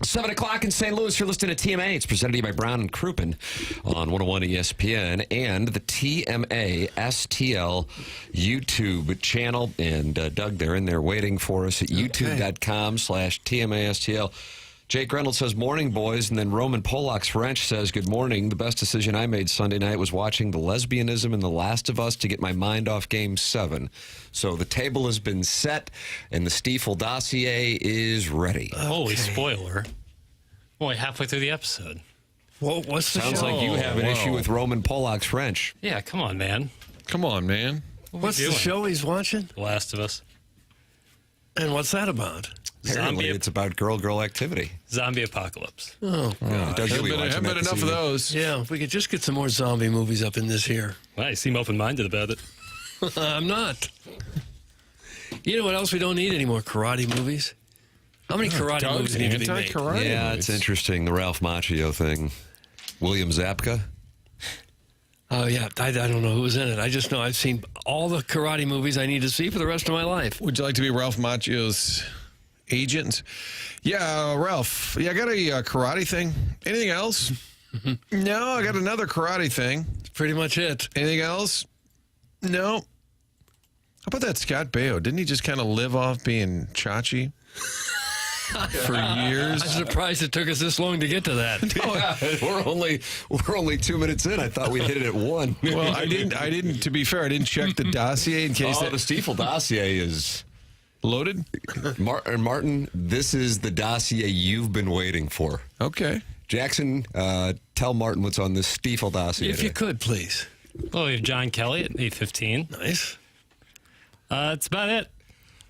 7 o'clock in St. Louis. You're listening to TMA. It's presented to you by Brown and Crouppen on 101 ESPN and the TMA STL YouTube channel. And Doug, they're in there waiting for us at youtube.com/TMA STL. Jake Reynolds says, morning, boys. And then Roman Polak's French says, good morning. The best decision I made Sunday night was watching the lesbianism in The Last of Us to get my mind off Game 7. So the table has been set, and the Stiefel dossier is ready. Holy spoiler. Only halfway through the episode. Well, what's the Sounds show? like you have an issue with Roman Polak's French. Yeah, come on, man. Come on, man. What's the show he's watching? The Last of Us. And what's that about? Apparently, it's about girl activity. Zombie apocalypse. Oh, God. Doug, you'll be watching Haven't that been this enough of evening. those. Yeah, if we could just get some more zombie movies up in this here. Well, you seem open-minded about it. I'm not. You know what else we don't need? Any more karate movies? How many karate Doug's movies need to be made? anti-karate Yeah, movies. it's interesting, the Ralph Macchio thing. William Zabka. Oh, yeah. I don't know who was in it. I just know I've seen all the karate movies I need to see for the rest of my life. Would you like to be Ralph Macchio's agent? Yeah, Ralph. Yeah, I got a karate thing. Anything else? No, I got another karate thing. That's pretty much it. Anything else? No. How about that Scott Baio? Didn't he just kind of live off being Chachi for years? I'm surprised it took us this long to get to that. We're only 2 minutes in. I thought we hit it at 1. Well, I didn't. To be fair, I didn't check the dossier in case the Stiefel dossier is loaded. Martin, this is the dossier you've been waiting for. Okay. Jackson, tell Martin what's on this Stiefel dossier. If you could, please. Well, we have John Kelly at 8:15. Nice. That's about it.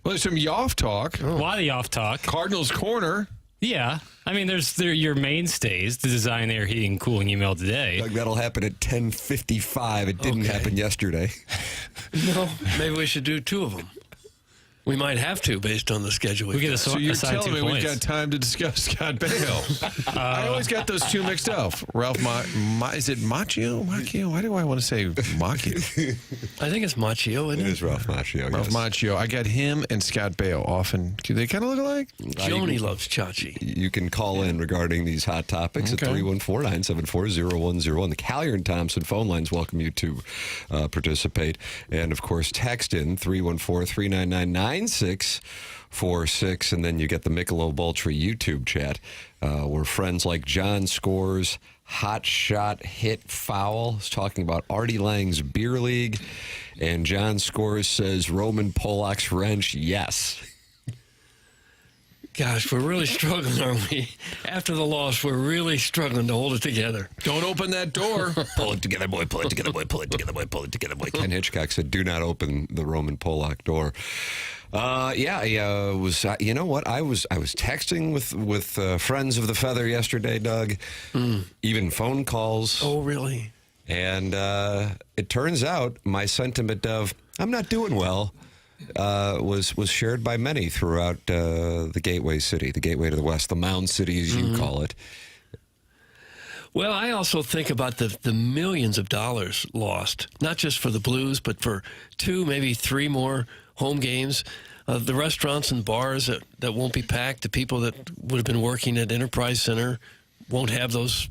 Well, there's some Yoff talk. A lot of Yoff talk. Cardinals Corner. Yeah. I mean, they're your mainstays. The design, air, heating, cooling email today. Doug, that'll happen at 10:55. It didn't Okay. happen yesterday. No, maybe we should do 2 of them. We might have to, based on the schedule. We get So you're assigned telling 2 me we've points. got time to discuss Scott Baio. I always got those two mixed up. Ralph, is it Macchio? Macchio? Why do I want to say Macchio? I think it's Macchio, isn't It it? is Ralph Macchio. Ralph yes. Macchio. I got him and Scott Baio often. Do they kind of look alike? Joni loves Chachi. You can call in regarding these hot topics at Okay. 314-974-0101. The Callier and Thompson phone lines welcome you to participate. And, of course, text in 314-399-9646. And then you get the Michelob Ultra YouTube chat where friends like John Scores, Hot Shot Hit Foul is talking about Artie Lang's Beer League. And John Scores says Roman Polak's wrench, yes. Gosh, we're really struggling, aren't we? After the loss, we're really struggling to hold it together. Don't open that door. Pull it together, boy. Pull it together, boy. Pull it together, boy. Pull it together, boy. Ken Hitchcock said, do not open the Roman Polak door. Was you know what? I was texting with friends of the Feather yesterday, Doug. Even phone calls. Oh, really? And it turns out my sentiment of, I'm not doing well, was shared by many throughout the Gateway City, the Gateway to the West, the Mound City, as you call it. Well, I also think about the millions of dollars lost, not just for the Blues, but for 2, maybe 3 more home games. The restaurants and bars that won't be packed, the people that would have been working at Enterprise Center won't have those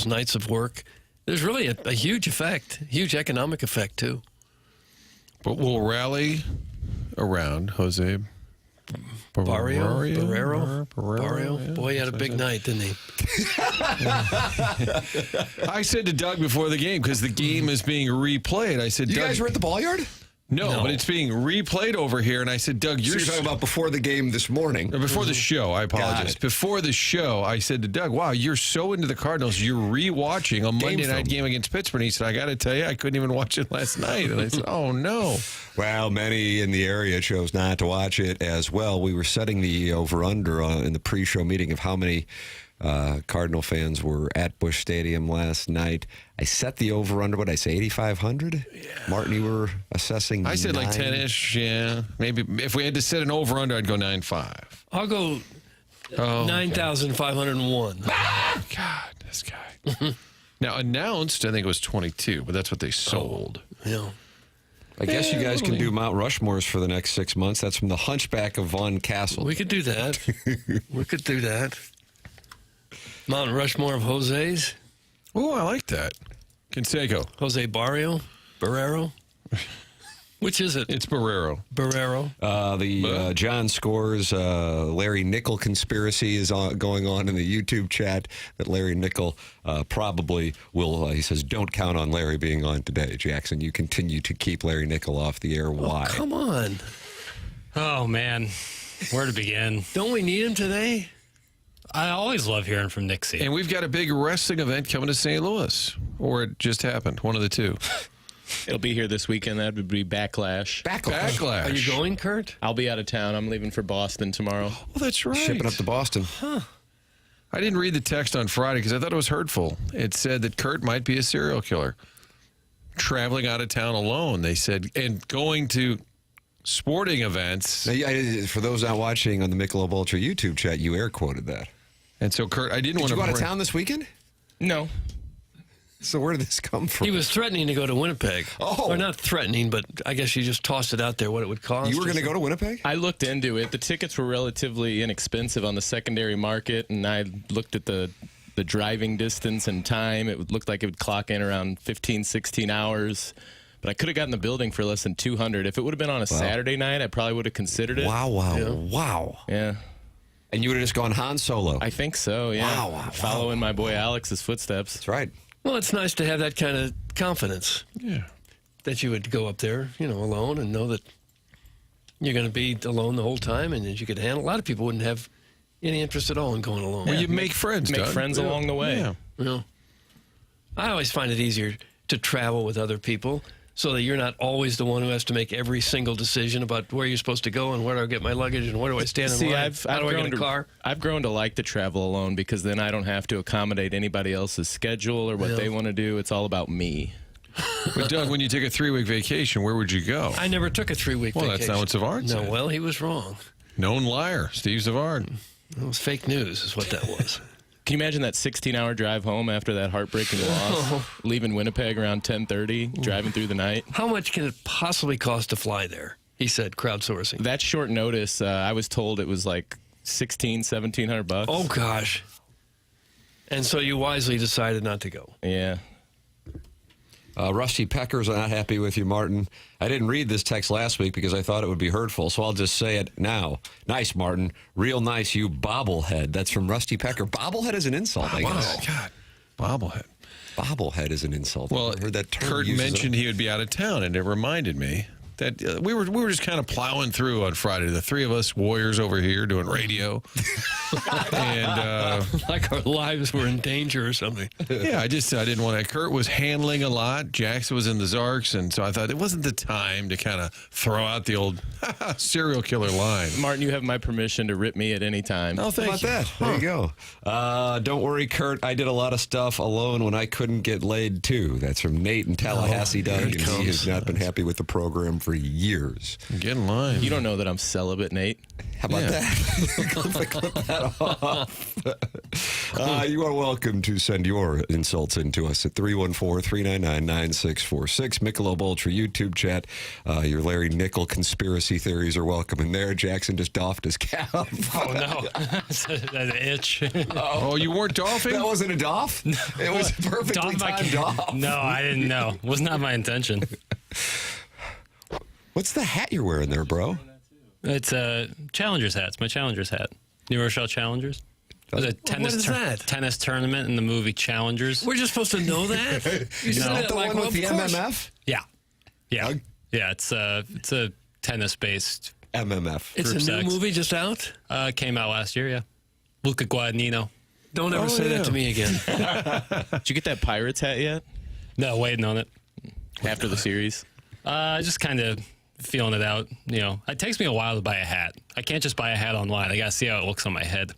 nights of work. There's really a huge effect, huge economic effect, too. But we'll rally around Jose Barrio? Barrio. Yeah. Boy, he had a big night, didn't he? I said to Doug before the game, because the game is being replayed, I said, You Doug, guys were at the ball yard? no, but it's being replayed over here. And I said, Doug, You're talking about before the game this morning. Before the show, I apologize. it. Before the show, I said to Doug, wow, you're so into the Cardinals, you're rewatching a Monday film. night game against Pittsburgh. And he said, I got to tell you, I couldn't even watch it last night. And I said, oh, no. Well, many in the area chose not to watch it as well. We were setting the over-under in the pre-show meeting of how many Cardinal fans were at Busch Stadium last night. I set the over-under, what did I say, 8,500? Yeah. Martin, you were assessing I said like 9. 10-ish, yeah. Maybe if we had to set an over-under, I'd go 9.5. I'll go 9,501. God, this guy. Now, announced, I think it was 22, but that's what they sold. Yeah. I guess you guys can do Mount Rushmores for the next 6 months. That's from the Hunchback of Vaughn Castle. We could do that. We could do that. Mount Rushmore of Jose's. Oh, I like that. Canseco. Jose Barrero. Which is it? It's Barrero. Barrero. John Scores Larry Nickel conspiracy is going on in the YouTube chat that Larry Nickel probably will, he says, don't count on Larry being on today. Jackson, you continue to keep Larry Nickel off the air. Why? Oh, come on. Oh, man. Where to begin? Don't we need him today? I always love hearing from Nixie. And we've got a big wrestling event coming to St. Louis. Or it just happened. One of the two. It'll be here this weekend. That would be Backlash. Backlash. Are you going, Kurt? I'll be out of town. I'm leaving for Boston tomorrow. Oh, that's right. Shipping up to Boston. I didn't read the text on Friday because I thought it was hurtful. It said that Kurt might be a serial killer. Traveling out of town alone, they said, and going to sporting events. Now, for those not watching on the Michelob Ultra YouTube chat, you air quoted that. And so, Kurt, I didn't want Did to you go out of town this weekend? No. So where did this come from? He was threatening to go to Winnipeg. Oh. Or not threatening, but I guess you just tossed it out there what it would cost. You were going to go to Winnipeg? I looked into it. The tickets were relatively inexpensive on the secondary market, and I looked at the driving distance and time. It looked like it would clock in around 15, 16 hours. But I could have gotten the building for less than $200. If it would have been on a Saturday night, I probably would have considered it. Wow. Yeah. And you would have just gone Han Solo. I think so, yeah. Wow. Following my boy Alex's footsteps. That's right. Well, it's nice to have that kind of confidence. Yeah. That you would go up there, alone and know that you're going to be alone the whole time and that you could handle. A lot of people wouldn't have any interest at all in going alone. Well, you make friends, Make Doug. friends along the way. Yeah. I always find it easier to travel with other people so that you're not always the one who has to make every single decision about where you're supposed to go and where do I get my luggage and where do I stand in See, line. How do I get a car? I've grown to like to travel alone because then I don't have to accommodate anybody else's schedule or what they want to do. It's all about me. But, Doug, when you take a 3-week vacation, where would you go? I never took a 3-week vacation. Well, that's not what Savard No, said. well, he was wrong. Known liar, Steve Savard. It was fake news is what that was. Can you imagine that 16-hour drive home after that heartbreaking loss? Leaving Winnipeg around 10:30, driving through the night. How much can it possibly cost to fly there? He said, crowdsourcing. That's short notice. I was told it was like $1,700. Oh, gosh. And so you wisely decided not to go. Yeah. Rusty Pecker's not happy with you, Martin. I didn't read this text last week because I thought it would be hurtful, so I'll just say it now. Nice, Martin. Real nice, you bobblehead. That's from Rusty Pecker. Bobblehead is an insult, I guess. God. Bobblehead. Bobblehead is an insult. Well, I heard that term Kurt used mentioned he would be out of town, and it reminded me that we were just kind of plowing through on Friday. The three of us warriors over here doing radio, and Like our lives were in danger or something. yeah, I didn't want to. Kurt was handling a lot. Jackson was in the Zarks, and so I thought it wasn't the time to kind of throw out the old serial killer line. Martin, you have my permission to rip me at any time. Oh, How thank about you. that? There you go. Don't worry, Kurt. I did a lot of stuff alone when I couldn't get laid, too. That's from Nate in Tallahassee, Doug. And he has not been happy with the program for years. Get in line. You don't know that I'm celibate, Nate. How about that? Clip that off. You are welcome to send your insults in to us at 314-399-9646. Michelob Ultra YouTube chat. Your Larry Nickel conspiracy theories are welcome in there. Jackson just doffed his cap. Oh, no. That's an itch. Oh, you weren't doffing? That wasn't a doff? It was a perfectly Doff my timed doff. No, I didn't know. Was not my intention. What's the hat you're wearing there, bro? It's a Challengers hat. It's my Challengers hat. New Rochelle Challengers. There's a is that? tennis tournament in the movie Challengers. We're just supposed to know that? You Isn't said that it the like, one with the of course. MMF? Yeah. Yeah. Doug? Yeah, it's a tennis-based. MMF. It's a Group new sex. movie just out? Came out last year, yeah. Luca Guadagnino. Don't ever say that to me again. Did you get that Pirates hat yet? No, waiting on it. After the series? Just kind of feeling it out. It takes me a while to buy a hat. I can't just buy a hat online. I got to see how it looks on my head.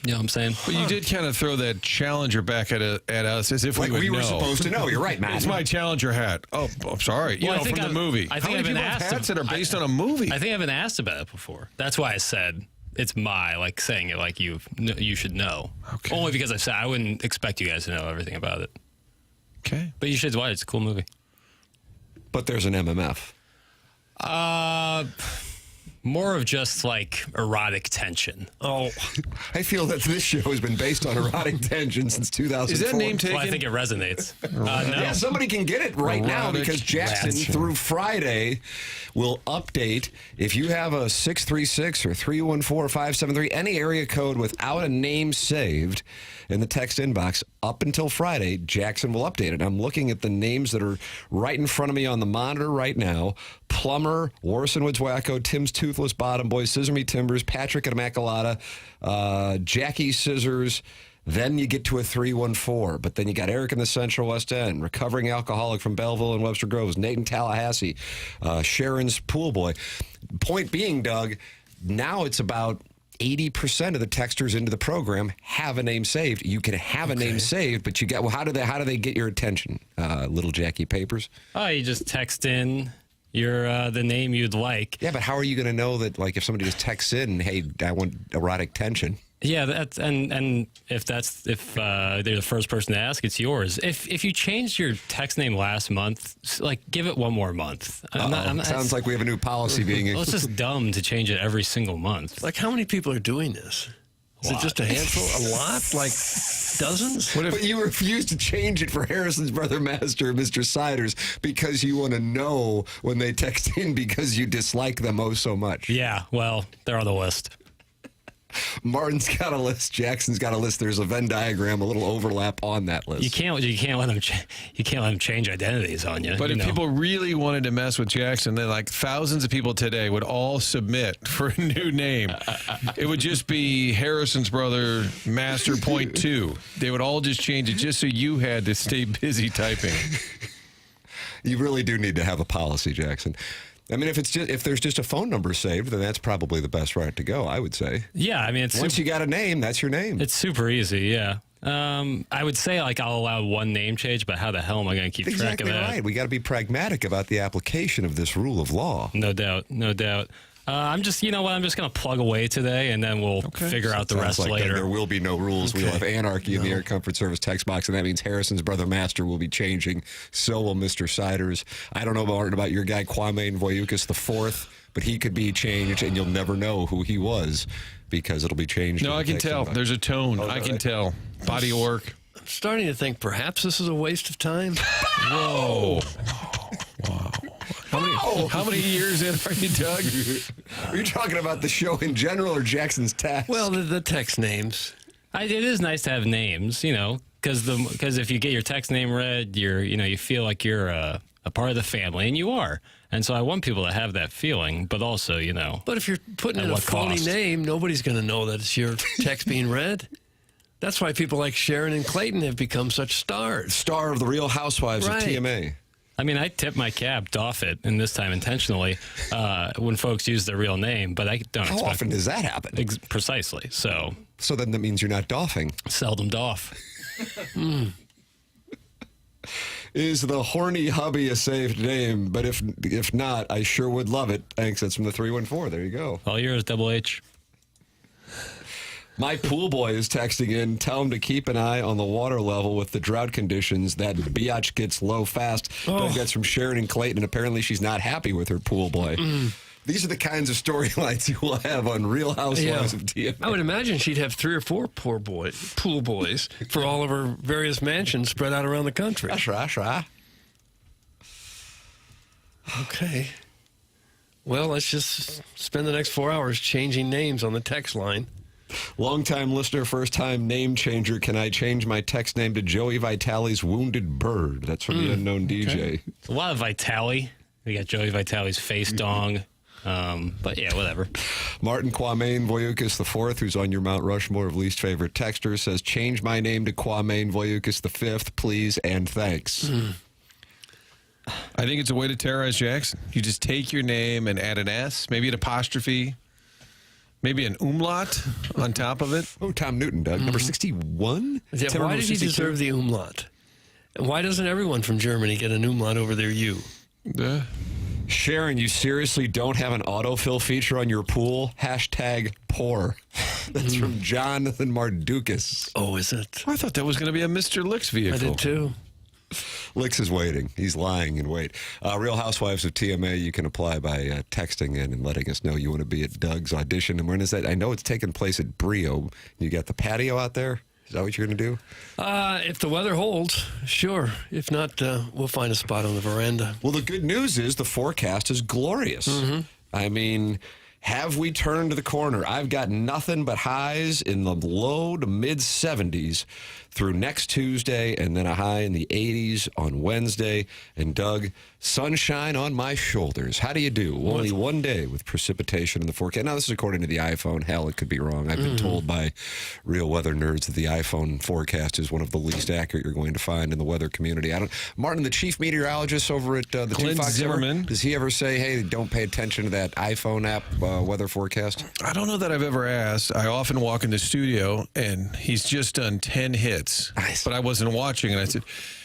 You know what I'm saying? But you did kind of throw that Challenger back at us as if Like we would we were know. supposed to know. You're right, Matt. It's my Challenger hat. Oh, I'm sorry. Well, I think from the I've- movie. I think How many I've been people have asked hats him- that are based on a movie? I think I've been asked about it before. That's why I said it's saying it like you should know. Okay. Only because I said I wouldn't expect you guys to know everything about it. Okay. But you should watch it. It's a cool movie. But there's an MMF. More of just like erotic tension. Oh, I feel that this show has been based on erotic tension since 2004. Is that name taken? Well, I think it resonates. No. Yeah, somebody can get it right now Erotic because Jackson tension. through Friday will update. If you have a 636 or 314-573, any area code without a name saved in the text inbox, up until Friday, Jackson will update it. I'm looking at the names that are right in front of me on the monitor right now. Plumber, Warson Woods Wacko, Tim's Toothless Bottom Boy, Scissor Me Timbers, Patrick at Immaculata, Jackie Scissors. Then you get to a 314, but then you got Eric in the Central West End, recovering alcoholic from Belleville and Webster Groves, Nate in Tallahassee, Sharon's Pool Boy. Point being, Doug, now it's about 80% of the texters into the program have a name saved. You can have a name saved, but you got, well, how do they get your attention? Little Jackie Papers. Oh, you just text in your the name you'd like. Yeah, but how are you going to know that, like, if somebody just texts in, hey, I want erotic tension? Yeah, that's and if they're the first person to ask, it's yours. If you changed your text name last month, like, give it one more month. Sounds like we have a new policy being. Well, it's just dumb to change it every single month. like how many people are doing this? Is it just a handful? A lot? Like dozens? But you refuse to change it for Harrison's brother master, Mr. Siders, because you want to know when they text in because you dislike them oh so much. Yeah, well, they're on the list. Martin's got a list. Jackson's got a list. There's a Venn diagram, a little overlap on that list. You can't let them change identities on you. But you if know. people really wanted to mess with Jackson, then like thousands of people today would all submit for a new name. It would just be Harrison's brother Master Point 2. They would all just change it just so you had to stay busy typing. You really do need to have a policy, Jackson. I mean, if there's just a phone number saved, then that's probably the best route to go, I would say. Yeah, I mean, Once you got a name, that's your name. it's super easy. Yeah, I would say like I'll allow one name change, but how the hell am I going to keep track exactly of that? right. We got to be pragmatic about the application of this rule of law. No doubt, no doubt. I'm just, you know what? I'm just going to plug away today, and then we'll figure out the rest Sounds like later. There will be no rules. We will have anarchy in the Air Comfort Service text box, and that means Harrison's brother Master will be changing. So will Mr. Siders. I don't know, Martin, about your guy Kwame Voyukas IV, but he could be changed, and you'll never know who he was because it'll be changed. No, in the I can text tell. inbox. There's a tone. Oh, I can right. tell. Body work. I'm starting to think perhaps this is a waste of time. Whoa. Wow. How many years in are you, Doug? Are you talking about the show in general or Jackson's task? Well, the text names. It is nice to have names, you know, because if you get your text name read, you feel like you're a part of the family, and you are. And so I want people to have that feeling, but also, you know. But if you're putting At in a what phony cost? name, nobody's going to know that it's your text being read. That's why people like Sharon and Clayton have become such stars. Star of the Real Housewives Right. of TMA. I mean, I tip my cap, doff it, and this time intentionally, when folks use their real name, but I don't How expect often does that happen? precisely. So So then that means you're not doffing. seldom doff. Is the horny hubby a safe name? But if not, I sure would love it. Thanks. That's from the 314. There you go. All yours, Double H. My pool boy is texting in. Tell him to keep an eye on the water level with the drought conditions. That biatch gets low fast. Oh. That's from Sharon and Clayton, and apparently she's not happy with her pool boy. These are the kinds of storylines you will have on Real Housewives of TMA. I would imagine she'd have 3 or 4 pool boys for all of her various mansions spread out around the country. That's right. Okay. Well, let's just spend the next 4 hours changing names on the text line. Longtime listener, first-time name changer. Can I change my text name to Joey Vitale's Wounded Bird? That's from the unknown DJ. A lot of Vitali. We got Joey Vitale's face dong. But yeah, whatever. Martin Kwame Voyukas IV, who's on your Mount Rushmore of least favorite texters, says, change my name to Kwame Voyukas V, please and thanks. I think it's a way to terrorize Jackson. You just take your name and add an S, maybe an apostrophe, maybe an umlaut on top of it. Oh, Tom Newton, Doug. Number 61? Yeah, Tim why number did he 62? deserve the umlaut? And why doesn't everyone from Germany get an umlaut over their U? Sharon, you seriously don't have an autofill feature on your pool? Hashtag poor. That's from Jonathan Mardukas. Oh, is it? I thought that was going to be a Mr. Licks vehicle. I did too. Licks is waiting. He's lying in wait. Real Housewives of TMA, you can apply by texting in and letting us know you want to be at Doug's audition. And when is that? I know it's taking place at Brio. You got the patio out there? Is that what you're going to do? If the weather holds, sure. If not, we'll find a spot on the veranda. Well, the good news is the forecast is glorious. I mean, have we turned the corner? I've got nothing but highs in the low to mid 70s through next Tuesday, and then a high in the 80s on Wednesday. And Doug, sunshine on my shoulders. How do you do? Only one day with precipitation in the forecast. Now, this is according to the iPhone. Hell, it could be wrong. I've been told by real weather nerds that the iPhone forecast is one of the least accurate you're going to find in the weather community. Martin, the chief meteorologist over at the Glenn Fox Zimmerman. does he ever say, hey, don't pay attention to that iPhone app weather forecast? I don't know that I've ever asked. I often walk in the studio, and he's just done 10 hits. Nice. But I wasn't watching, and I said,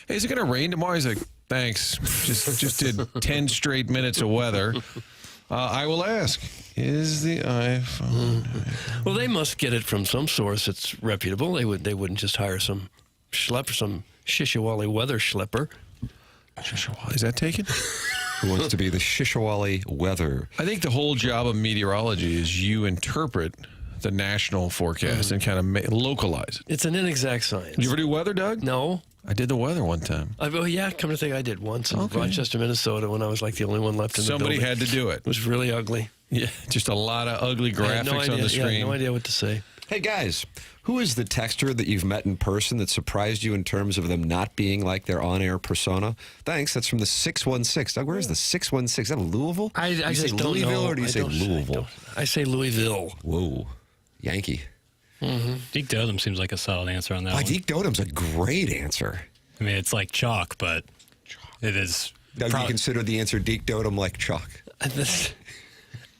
hey, is it going to rain tomorrow? He's like, thanks. Just did 10 straight minutes of weather. I will ask, is the iPhone... Well, they must get it from some source that's reputable. They wouldn't just hire some schlepper, some Shishawali weather schlepper. Is that taken? Who wants to be the Shishawali weather? I think the whole job of meteorology is you interpret the national forecast and kind of localize it. It's an inexact science. You ever do weather, Doug? No. I did the weather one time. Oh, yeah, come to think, I did once in Rochester, Minnesota, when I was like the only one left in the Somebody building. had to do it. It was really ugly. Yeah, just a lot of ugly I had graphics no on idea, the screen. Yeah, no idea what to say. Hey, guys, who is the texter that you've met in person that surprised you in terms of them not being like their on-air persona? Thanks. That's from the 616. Doug, where is the 616? Is that Louisville? I do you just say don't Louisville know. or do you say Louisville? I say Louisville. Whoa. Yankee. Deke Dotem seems like a solid answer on that one. Deke Dotem's a great answer. I mean, it's like chalk, but it is. Doug, you consider the answer Deke Dotem like chalk?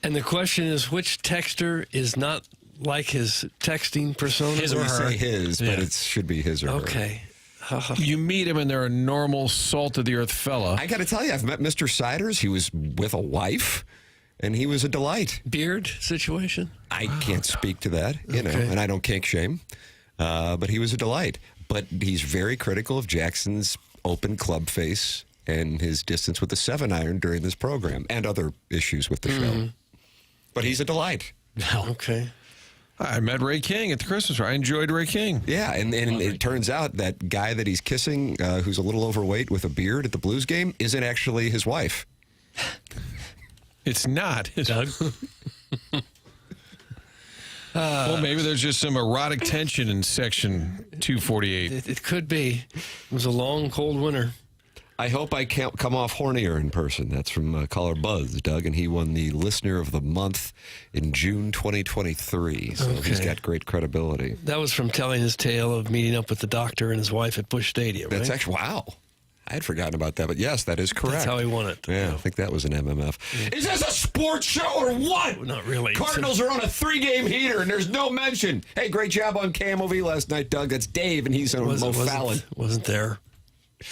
And the question is, which texter is not like his texting persona? His or We her. say his, but Yeah. it should be his or her. Okay. You meet him and they're a normal, salt-of-the-earth fella. I got to tell you, I've met Mr. Siders. He was with a wife, and he was a delight. Beard situation? I can't speak to that, you know, Okay. and I don't kink shame. But he was a delight. But he's very critical of Jackson's open club face and his distance with the 7-iron during this program and other issues with the show. But he's a delight. Okay. I met Ray King at the Christmas party. I enjoyed Ray King. Yeah, and it turns out that guy that he's kissing, who's a little overweight with a beard at the Blues game, isn't actually his wife. It's not. Doug? Well, maybe there's just some erotic tension in section 248. It could be. It was a long, cold winter. I hope I can't come off hornier in person. That's from caller Buzz, Doug, and he won the Listener of the Month in June 2023. So he's Okay. got great credibility. That was from telling his tale of meeting up with the doctor and his wife at Busch Stadium, That's right? actually, wow. I had forgotten about that, but yes, that is correct. That's how he won it. Yeah, I think that was an MMF. Is this a sports show or what? Not really. Cardinals are on a 3-game heater, and there's no mention. Hey, great job on KMOV last night, Doug. That's Dave, and he's on Mo Fallon. Wasn't there.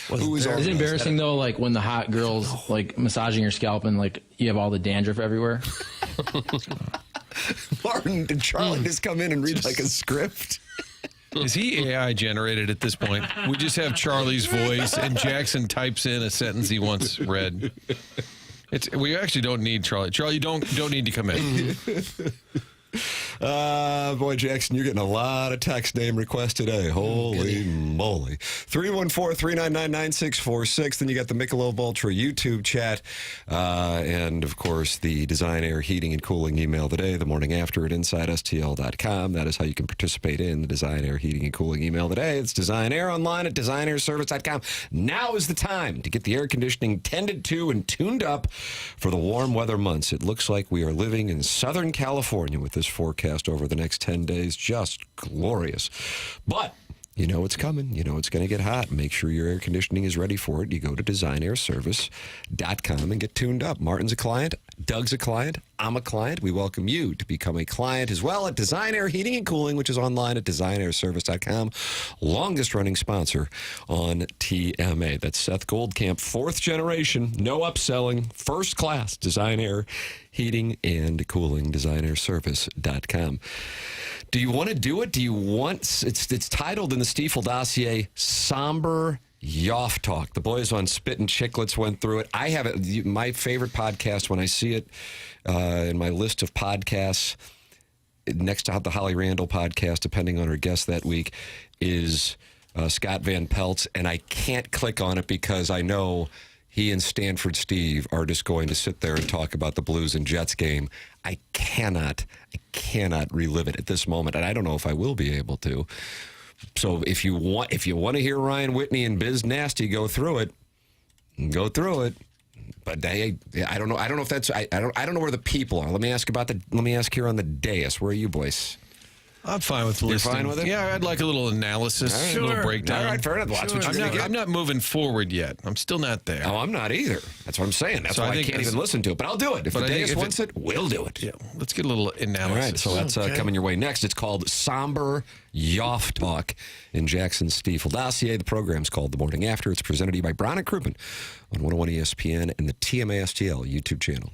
Who was there. on Is it embarrassing though, like when the hot girls like massaging your scalp and like you have all the dandruff everywhere? Martin, did Charlie just come in and read like a script? Is he AI generated at this point? We just have Charlie's voice, and Jackson types in a sentence he once read. We actually don't need Charlie. Charlie, you don't need to come in. Boy, Jackson, you're getting a lot of text name requests today. Holy moly. 314-399-9646. Then you got the Michelob Ultra YouTube chat. And, of course, the Design Air Heating and Cooling email today, the morning after at InsideSTL.com. That is how you can participate in the Design Air Heating and Cooling email today. It's Design Air online at DesignAirService.com. Now is the time to get the air conditioning tended to and tuned up for the warm weather months. It looks like we are living in Southern California with this forecast over the next 10 days. Just glorious. But you know it's coming. You know it's going to get hot. Make sure your air conditioning is ready for it. You go to DesignAirService.com and get tuned up. Martin's a client. Doug's a client. I'm a client. We welcome you to become a client as well at Design Air Heating and Cooling, which is online at DesignAirService.com. Longest running sponsor on TMA. That's Seth Goldcamp, 4th generation, no upselling, first class Design Air Heating and Cooling, DesignAirService.com. Do you want to do it? Do you want... It's titled in the Stiefel dossier, Somber Yoff Talk. The boys on Spit and Chicklets went through it. I have it. My favorite podcast, when I see it in my list of podcasts, next to the Holly Randall podcast, depending on her guest that week, is Scott Van Pelt's. And I can't click on it because I know he and Stanford Steve are just going to sit there and talk about the Blues and Jets game. I cannot relive it at this moment, and I don't know if I will be able to. So if you want to hear Ryan Whitney and Biz Nasty go through it. But I don't know. I don't know if that's. I don't know where the people are. Let me ask here on the dais. Where are you boys? I'm fine with listening. You're fine with it? Yeah, I'd like a little analysis, a little breakdown. All right, fair enough. Well, that's what you're gonna get. I'm not moving forward yet. I'm still not there. No, I'm not either. That's what I'm saying. That's So why I I think can't even listen to it. But I'll do it. If the dais wants it, we'll do it. Yeah, let's get a little analysis. All right, so that's coming your way next. It's called Somber Yoff Talk in Jackson's Stiefel Dossier. The program's called The Morning After. It's presented to you by Brown and Crouppen on 101 ESPN and the TMA STL YouTube channel.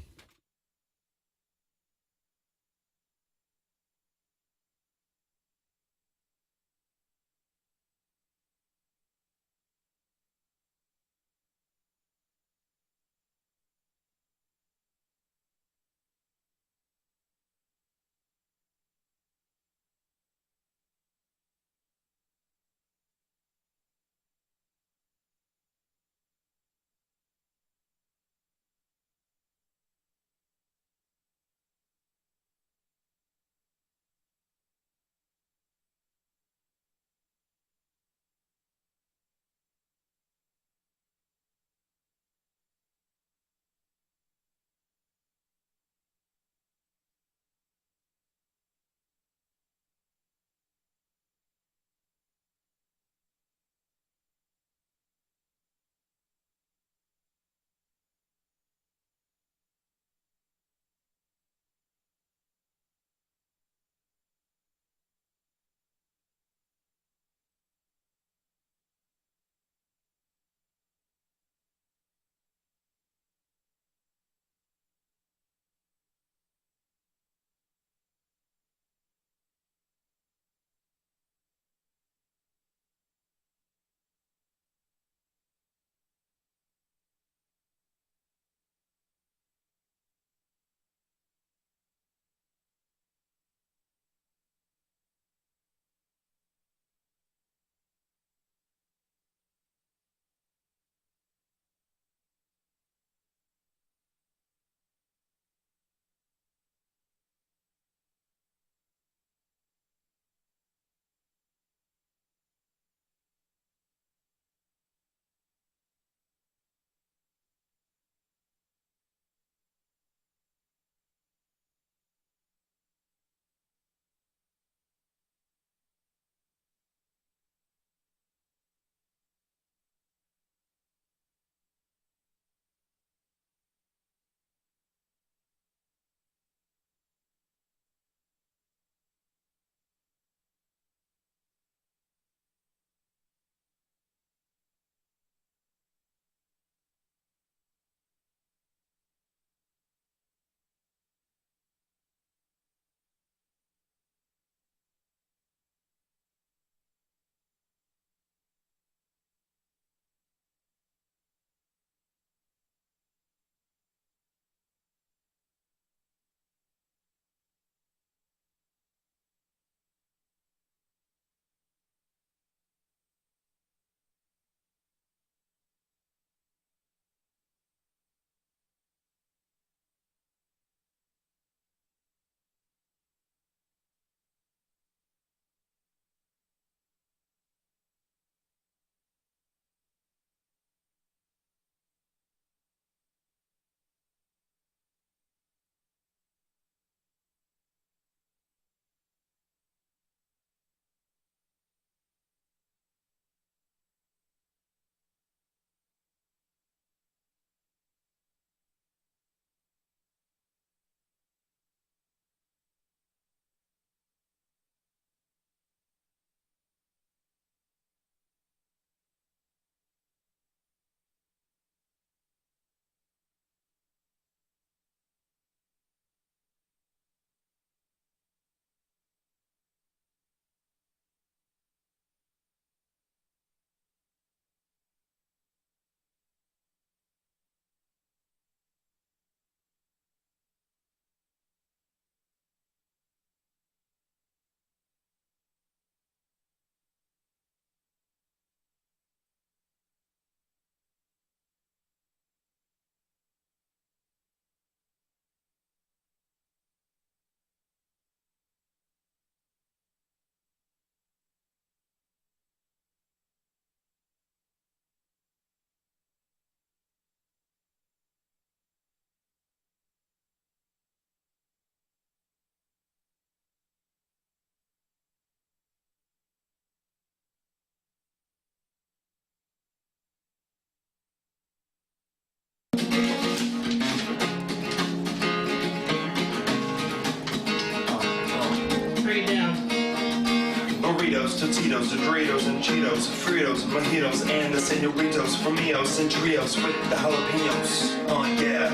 Burritos, Totitos, the Doritos and Cheetos, Fritos, Mojitos, and the Senoritos, Flamingos and Trios with the jalapenos. Oh yeah.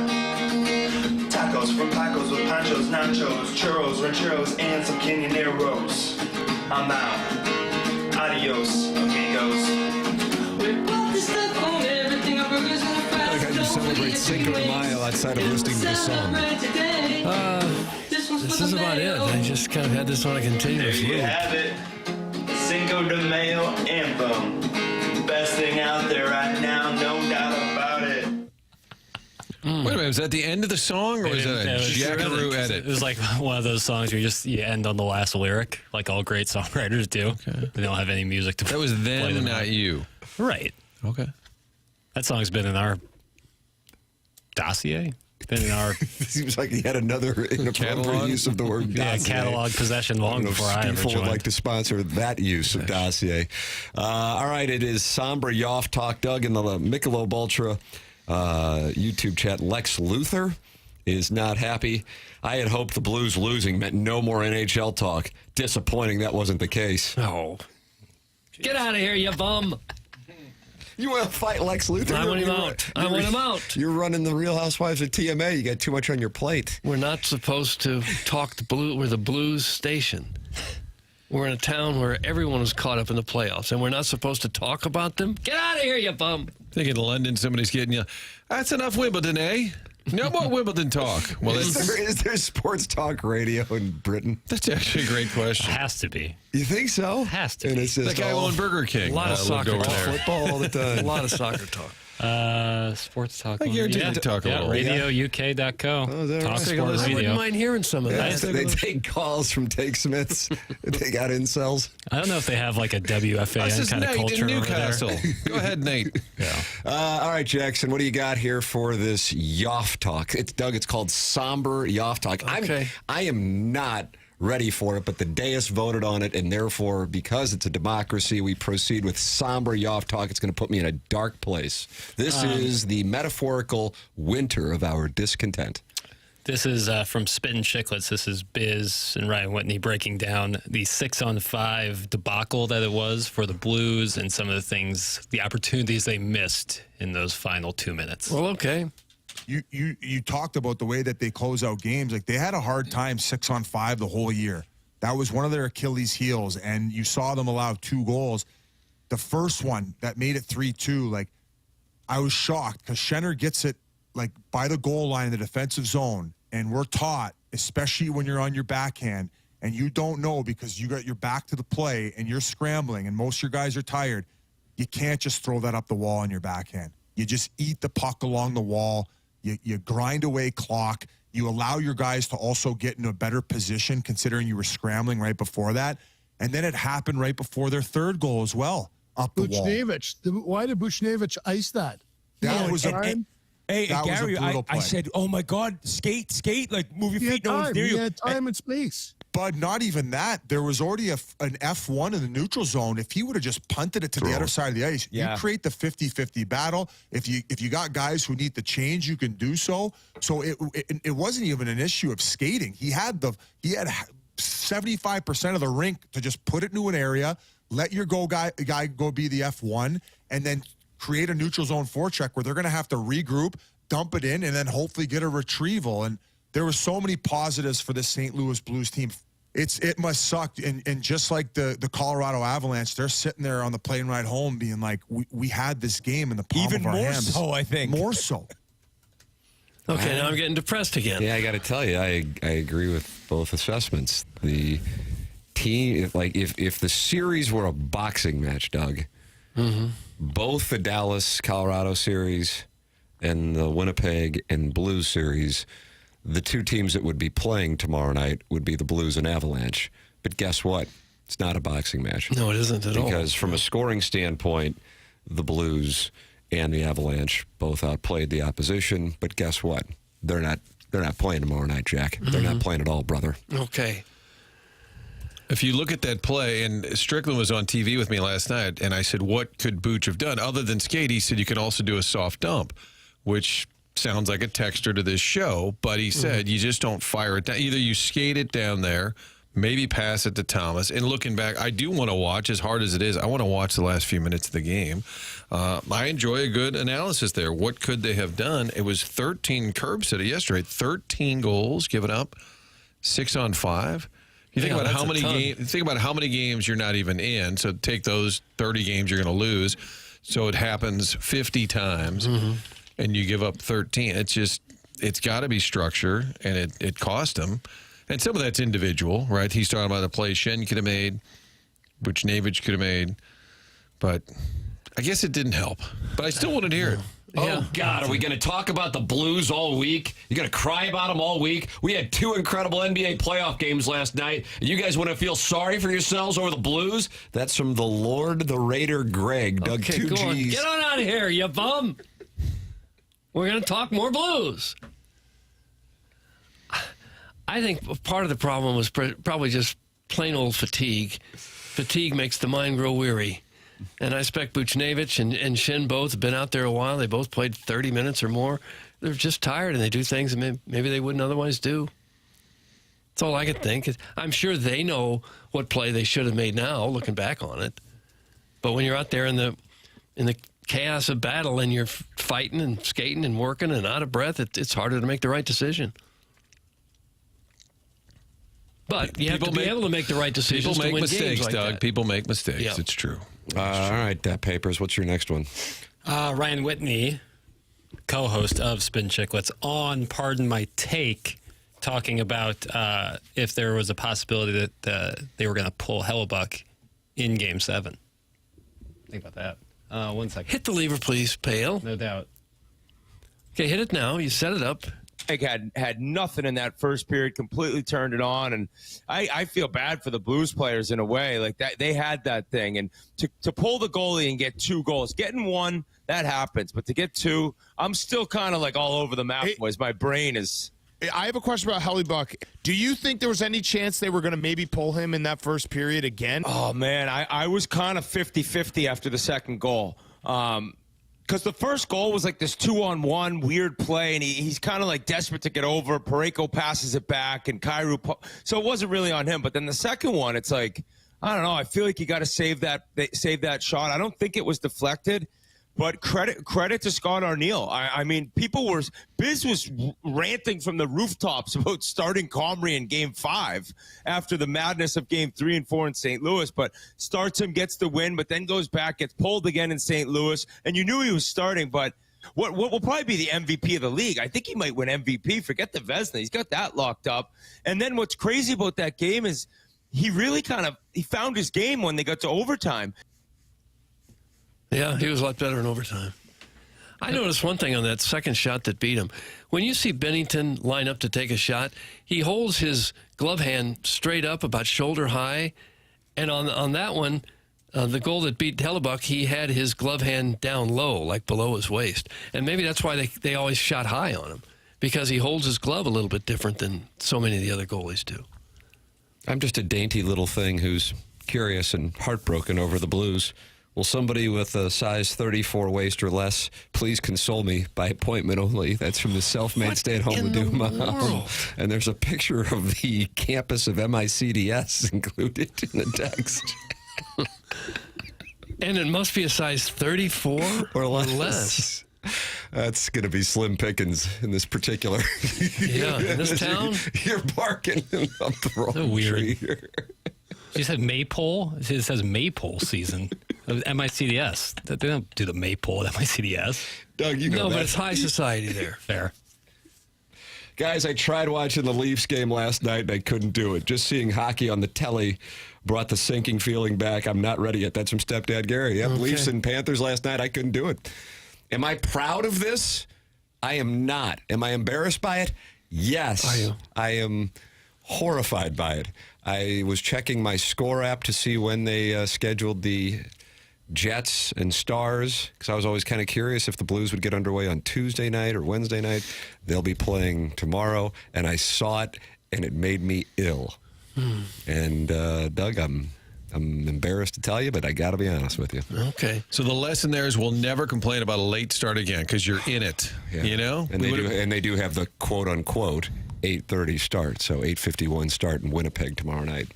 Tacos from Pacos with panchos, nachos, churros, rancheros, and some Canyoneros. I'm out. Adios, amigos. I got you celebrate Cinco de Mayo outside of listening to the song. This is about it. I just kind of had this on a continuous There you loop. have it. Cinco de Mayo anthem. Best thing out there right now, no doubt about it. Wait a minute, was that the end of the song, or was that a Jackaroo edit? It was like one of those songs where you end on the last lyric, like all great songwriters do. Okay. They don't have any music to That was play them, them not out. you. Right. Okay. That song's been in our dossier. It's been in our Seems like he had another inappropriate Catalog? use of the word dossier. catalog possession I long don't know if before I ever Stiefel would joined. like to sponsor that use of dossier. All right, it is Somber Yoff Talk. Doug in the Michelob Ultra YouTube chat. Lex Luthor is not happy. I had hoped the Blues losing meant no more NHL talk. Disappointing that wasn't the case. Oh. Get out of here, you bum. You want to fight Lex Luthor? I want him out. I want him out. You're running the Real Housewives of TMA. You got too much on your plate. We're not supposed to talk the blue. We're the blues station. We're in a town where everyone is caught up in the playoffs, and we're not supposed to talk about them. Get out of here, you bum. I think in London somebody's getting you. That's enough Wimbledon, eh? No more Wimbledon talk. Well, Is there sports talk radio in Britain? that's actually a great question. Has to be. You think so? Has to And be. it's just That guy all won Burger King. A lot of lived soccer over talk. there. football all the A time. lot of soccer talk. Sports talk. I guarantee they talk a little. RadioUK.co. Oh, is that Talk right? Sport I wouldn't Radio. mind hearing some of that. They take calls from Take Smiths. They got incels. I don't know if they have like a This WFAN is kind of Nate culture in over there. Newcastle. Go ahead, Nate. All right, Jackson, what do you got here for this Yoff Talk? It's Doug. It's called Somber Yoff Talk. Okay. I am not ready for it, but the dais voted on it, and therefore, because it's a democracy, we proceed with Somber Yoff Talk. It's going to put me in a dark place. This is the metaphorical winter of our discontent. This is from Spittin' Chicklets. This is Biz and Ryan Whitney breaking down the 6-on-5 debacle that it was for the Blues and some of the things, the opportunities they missed in those final 2 minutes. Well, okay. You talked about the way that they close out games. Like, they had a hard time 6-on-5 the whole year. That was one of their Achilles heels, and you saw them allow 2 goals. The first one that made it 3-2, like, I was shocked because Schenner gets it like by the goal line in the defensive zone, and we're taught, especially when you're on your backhand and you don't know because you got your back to the play and you're scrambling and most of your guys are tired, you can't just throw that up the wall on your backhand. You just eat the puck along the wall. You grind away clock. You allow your guys to also get in a better position considering you were scrambling right before that. And then it happened right before their third goal as well, up the wall. Buchnevich. Why did Buchnevich ice that? That was a time. Hey, That was a Gary, brutal I play. said, oh my God, skate, like move your He had feet, no one's time. near He you. had time and space. But not even that. There was already an F1 in the neutral zone. If he would have just punted it to the other side of the ice, Yeah. you create the 50-50 battle. If you got guys who need to change, you can do so. So it wasn't even an issue of skating. He had 75% of the rink to just put it into an area, let your guy go be the F1, and then create a neutral zone forecheck where they're going to have to regroup, dump it in, and then hopefully get a retrieval. And there were so many positives for the St. Louis Blues team. It must suck. And just like the Colorado Avalanche, they're sitting there on the plane ride home being like, we had this game in the palm Even of our more hands. so, I think. More so. Okay, now I'm getting depressed again. Yeah, I got to tell you, I agree with both assessments. The team, like if the series were a boxing match, Doug, both the Dallas Colorado series and the Winnipeg and Blues series, the two teams that would be playing tomorrow night would be the Blues and Avalanche. But guess what? It's not a boxing match. No, it isn't at all. Because from a scoring standpoint, the Blues and the Avalanche both outplayed the opposition. But guess what? They're not playing tomorrow night, Jack. They're not playing at all, brother. Okay. If you look at that play, and Strickland was on TV with me last night, and I said, what could Booch have done? Other than skate, he said you can also do a soft dump, which sounds like a texter to this show, but he said you just don't fire it down. Either you skate it down there, maybe pass it to Thomas. And looking back, I do want to watch, as hard as it is, I want to watch the last few minutes of the game. I enjoy a good analysis there. What could they have done? It was 13, Curb said it yesterday, 13 goals given up, 6 on 5. You think about how many games. Think about how many games you're not even in. So take those 30 games you're going to lose. So it happens 50 times, and you give up 13. It's got to be structure, and it cost them. And some of that's individual, right? He's talking about a play Shen could have made, which Navich could have made, but I guess it didn't help. But I still wanted to hear it. Oh, God, are we going to talk about the Blues all week? You're going to cry about them all week? We had 2 incredible NBA playoff games last night, and you guys want to feel sorry for yourselves over the Blues? That's from the Lord, the Raider, Greg. Doug, Okay, 2 go on. Gs. Get on out of here, you bum. We're going to talk more Blues. I think part of the problem was probably just plain old fatigue. Fatigue makes the mind grow weary. And I expect Buchnevich and Shin both have been out there a while. They both played 30 minutes or more. They're just tired, and they do things that maybe they wouldn't otherwise do. That's all I could think. I'm sure they know what play they should have made now, looking back on it. But when you're out there in the chaos of battle and you're fighting and skating and working and out of breath, it's harder to make the right decision. But you have to be able to make the right decisions. People make to win mistakes, games like Doug. that. People make mistakes. Yeah. It's true. All right, Papers, what's your next one? Ryan Whitney, co-host of Spin Chicklets, on Pardon My Take, talking about if there was a possibility that they were going to pull Hellebuck in Game 7. Think about that. 1 second. Hit the lever, please, Pale. No doubt. Okay, hit it now. You set it up. Had nothing in that first period, completely turned it on, and I feel bad for the Blues players in a way. Like that, they had that thing, and to pull the goalie and get 2 goals, getting 1, that happens, but to get 2, I'm still kind of like all over the map. Boys, my brain is. I have a question about Hellebuck. Do you think there was any chance they were going to maybe pull him in that first period again? Oh man, I was kind of 50-50 after the second goal. Because the first goal was like this 2-on-1 weird play, and he's kind of like desperate to get over. Parayko passes it back, and so it wasn't really on him. But then the second one, it's like, I don't know. I feel like you got to save that shot. I don't think it was deflected, but credit to Scott Arniel. I mean, Biz was ranting from the rooftops about starting Comrie in Game 5 after the madness of Game 3 and 4 in St. Louis, but starts him, gets the win, but then goes back, gets pulled again in St. Louis, and you knew he was starting, but what will probably be the MVP of the league. I think he might win MVP. Forget the Vezina. He's got that locked up. And then what's crazy about that game is he really he found his game when they got to overtime. Yeah, he was a lot better in overtime. I noticed one thing on that second shot that beat him. When you see Bennington line up to take a shot, he holds his glove hand straight up about shoulder high. And on that one, the goal that beat Hellebuck, he had his glove hand down low, like below his waist. And maybe that's why they always shot high on him, because he holds his glove a little bit different than so many of the other goalies do. I'm just a dainty little thing who's curious and heartbroken over the Blues. Will somebody with a size 34 waist or less please console me by appointment only? That's from the self-made stay-at-home with mom. And there's a picture of the campus of MICDS included in the text. And it must be a size 34 or less. That's going to be slim pickings in this particular. Yeah, in this town? You're barking up the wrong So weird. tree here. She said Maypole. It says Maypole season. MICDS. They don't do the Maypole at MICDS. Doug, you know No, that. but it's high society there. Fair. Guys, I tried watching the Leafs game last night, and I couldn't do it. Just seeing hockey on the telly brought the sinking feeling back. I'm not ready yet. That's from Stepdad Gary. Yep, Okay. Leafs and Panthers last night, I couldn't do it. Am I proud of this? I am not. Am I embarrassed by it? Yes. Are you? I am horrified by it. I was checking my score app to see when they scheduled the Jets and Stars, because I was always kind of curious if the Blues would get underway on Tuesday night or Wednesday night. They'll be playing tomorrow, and I saw it, and it made me ill. And, Doug, I'm I'm embarrassed to tell you, but I got to be honest with you. Okay. So the lesson there is we'll never complain about a late start again because you're in it. Yeah. You know? And they do have the quote-unquote 8:30 start, so 8:51 start in Winnipeg tomorrow night.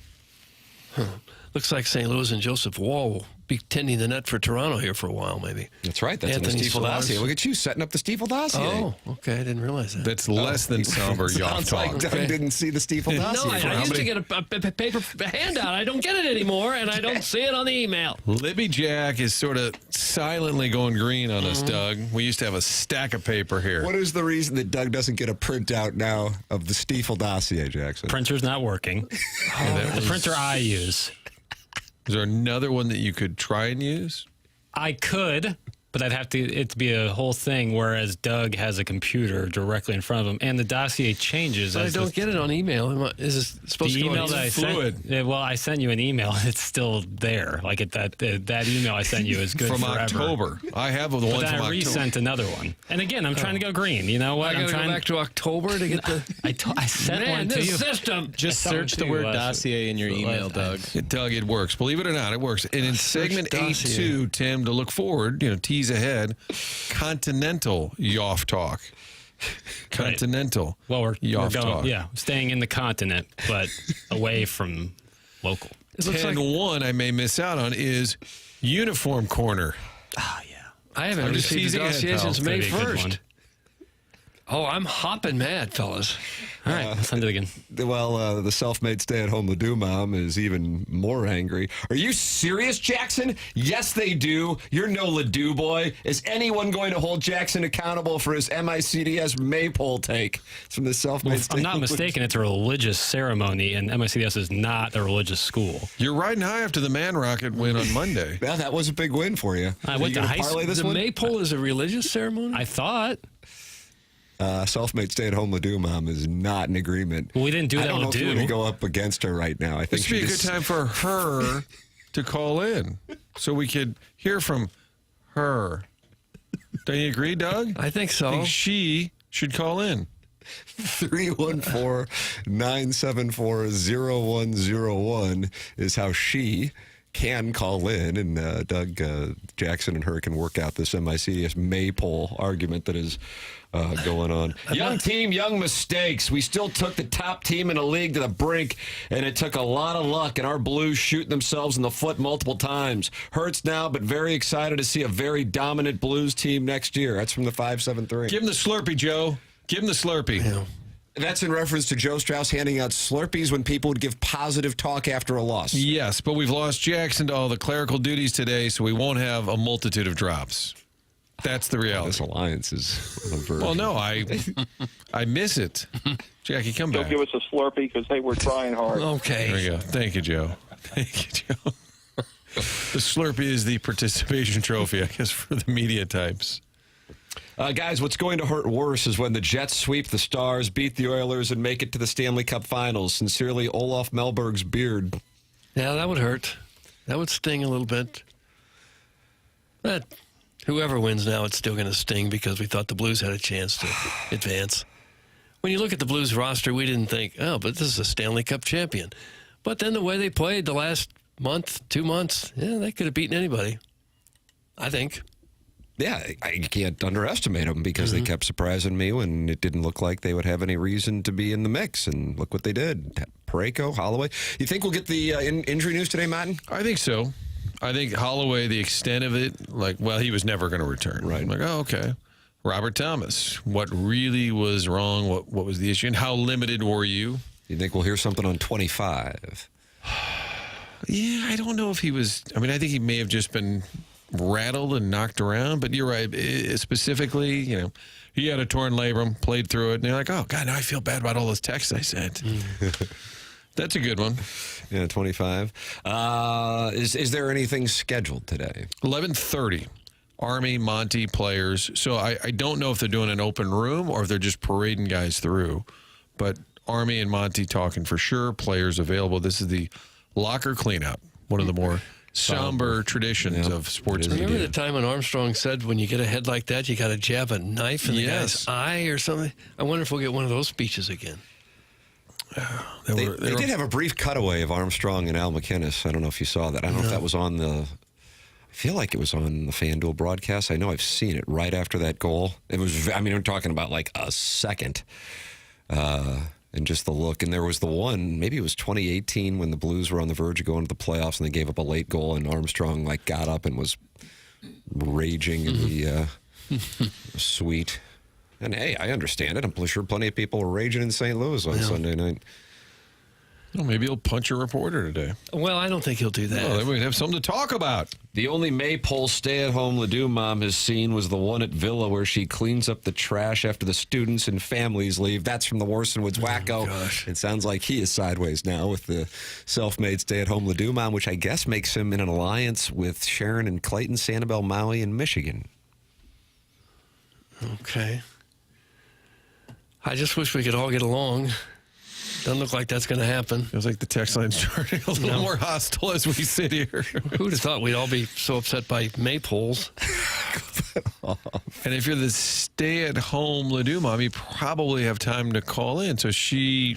Looks like St. Louis and Joseph Wall will be tending the net for Toronto here for a while, maybe. That's right. That's Anthony in the Stiefel Solars. dossier. Look at you setting up the Stiefel dossier. Oh, okay. I didn't realize that. That's less than somber Yoff Sounds talk. like Doug didn't see the Stiefel dossier. No, I used to get a paper handout. I don't get it anymore, and I don't see it on the email. Libby Jack is sort of silently going green on us, Doug. We used to have a stack of paper here. What is the reason that Doug doesn't get a printout now of the Stiefel dossier, Jackson? Printer's not working. The printer I use. Is there another one that you could try and use? I could, but I'd have to it be a whole thing, whereas Doug has a computer directly in front of him, and the dossier changes. But I don't get it on email. Is it supposed the to go email on that I fluid? sent? Well, I sent you an email. It's still there. Like that email I sent you is good from forever. October. I have the one But then from I October. resent another one. And again, I'm trying to go green. You know what? I got to go trying back to October to get the... I sent Man, one to this you. system. Just I sent search one the to word you, dossier in your email, Doug. Doug, it works. Believe it or not, it works. And in segment dossier. 8-2, Tim, to look forward, tease ahead, continental Yoff talk. Continental Well, we're Yoff going, talk. yeah, staying in the continent, but away from local. It looks like 10-1 I may miss out on is uniform corner. Ah, yeah. I haven't I'm just received the teasing ahead, dossier pal. since May That'd be a good 1st. one. Oh, I'm hopping mad, fellas. All right, I'll send it again. Well, the self-made stay-at-home Ledoux mom is even more angry. Are you serious, Jackson? Yes, they do. You're no Ledoux boy. Is anyone going to hold Jackson accountable for his MICDS maypole take? It's from the self-made If I'm not mistaken, it's a religious ceremony, and MICDS is not a religious school. You're riding high after the Man Rocket win on Monday. Yeah, that was a big win for you. I Are went you to gonna high parlay school. this The one? maypole is a religious ceremony? I thought. Self-made stay-at-home Ledoux mom is not in agreement. Well, we didn't do I that don't know if you Ledoux. want to go up against her right now. I think This would be a good time for her to call in so we could hear from her. Don't you agree, Doug? I think so. I think she should call in. 314-974-0101 is how she can call in, and Doug Jackson and her can work out this MICDS maypole argument that is going on. Young team, young mistakes. We still took the top team in the league to the brink, and it took a lot of luck, and our Blues shooting themselves in the foot multiple times. Hurts now, but very excited to see a very dominant Blues team next year. That's from the 573. Give him the Slurpee, Joe. Give him the Slurpee. Yeah. That's in reference to Joe Strauss handing out Slurpees when people would give positive talk after a loss. Yes, but we've lost Jackson to all the clerical duties today, so we won't have a multitude of drops. That's the reality. This alliance is a version. Well, no, I miss it. Jackie, come back. Give us a Slurpee because, hey, we're trying hard. Okay. There we go. Thank you, Joe. Thank you, Joe. The Slurpee is the participation trophy, I guess, for the media types. Guys, what's going to hurt worse is when the Jets sweep the Stars, beat the Oilers, and make it to the Stanley Cup Finals. Sincerely, Olaf Melberg's beard. Yeah, that would hurt. That would sting a little bit. But whoever wins now, it's still going to sting because we thought the Blues had a chance to advance. When you look at the Blues roster, we didn't think, oh, but this is a Stanley Cup champion. But then the way they played the last month, 2 months, yeah, they could have beaten anybody, I think. Yeah, I can't underestimate them because they kept surprising me when it didn't look like they would have any reason to be in the mix. And look what they did. Parayko, Holloway. You think we'll get the injury news today, Martin? I think so. I think Holloway, the extent of it, he was never going to return. Right. I'm like, oh, okay. Robert Thomas, what really was wrong? What was the issue? And how limited were you? You think we'll hear something on 25? Yeah, I don't know if he was. I mean, I think he may have just been rattled and knocked around, but you're right. Specifically, he had a torn labrum, played through it, and you're like, oh, God, now I feel bad about all those texts I sent. That's a good one. Yeah, 25. Is there anything scheduled today? 11:30. Army, Monty players. So I don't know if they're doing an open room or if they're just parading guys through, but Army and Monty talking for sure. Players available. This is the locker cleanup, one of the more somber traditions of sports media. Remember the time when Armstrong said when you get a head like that, you got to jab a knife in the guy's eye or something? I wonder if we'll get one of those speeches again. They did have a brief cutaway of Armstrong and Al McInnes. I don't know if you saw that. I don't know if that was on the... I feel like it was on the FanDuel broadcast. I know I've seen it right after that goal. It was, I mean, we're talking about like a second. And just the look. And there was the one, maybe it was 2018 when the Blues were on the verge of going to the playoffs and they gave up a late goal and Armstrong like got up and was raging in the suite. And hey, I understand it. I'm sure plenty of people were raging in St. Louis on Sunday night. Well, maybe he'll punch a reporter today. Well, I don't think he'll do that. Well, then we'd have something to talk about. The only maypole stay-at-home Ledoux mom has seen was the one at Villa where she cleans up the trash after the students and families leave. That's from the Warson Woods Wacko. Gosh. It sounds like he is sideways now with the self-made stay-at-home Ledoux mom, which I guess makes him in an alliance with Sharon and Clayton, Sanibel, Maui, and Michigan. Okay. I just wish we could all get along. Doesn't look like that's going to happen. Feels like the text line's turning a little more hostile as we sit here. Who'd have thought we'd all be so upset by maypoles? And if you're the stay-at-home Ledoux mom, you probably have time to call in. So she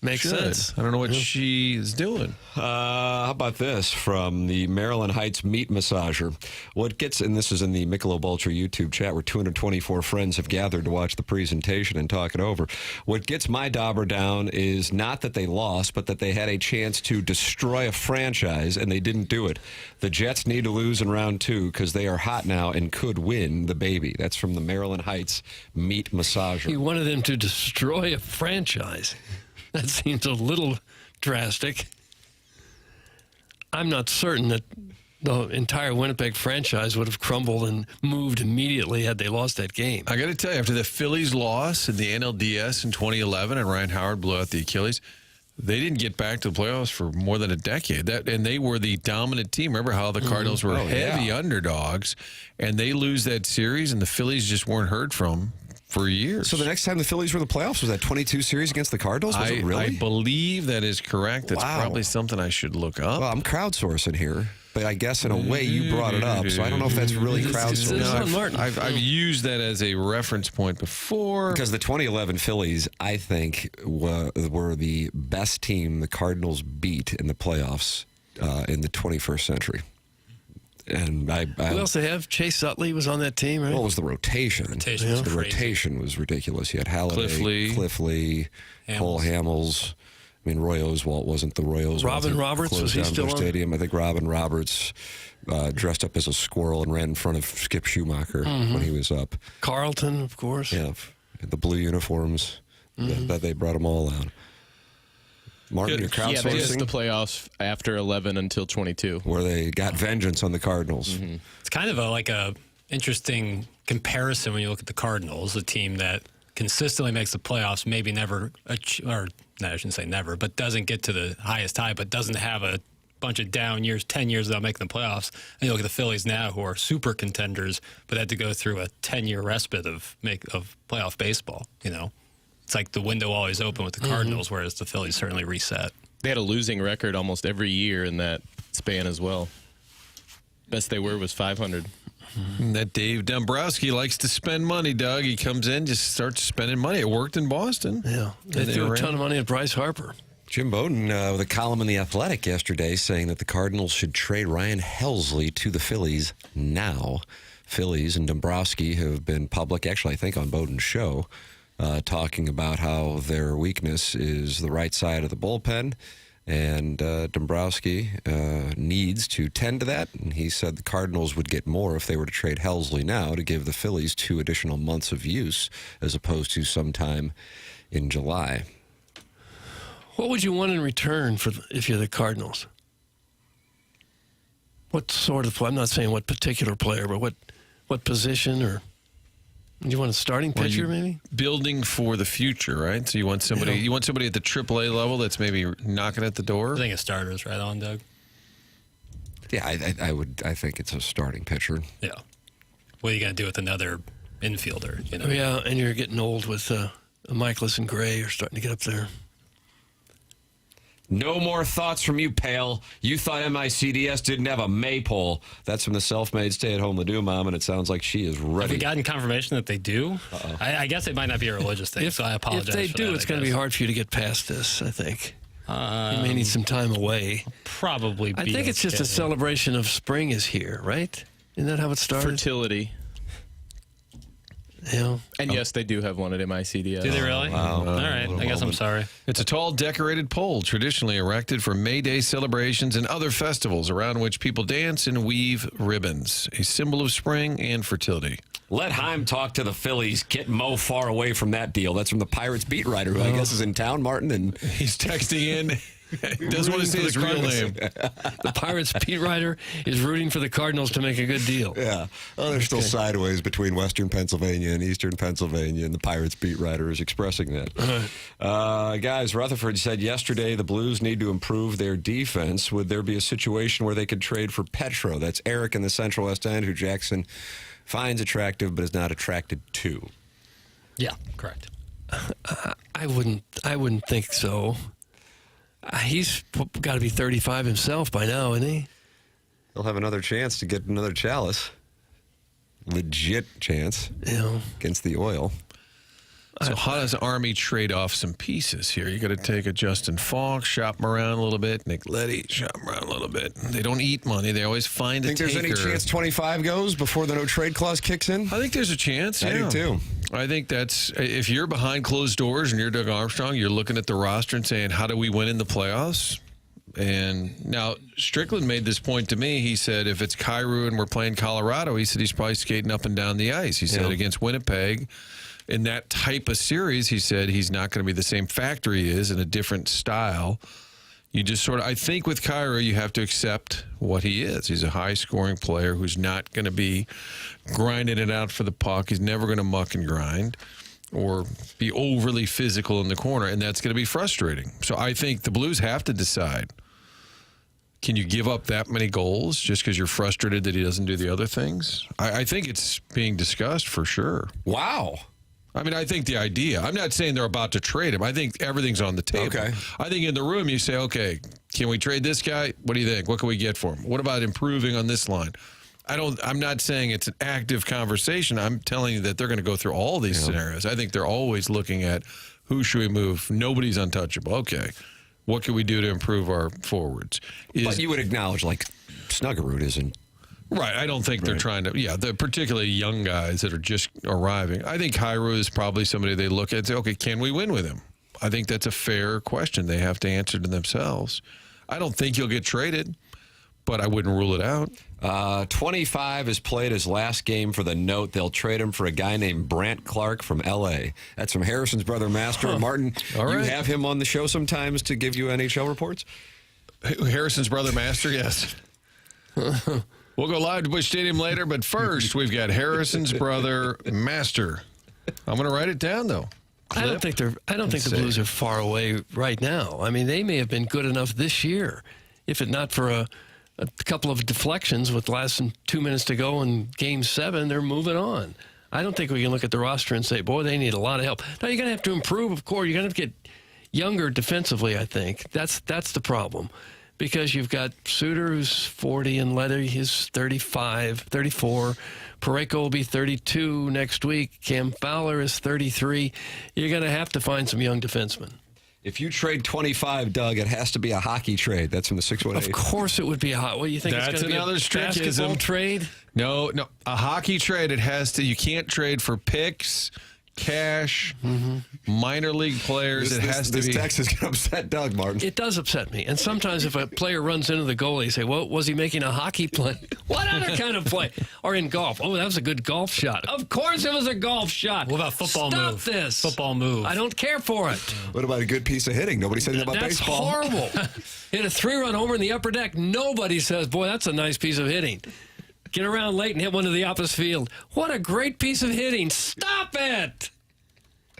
makes sense. I don't know what she's doing. How about this from the Maryland Heights meat massager? What gets, and this is in the Michelob Ultra YouTube chat where 224 friends have gathered to watch the presentation and talk it over. What gets my dauber down is not that they lost, but that they had a chance to destroy a franchise and they didn't do it. The Jets need to lose in round 2 because they are hot now and could win the baby. That's from the Maryland Heights meat massager. He wanted them to destroy a franchise. That seems a little drastic. I'm not certain that the entire Winnipeg franchise would have crumbled and moved immediately had they lost that game. I got to tell you, after the Phillies loss in the NLDS in 2011 and Ryan Howard blew out the Achilles, they didn't get back to the playoffs for more than a decade. And they were the dominant team. Remember how the Cardinals were heavy underdogs, and they lose that series, and the Phillies just weren't heard from for years. So the next time the Phillies were in the playoffs, was that 22 series against the Cardinals? Was it really? I believe that is correct. That's probably something I should look up. Well, I'm crowdsourcing here, but I guess in a way you brought it up, so I don't know if that's really crowdsourcing. I've used that as a reference point before. Because the 2011 Phillies, I think, were the best team the Cardinals beat in the playoffs in the 21st century. And who else they have? Chase Utley was on that team, right? Well, it was the rotation. The rotation was ridiculous. You had Halliday, Cliff Lee, Cole Hamels. I mean, Roy Oswalt wasn't the Roy Oswalt. Robin Roberts, was he still on? Stadium. I think Robin Roberts dressed up as a squirrel and ran in front of Skip Schumacher when he was up. Carlton, of course. Yeah, the blue uniforms. That they brought them all out. Martin, your crowdsourcing? Yeah, they missed the playoffs after 11 until 22. Where they got vengeance on the Cardinals. It's kind of a interesting comparison when you look at the Cardinals, a team that consistently makes the playoffs, maybe never, I shouldn't say never, but doesn't get to the highest high, but doesn't have a bunch of down years, 10 years without making the playoffs. And you look at the Phillies now, who are super contenders, but had to go through a 10-year respite of playoff baseball, It's like the window always open with the Cardinals, whereas the Phillies certainly reset. They had a losing record almost every year in that span as well. Best they were was 500. And that Dave Dombrowski likes to spend money, Doug. He comes in, just starts spending money. It worked in Boston. Yeah, they threw a ton of money at Bryce Harper. Jim Bowden with a column in The Athletic yesterday saying that the Cardinals should trade Ryan Helsley to the Phillies now. Phillies and Dombrowski have been public, actually I think on Bowden's show, talking about how their weakness is the right side of the bullpen, and Dombrowski needs to tend to that. And he said the Cardinals would get more if they were to trade Helsley now to give the Phillies 2 additional months of use as opposed to sometime in July. What would you want in return if you're the Cardinals? What sort of play? I'm not saying what particular player, but what position or... You want a starting pitcher, maybe? Building for the future, right? So you want somebody. You want somebody at the AAA level that's maybe knocking at the door. I think a starter's right on, Doug. Yeah, I think it's a starting pitcher. Yeah. What are you going to do with another infielder? Yeah, and you're getting old with Michaelis and Gray are starting to get up there. No more thoughts from you, pal. You thought MICDS didn't have a maypole. That's from the self-made stay-at-home Ladue mom, and it sounds like she is Have ready. we gotten confirmation that they do? I guess it might not be a religious thing, so I apologize. If they for do, that, it's going to be hard for you to get past this, I think. You may need some time away. Probably be I think it's just a okay. celebration of spring is here, right? Isn't that how it started? Fertility. Yeah. And yes, they do have one at MICDS. Do they really? Wow. All right. I guess I'm sorry. It's a tall, decorated pole traditionally erected for May Day celebrations and other festivals around which people dance and weave ribbons, a symbol of spring and fertility. Let Heim talk to the Phillies. Get Mo far away from that deal. That's from the Pirates beat writer, who I guess is in town, Martin. And He's texting in. Doesn't want to say his real name. The Pirates beat writer is rooting for the Cardinals to make a good deal. yeah, they're still sideways between Western Pennsylvania and Eastern Pennsylvania, and the Pirates beat writer is expressing that. Guys, Rutherford said yesterday the Blues need to improve their defense. Would there be a situation where they could trade for Petro? That's Eric in the Central West End, who Jackson finds attractive but is not attracted to. Yeah, correct. I wouldn't think so. He's got to be 35 himself by now, isn't he? He'll have another chance to get another chalice. Legit chance against the Oil. So how does Army trade off some pieces here? You got to take a Justin Falk, shop him around a little bit. Nick Leddy, shop him around a little bit. They don't eat money. They always find a Think there's any taker. chance 25 goes before the no trade clause kicks in? I think there's a chance. I do too. I think that's, if you're behind closed doors and you're Doug Armstrong, you're looking at the roster and saying, how do we win in the playoffs? And now Strickland made this point to me. He said, if it's Cairo and we're playing Colorado, he said he's probably skating up and down the ice. He said against Winnipeg, in that type of series, he said he's not going to be the same factor he is in a different style. You just sort of, I think with Cairo, you have to accept what he is. He's a high-scoring player who's not going to be grinding it out for the puck. He's never going to muck and grind or be overly physical in the corner, and that's going to be frustrating. So I think the Blues have to decide, can you give up that many goals just because you're frustrated that he doesn't do the other things? I think it's being discussed for sure. Wow. I mean, I think the idea, I'm not saying they're about to trade him. I think everything's on the table. Okay. I think in the room you say, okay, can we trade this guy? What do you think? What can we get for him? What about improving on this line? I'm not saying it's an active conversation. I'm telling you that they're going to go through all these scenarios. I think they're always looking at who should we move? Nobody's untouchable. Okay. What can we do to improve our forwards? But you would acknowledge, like, Snuggerud isn't. Right. I don't think they're trying to, the particularly young guys that are just arriving. I think Cairo is probably somebody they look at and say, okay, can we win with him? I think that's a fair question they have to answer to themselves. I don't think he'll get traded, but I wouldn't rule it out. 25 has played his last game for the Note. They'll trade him for a guy named Brant Clark from L.A. That's from Harrison's brother, Master. Martin, All right. you have him on the show sometimes to give you NHL reports? Harrison's brother, Master, yes. We'll go live to Busch Stadium later, but first we've got Harrison's brother, Master. I'm going to write it down, though. I don't think the Blues are far away right now. I mean, they may have been good enough this year, if it not for a couple of deflections with less than 2 minutes to go in Game 7. They're moving on. I don't think we can look at the roster and say, boy, they need a lot of help. Now, you're going to have to improve, of course. You're going to have to get younger defensively, I think. That's the problem. Because you've got Suter, who's 40, and Leddy is 35, 34. Parayko will be 32 next week. Cam Fowler is 33. You're going to have to find some young defensemen. If you trade 25, Doug, it has to be a hockey trade. That's from the 618. Of course it would be a hot. What do you think? That's it's going to another be a basketball trickism. trade? No, a hockey trade, you can't trade for picks, cash, minor league players. This text is going to upset Doug, Martin. It does upset me. And sometimes if a player runs into the goalie, you say, well, was he making a hockey play? What other kind of play? Or in golf. Oh, that was a good golf shot. Of course it was a golf shot. What about football move? Stop this. Football move. I don't care for it. What about a good piece of hitting? Nobody said anything about That's baseball. horrible. Hit a 3-run homer in the upper deck. Nobody says, boy, that's a nice piece of hitting. Get around late and hit one to the opposite field. What a great piece of hitting. Stop it.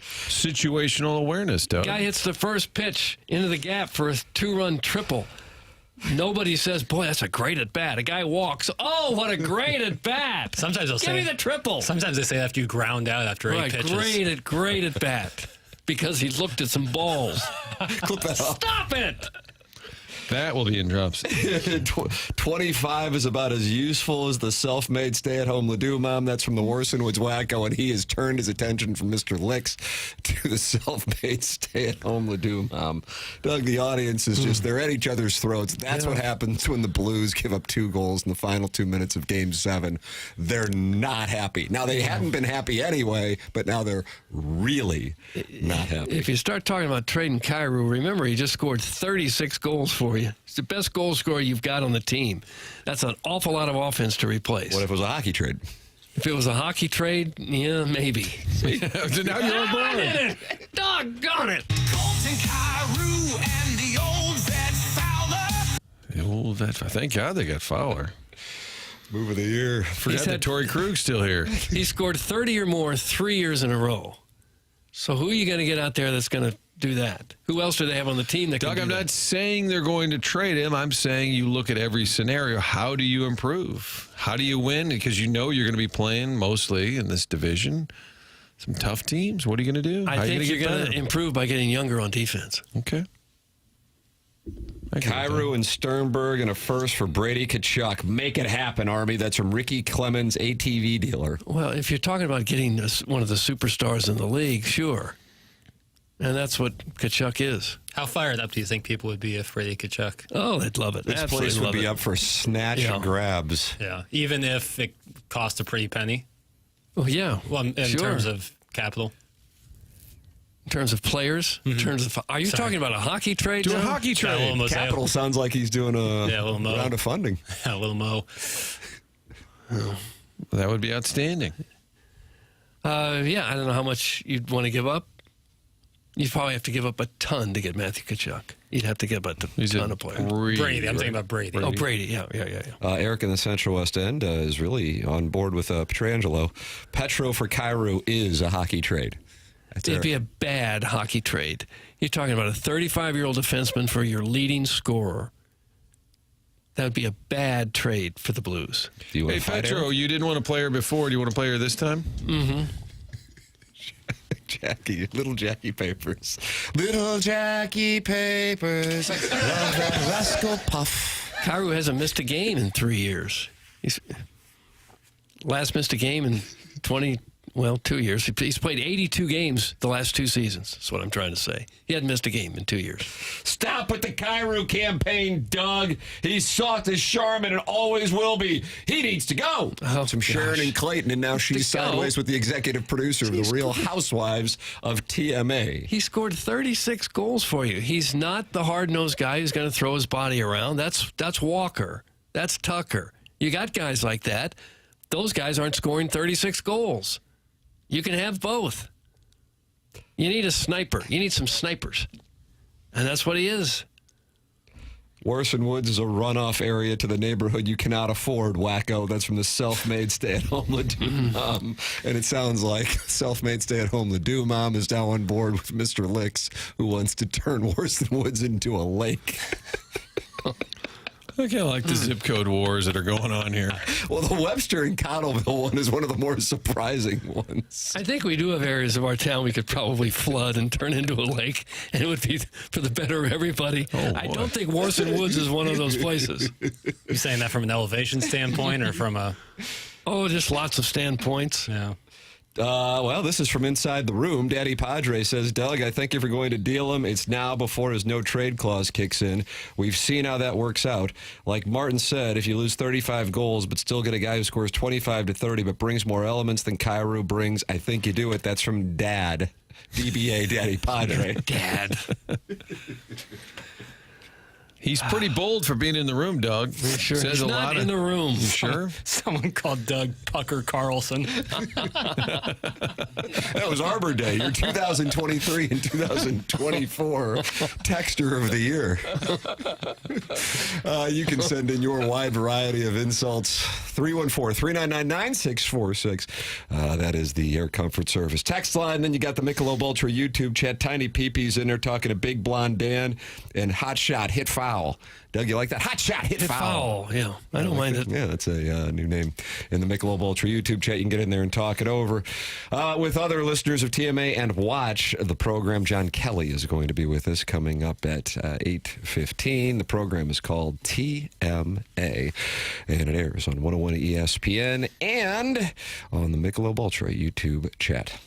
Situational awareness, Doug. Guy hits the first pitch into the gap for a 2-run triple. Nobody says, boy, that's a great at bat. A guy walks. Oh, what a great at bat. Sometimes they'll Give me the triple. Sometimes they say after you ground out after 8 pitches. Great at bat. Because he looked at some balls. Clip that off. Stop it. That will be in drops. 25 is about as useful as the self-made stay-at-home Ledoux mom. That's from the Warson Woods Wacko, and he has turned his attention from Mr. Licks to the self-made stay-at-home Ledoux mom. Doug, the audience is just, they're at each other's throats. That's what happens when the Blues give up 2 goals in the final 2 minutes of Game 7. They're not happy. Now, they hadn't been happy anyway, but now they're really not happy. If you start talking about trading Cairo, remember he just scored 36 goals for you. He's the best goal scorer you've got on the team. That's an awful lot of offense to replace. What if it was a hockey trade? If it was a hockey trade, yeah, maybe. So now you're on board. Doggone it. Colton Cairo and the old vet Fowler. The old vet. Thank God they got Fowler. Move of the year. Forgot that Torrey Krug's still here. He scored 30 or more 3 years in a row. So who are you going to get out there that's going to do that? Who else do they have on the team that Doug, can do I'm that? not saying they're going to trade him. I'm saying you look at every scenario. How do you improve? How do you win? Because you know you're going to be playing mostly in this division. Some tough teams. What are you going to do? I think you're going to improve by getting younger on defense. Okay. Cairo and Sternberg and a first for Brady Tkachuk. Make it happen, Army. That's from Ricky Clemens, ATV dealer. Well, if you're talking about getting one of the superstars in the league, sure. And that's what Tkachuk is. How fired up do you think people would be if Brady Tkachuk? Oh, they'd love it. This Absolutely place would love be it. up for snatch grabs. Yeah, even if it cost a pretty penny. Oh, yeah. Well, in Sure. terms of capital. In terms of players? In terms of, are you talking about a hockey trade? Do a John? hockey trade. Capital sounds like he's doing a little mo. round of funding. A little mo. That would be outstanding. Yeah, I don't know how much you'd want to give up. You'd probably have to give up a ton to get Matthew Tkachuk. You'd have to give up a ton of players. Brady. I'm thinking about Brady. Oh, Brady. Yeah. Eric in the Central West End is really on board with Petrangelo. Petro for Cairo is a hockey trade. That's It'd Eric. be a bad hockey trade. You're talking about a 35-year-old defenseman for your leading scorer. That would be a bad trade for the Blues. Do you want Hey, to fight Petro, Eric? you didn't want to play her before. Do you want to play her this time? Mm-hmm. Jackie, little Jackie Papers. Little Jackie Papers. Rascal Puff. Cairo hasn't missed a game in 3 years. He's last missed a game in 2 years. He's played 82 games the last 2 seasons. That's what I'm trying to say. He hadn't missed a game in 2 years. Stop with the Cairo campaign, Doug. He's soft as Charmin and always will be. He needs to go. Oh, From Sharon gosh. and Clayton, and now she's To go? sideways with the executive producer of The Real Housewives of TMA. He scored 36 goals for you. He's not the hard-nosed guy who's going to throw his body around. That's Walker. That's Tucker. You got guys like that. Those guys aren't scoring 36 goals. You can have both. You need a sniper. You need some snipers. And that's what he is. Warson Woods is a runoff area to the neighborhood you cannot afford, wacko. That's from the self-made stay-at-home Ledoux mom. And it sounds like self-made stay-at-home Ledoux mom is now on board with Mr. Licks, who wants to turn Warson Woods into a lake. I kind of like the zip code wars that are going on here. Well, the Webster and Connellville one is one of the more surprising ones. I think we do have areas of our town we could probably flood and turn into a lake, and it would be for the better of everybody. I don't think Warson Woods is one of those places. You saying that from an elevation standpoint or from a... Oh, just lots of standpoints. Yeah. Well, this is from inside the room. Daddy Padre says, Doug, I think if you're going to deal him, it's now before his no trade clause kicks in. We've seen how that works out. Like Martin said, if you lose 35 goals but still get a guy who scores 25 to 30 but brings more elements than Cairo brings, I think you do it. That's from Dad. DBA Daddy Padre. Dad. He's pretty bold for being in the room, Doug. Sure. Says He's a not lot in the room. You sure? Someone called Doug Pucker Carlson. That was Arbor Day, your 2023 and 2024 Texter of the Year. You can send in your wide variety of insults. 314-399-9646. That is the Air Comfort Service text line. Then you got the Michelob Ultra YouTube chat. Tiny Peepee's in there talking to Big Blonde Dan and Hot Shot Hit 5. foul. Doug, you like that? Hot shot, hit foul. Yeah, I don't mind it. Yeah, that's a new name in the Michelob Ultra YouTube chat. You can get in there and talk it over with other listeners of TMA and watch the program. John Kelly is going to be with us coming up at 8:15. The program is called TMA, and it airs on 101 ESPN and on the Michelob Ultra YouTube chat.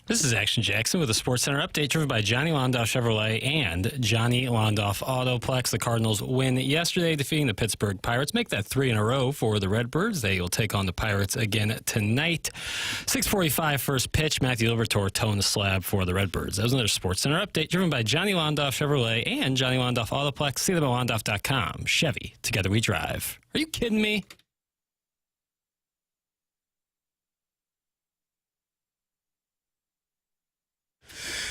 This is Action Jackson with a Sports Center update driven by Johnny Londoff Chevrolet and Johnny Londoff Autoplex. The Cardinals win yesterday, defeating the Pittsburgh Pirates. Make that 3 in a row for the Redbirds. They will take on the Pirates again tonight. 6:45 first pitch. Matthew Liberatore toeing the slab for the Redbirds. That was another Sports Center update driven by Johnny Londoff Chevrolet and Johnny Londoff Autoplex. See them at londoff.com. Chevy, together we drive. Are you kidding me?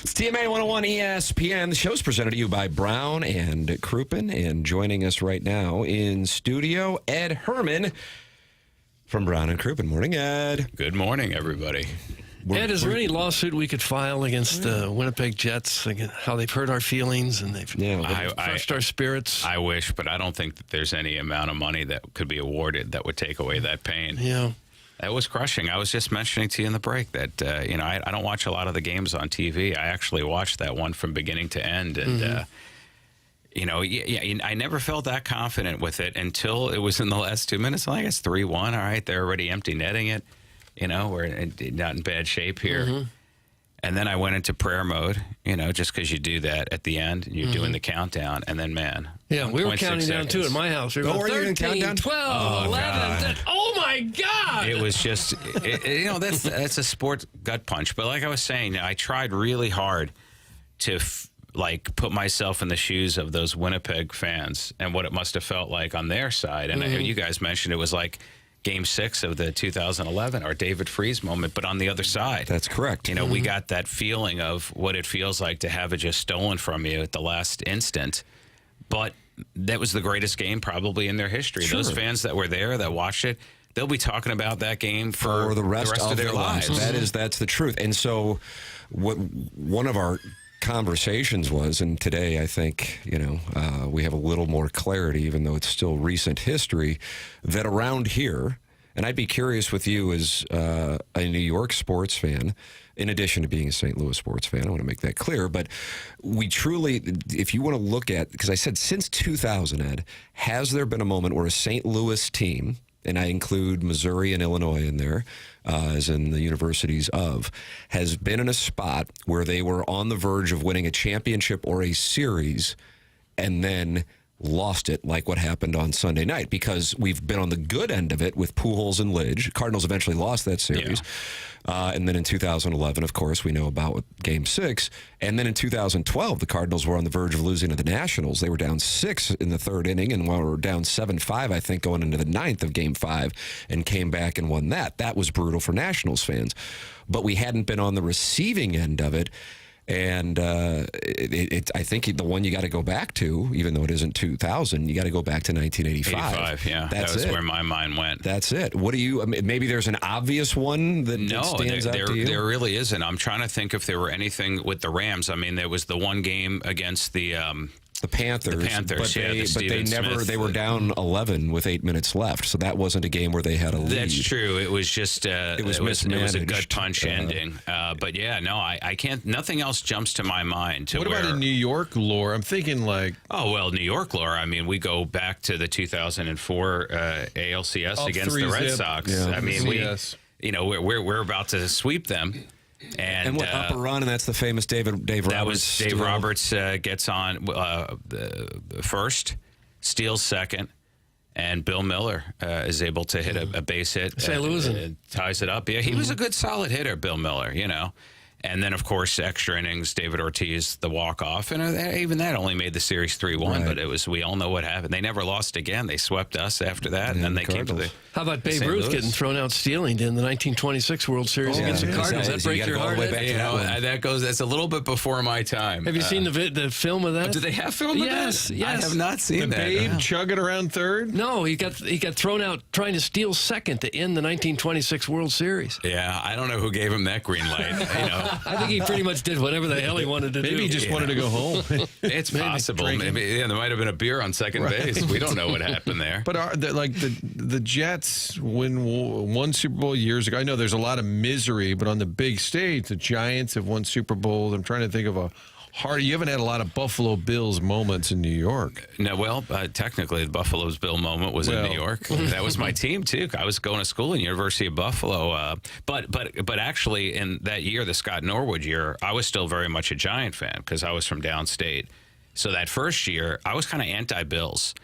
It's TMA 101 ESPN. The show's presented to you by Brown and Crouppen. And joining us right now in studio, Ed Hermann from Brown and Crouppen. Morning, Ed. Good morning, everybody. Ed, is there any lawsuit we could file against the Winnipeg Jets, how they've hurt our feelings and they've crushed our spirits? I wish, but I don't think that there's any amount of money that could be awarded that would take away that pain. Yeah. That was crushing. I was just mentioning to you in the break that, I don't watch a lot of the games on TV. I actually watched that one from beginning to end. And, I never felt that confident with it until it was in the last 2 minutes. I guess 3-1. All right, they're already empty netting it. We're not in bad shape here. Mm-hmm. And then I went into prayer mode, just because you do that at the end. And you're doing the countdown. And then, man. Yeah, we were counting down, too, at my house. We were 13, 12, 11. Oh, my God. It was just, that's a sport gut punch. But like I was saying, I tried really hard to, put myself in the shoes of those Winnipeg fans and what it must have felt like on their side. And I hear you guys mentioned it was like Game 6 of the 2011 or David Freese moment, but on the other side. That's correct. We got that feeling of what it feels like to have it just stolen from you at the last instant. But that was the greatest game probably in their history. Sure. Those fans that were there, that watched it, they'll be talking about that game for the rest of their lives. That's the truth. And so what one of our conversations was, and today I think we have a little more clarity, even though it's still recent history, that around here, and I'd be curious with you as a New York sports fan, in addition to being a St. Louis sports fan, I want to make that clear, but we truly, if you want to look at, because I said since 2000, Ed, has there been a moment where a St. Louis team, and I include Missouri and Illinois in there, as in the universities of, has been in a spot where they were on the verge of winning a championship or a series and then lost it, like what happened on Sunday night? Because we've been on the good end of it with Pujols and Lidge. Cardinals eventually lost that series. And then in 2011, of course, we know about Game 6. And then in 2012, the Cardinals were on the verge of losing to the Nationals. They were down 6 in the third inning, and were down 7-5, I think, going into the 9th of Game 5, and came back and won that. That was brutal for Nationals fans. But we hadn't been on the receiving end of it. And I think the one you got to go back to, even though it isn't 2000, you got to go back to 1985. 85, yeah. That was where my mind went. That's it. What do you, maybe there's an obvious one that stands out to you? There really isn't. I'm trying to think if there were anything with the Rams. I mean, there was the one game against the Panthers. But they were down 11 with 8 minutes left. So that wasn't a game where they had a lead. That's true. It was just it was a gut punch ending. But yeah, no, I can't. Nothing else jumps to my mind. What about in New York lore? I'm thinking like, New York lore. I mean, we go back to the 2004 ALCS against the Red Sox. Yeah. I mean, we're about to sweep them. And what up a run, and that's the famous Dave Roberts. That was Dave Roberts gets on first, steals second, and Bill Miller is able to hit a base hit. St. Louis ties it up. Yeah, he was a good, solid hitter, Bill Miller. And then, of course, extra innings, David Ortiz, the walk-off. And even that only made the series 3-1, but we all know what happened. They never lost again. They swept us after that, and then they came to the How about Babe Ruth getting thrown out stealing in the 1926 World Series against the Cardinals? That breaks your heart? That's a little bit before my time. Have you seen the film of that? Do they have film of that? Yes. I have not seen that. Babe chugging around third? No, he got thrown out trying to steal second to end the 1926 World Series. Yeah, I don't know who gave him that green light. I think he pretty much did whatever the hell he wanted to do. Maybe he just wanted to go home. It's possible. Maybe there might have been a beer on second base. We don't know what happened there. But the Jets win one Super Bowl years ago. I know there's a lot of misery, but on the big stage, the Giants have won Super Bowls. I'm trying to think of you haven't had a lot of Buffalo Bills moments in New York. No, technically the Buffalo's Bill moment was in New York. That was my team too. I was going to school in University of Buffalo. But actually in that year, the Scott Norwood year, I was still very much a Giant fan because I was from downstate. So that first year, I was kind of anti-Bills.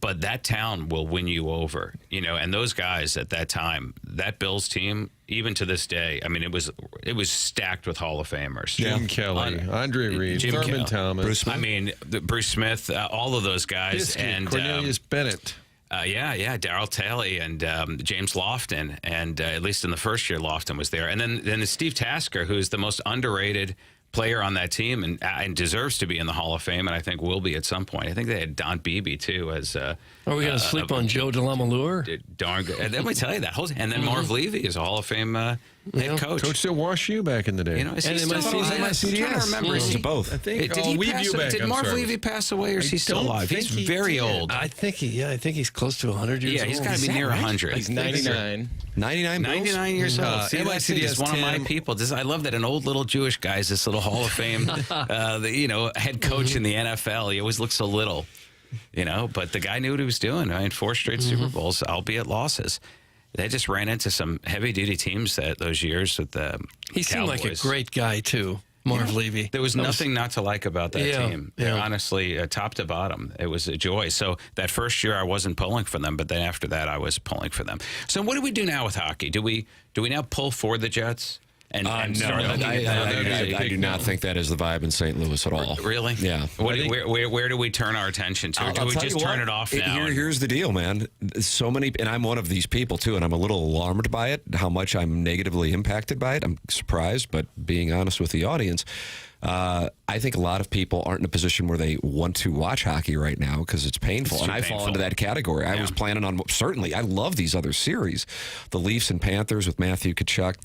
But that town will win you over, and those guys at that time, that Bills team, even to this day, I mean, it was stacked with Hall of Famers. Jim Kelly, Andre Reed, Thurman Thomas. Bruce Smith. Bruce Smith, all of those guys. And Cornelius Bennett. Yeah. Darryl Taylor and James Lofton, and at least in the first year, Lofton was there. And then Steve Tasker, who's the most underrated player on that team and deserves to be in the Hall of Fame, and I think will be at some point. I think they had Don Beebe, too, as... Are we going to sleep on Joe DeLamalure? Darn good. And let me tell you that. And then Marv Levy is a Hall of Fame head coach. Coached at WashU back in the day. You know, is he And still alive? I'm trying to remember. Is he both. I think. Did Marv Levy pass away, or is he still alive? He's very old. I think he's close to 100 years old. Yeah, he's got to be near 100. He's 99. 99 years old. See, NYCD is one of my people. I love that an old little Jewish guy is this little Hall of Fame, head coach in the NFL. He always looks so little, but the guy knew what he was doing. I mean, 4 straight Super Bowls, albeit losses. They just ran into some heavy-duty teams those years with the He seemed like a great guy, too, Marv Levy. There was nothing not to like about that team. Yeah. Honestly, top to bottom, it was a joy. So that first year I wasn't pulling for them, but then after that I was pulling for them. So what do we do now with hockey? Do we now pull for the Jets? No, I do not think that is the vibe in St. Louis at all. Really? Yeah. Where do we turn our attention to? Do we just turn it off now? Here's the deal, man. So many, and I'm one of these people too, and I'm a little alarmed by it, how much I'm negatively impacted by it. I'm surprised, but being honest with the audience, I think a lot of people aren't in a position where they want to watch hockey right now because it's painful. And I fall into that category. I was planning on, certainly, I love these other series. The Leafs and Panthers with Matthew Tkachuk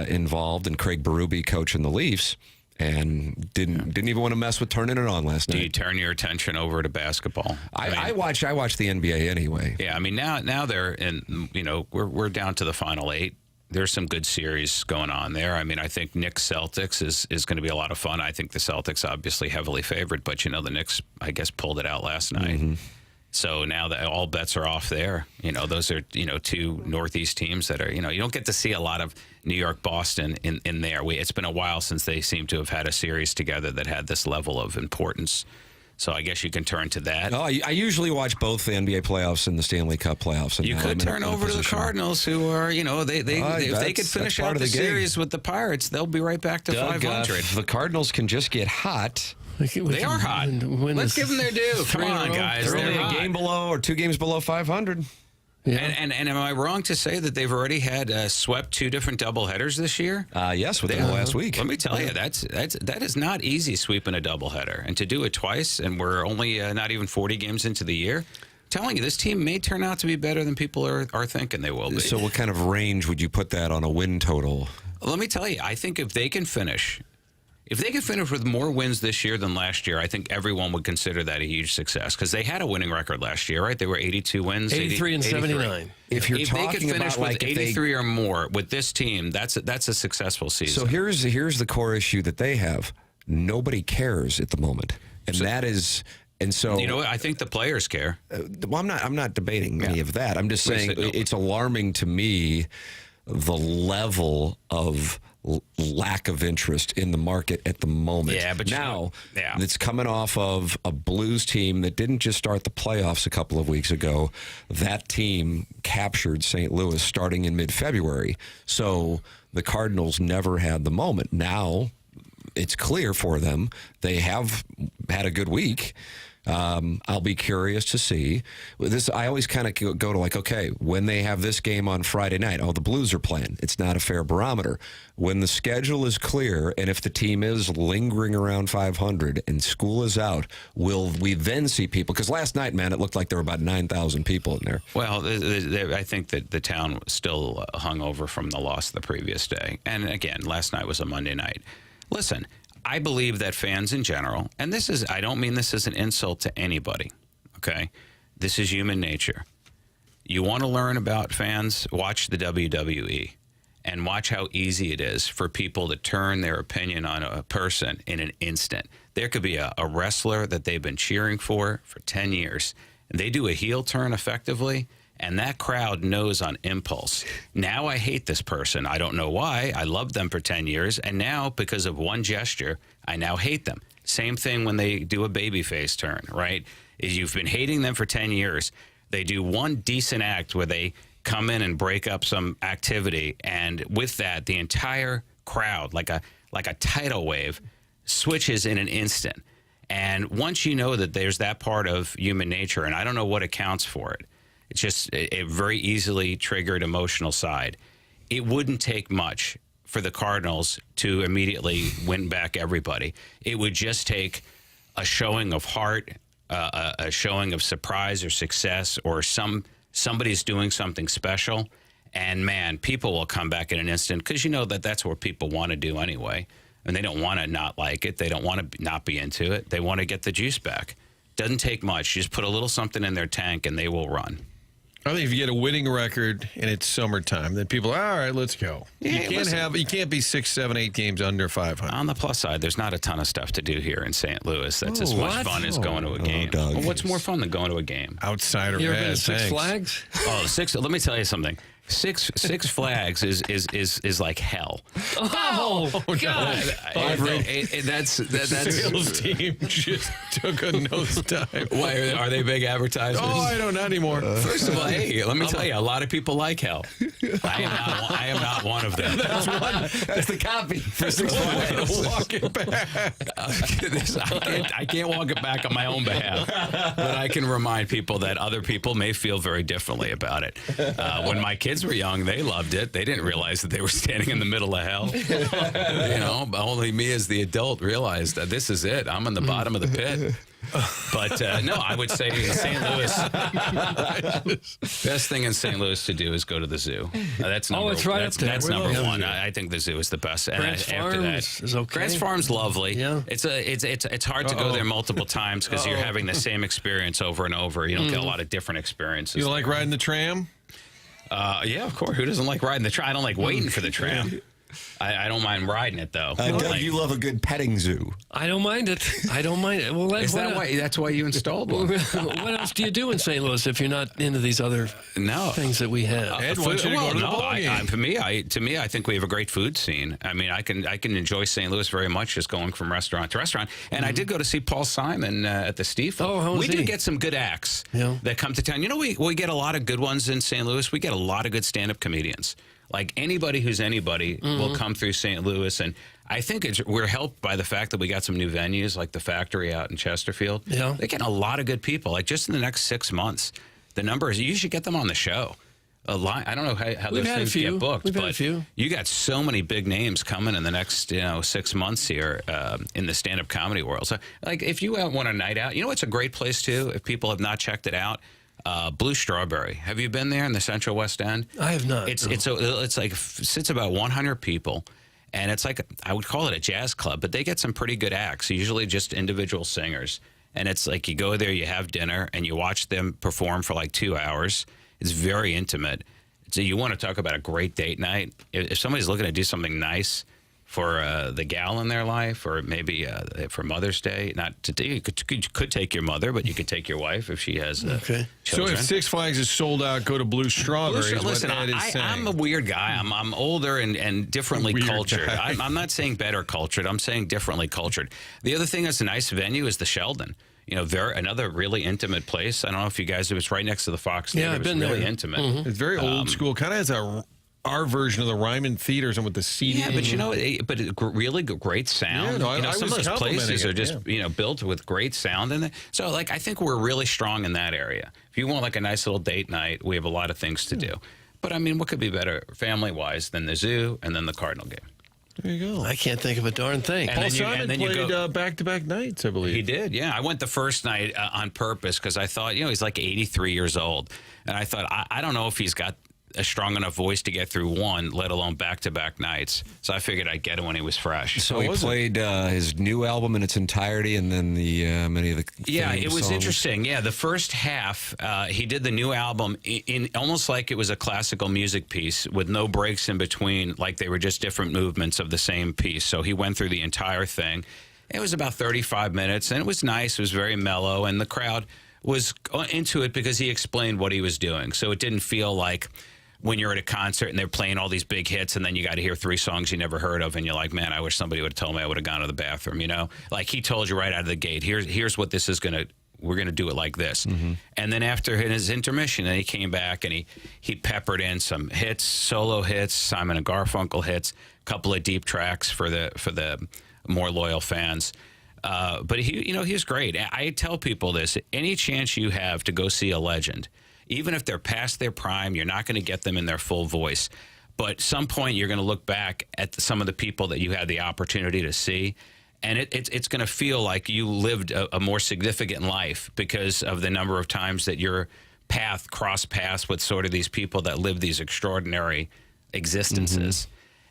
involved and Craig Berube coaching the Leafs. And didn't even want to mess with turning it on last night. Do you turn your attention over to basketball? I watch the NBA anyway. Yeah, I mean now they're in. We're down to the final 8. There's some good series going on there. I mean, I think Knicks Celtics is going to be a lot of fun. I think the Celtics obviously heavily favored, but the Knicks, I guess, pulled it out last night. Mm-hmm. So now that all bets are off there, those are, 2 Northeast teams that are, you don't get to see a lot of New York, Boston in there. It's been a while since they seem to have had a series together that had this level of importance. So I guess you can turn to that. Oh, I usually watch both the NBA playoffs and the Stanley Cup playoffs. And you could turn over to the Cardinals, who are, if they could finish out the series with the Pirates, they'll be right back to 500. The Cardinals can just get hot. They are hot. Let's give them their due. Come on, guys. They're only a game below or 2 games below 500. Yeah. And am I wrong to say that they've already had swept 2 different doubleheaders this year? Yes, within the last week. Let me tell you, that is not easy sweeping a doubleheader, and to do it twice, and we're only not even 40 games into the year. I'm telling you, this team may turn out to be better than people are thinking they will be. So, what kind of range would you put that on a win total? Let me tell you, I think if they can finish. If they could finish with more wins this year than last year, I think everyone would consider that a huge success because they had a winning record last year, right? They were 82 wins, 83 and 79. If they could finish with 83 or more with this team, that's a successful season. So here's the core issue that they have: nobody cares at the moment, and that is. And so, I think the players care. Well, I'm not debating any of that. I'm just saying it's alarming to me the level of lack of interest in the market at the moment. Yeah, but now it's coming off of a Blues team that didn't just start the playoffs a couple of weeks ago. That team captured St. Louis starting in mid-February. So the Cardinals never had the moment. Now it's clear for them. They have had a good week. I'll be curious to see this. I always kind of go to okay, when they have this game on Friday night, the Blues are playing. It's not a fair barometer. When the schedule is clear and if the team is lingering around 500 and school is out, will we then see people? Because last night, man, it looked like there were about 9,000 people in there. Well, I think that the town was still hung over from the loss the previous day. And again, last night was a Monday night. Listen, I believe that fans in general, and I don't mean this as an insult to anybody, okay? This is human nature. You want to learn about fans, watch the WWE and watch how easy it is for people to turn their opinion on a person in an instant. There could be a wrestler that they've been cheering for 10 years, and they do a heel turn effectively, and that crowd knows on impulse. Now I hate this person. I don't know why. I loved them for 10 years. And now, because of one gesture, I now hate them. Same thing when they do a babyface turn, right? Is you've been hating them for 10 years. They do one decent act where they come in and break up some activity. And with that, the entire crowd, like a tidal wave, switches in an instant. And once you know that there's that part of human nature, and I don't know what accounts for it, It's just a very easily triggered emotional side. It wouldn't take much for the Cardinals to immediately win back everybody. It would just take a showing of heart, a showing of surprise or success, or somebody's doing something special, and man, people will come back in an instant, because you know that's what people want to do anyway, and they don't want to not like it. They don't want to not be into it. They want to get the juice back. Doesn't take much. Just put a little something in their tank, and they will run. I think if you get a winning record and it's summertime, then people are, all right, let's go. Yeah, you can't be 6, 7, 8 games under 500. On the plus side, there's not a ton of stuff to do here in St. Louis that's as much fun as going to a game. Well, what's more fun than going to a game? Outsider. You ever been to Six Flags? Oh, let me tell you something. Six Flags is like hell. Oh God! That's sales team just took a nosedive. Why are they big advertisers? Oh, I don't know anymore. First of all, hey, let me tell you, a lot of people like hell. I am not one of them. That's the copy for Six Flags. Walk it back. I can't walk it back on my own behalf, but I can remind people that other people may feel very differently about it. When my kids were young, they loved it. They didn't realize that they were standing in the middle of hell. Only me as the adult realized that this is it. I'm in the bottom of the pit. But no, I would say in St. Louis, best thing in St. Louis to do is go to the zoo. That's number, it's right up there. That's We number love one. the zoo. I think the zoo is the best. And Grant's after Farms that, is okay. Grant's Farm's lovely. Yeah. It's hard to go there multiple times because you're having the same experience over and over. You don't get a lot of different experiences. You don't like riding the tram? Yeah, of course. Who doesn't like riding the tram? I don't like waiting for the tram. I don't mind riding it, though. Doug, you love a good petting zoo. I don't mind it. Well, that's why you installed one? What else do you do in St. Louis if you're not into these other things that we have? Ed wants you to go to the ball game. To me, I think we have a great food scene. I mean, I can enjoy St. Louis very much, just going from restaurant to restaurant. And I did go to see Paul Simon at the Stiefel. Oh, how was we he? do get some good acts that come to town. You know, we get a lot of good ones in St. Louis. We get a lot of good stand-up comedians. Like anybody who's anybody will come through St. Louis, and I think we're helped by the fact that we got some new venues like the Factory out in Chesterfield. Yeah, they get a lot of good people. Like just in the next 6 months, the numbers you should get them on the show. A lot. I don't know how those things get booked, but you got so many big names coming in the next 6 months here in the stand-up comedy world. So, like, if you want a night out, it's a great place too. If people have not checked it out. Blue Strawberry. Have you been there in the Central West End? I have not. It's sits about 100 people, and it's like I would call it a jazz club, but they get some pretty good acts. Usually just individual singers, and it's like you go there, you have dinner, and you watch them perform for like 2 hours. It's very intimate. So you want to talk about a great date night? If somebody's looking to do something nice for the gal in their life, or maybe for Mother's Day. Not today. You could take your mother, but you could take your wife if she has children. So if Six Flags is sold out, go to Blue Strawberry. Listen, I'm a weird guy. I'm older and differently cultured. I'm not saying better cultured. I'm saying differently cultured. The other thing that's a nice venue is the Sheldon. Another really intimate place. I don't know if you guys. It was right next to the Fox Theater. Yeah, I've been really there. intimate. Mm-hmm. It's very old school. Kind of has our version of the Ryman Theaters and with the seating. Yeah, but really great sound. Yeah, some of those places are just built with great sound in it. So I think we're really strong in that area. If you want like a nice little date night, we have a lot of things to do. But I mean, what could be better family wise than the zoo and then the Cardinal game? There you go. I can't think of a darn thing. Paul Simon played back-to-back nights, I believe. He did, yeah. I went the first night on purpose because I thought, he's like 83 years old. And I thought, I don't know if he's got a strong enough voice to get through one, let alone back-to-back nights. So I figured I'd get him when he was fresh. So he played his new album in its entirety, and then the many of the it was songs. Interesting. Yeah, the first half he did the new album in almost like it was a classical music piece with no breaks in between, like they were just different movements of the same piece. So he went through the entire thing. It was about 35 minutes, and it was nice. It was very mellow, and the crowd was into it because he explained what he was doing. So it didn't feel like when you're at a concert and they're playing all these big hits and then you got to hear 3 songs you never heard of and you're like, man, I wish somebody would have told me I would have gone to the bathroom, Like he told you right out of the gate, here's what this is we're going to do it like this. Mm-hmm. And then after his intermission, then he came back and he peppered in some hits, solo hits, Simon and Garfunkel hits, a couple of deep tracks for the more loyal fans. But he was great. I tell people this, any chance you have to go see a legend, even if they're past their prime, you're not going to get them in their full voice. But some point, you're going to look back at some of the people that you had the opportunity to see, and it's going to feel like you lived a more significant life because of the number of times that your path crossed paths with sort of these people that live these extraordinary existences.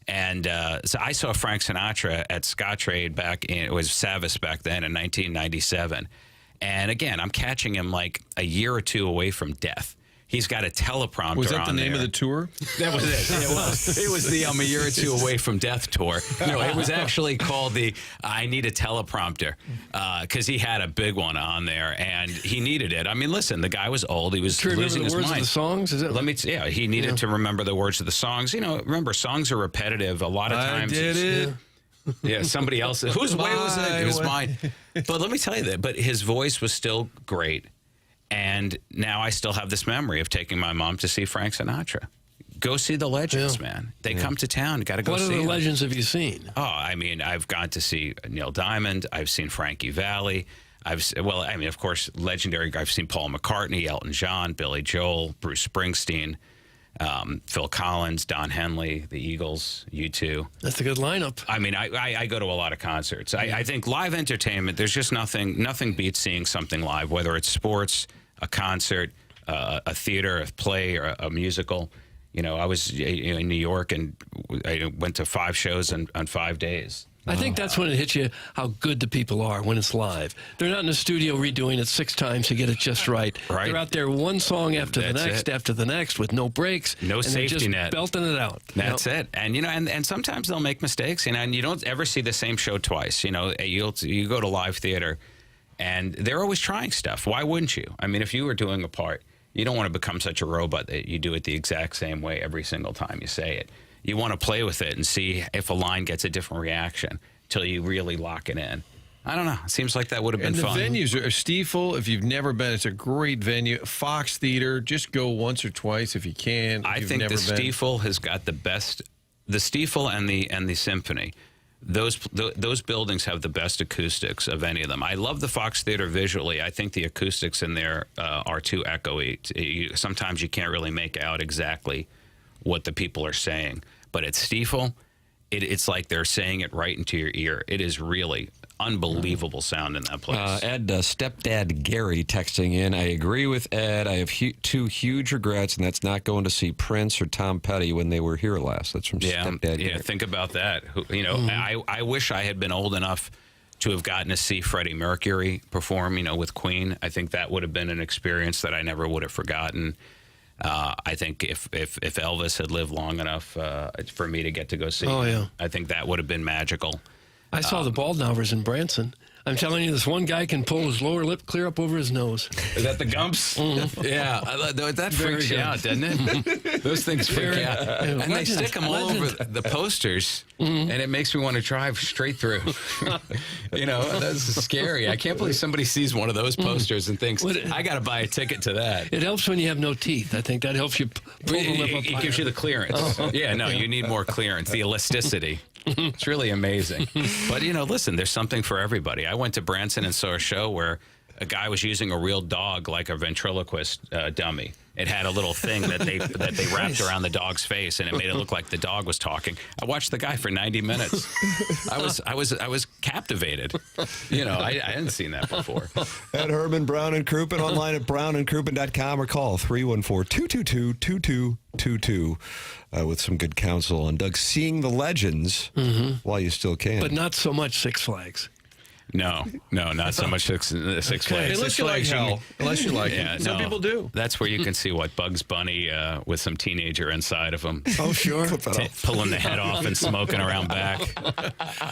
And so I saw Frank Sinatra at Scottrade it was Savis back then in 1997. And again, I'm catching him like a year or two away from death. He's got a teleprompter on there. Was that the name of the tour? That was it. It was the I'm a year or two away from death tour. No, it was actually called the I need a teleprompter because he had a big one on there and he needed it. I mean, listen, the guy was old. He was losing his mind. Remember the words of the songs? Is it? He needed to remember the words of the songs. You know, remember, songs are repetitive. A lot of times. I did it. Yeah, somebody else. Whose way was it? It was mine. But let me tell you that. But his voice was still great. And now I still have this memory of taking my mom to see Frank Sinatra. Go see the legends, man. They come to town. Got to go see them. What other legends have you seen? Oh, I mean, I've gone to see Neil Diamond. I've seen Frankie Valli. Of course, legendary. I've seen Paul McCartney, Elton John, Billy Joel, Bruce Springsteen, Phil Collins, Don Henley, the Eagles, U2. That's a good lineup. I mean, I go to a lot of concerts. I think live entertainment, there's just nothing beats seeing something live, whether it's sports, a concert, a theater, a play, or a musical. You know, I was in New York and I went to 5 shows on 5 days. I think that's when it hits you how good the people are when it's live. They're not in the studio redoing it 6 times to get it just right. They're out there one song after the next with no breaks. No safety net. Belting it out. That's it. And, and sometimes they'll make mistakes, and you don't ever see the same show twice. You know, you go to live theater, and they're always trying stuff. Why wouldn't you? I mean, if you were doing a part, you don't want to become such a robot that you do it the exact same way every single time you say it. You want to play with it and see if a line gets a different reaction until you really lock it in. I don't know. It seems like that would have been fun. And the venues are Stiefel. If you've never been, it's a great venue. Fox Theater, just go once or twice if you can. I think the Stiefel has got the best. The Stiefel and the Symphony. Those buildings have the best acoustics of any of them. I love the Fox Theater visually. I think the acoustics in there are too echoey. Sometimes you can't really make out exactly what the people are saying. But at Stiefel, it's like they're saying it right into your ear. It is really unbelievable sound in that place. Ed, stepdad Gary texting in. I agree with Ed. I have 2 huge regrets, and that's not going to see Prince or Tom Petty when they were here last. That's from stepdad Gary. Yeah, think about that. I wish I had been old enough to have gotten to see Freddie Mercury perform, with Queen. I think that would have been an experience that I never would have forgotten. I think if Elvis had lived long enough for me to get to go see him, I think that would have been magical. I saw the Baldnovers in Branson. I'm telling you, this one guy can pull his lower lip clear up over his nose. Is that the Gumps? Yeah, that freaks you out, doesn't it? Those things freak you out. And they stick them all over the posters, and it makes me want to drive straight through. That's scary. I can't believe somebody sees one of those posters and thinks, I got to buy a ticket to that. It helps when you have no teeth. I think that helps you pull the lip up. It gives you the clearance. You need more clearance, the elasticity. It's really amazing. But, listen, there's something for everybody. I went to Branson and saw a show where a guy was using a real dog like a ventriloquist dummy. It had a little thing that they wrapped around the dog's face, and it made it look like the dog was talking. I watched the guy for 90 minutes. I was captivated. I hadn't seen that before. At Herman, Brown and Crouppen, online at brownandcrouppen.com, or call 314-222-2222 with some good counsel on Doug seeing the legends while you still can. But not so much Six Flags. No, not so much Six Flags. Unless you like hell. Unless you like it. Some people do. That's where you can see what Bugs Bunny with some teenager inside of him. Oh, sure. Pulling the head off and smoking around back.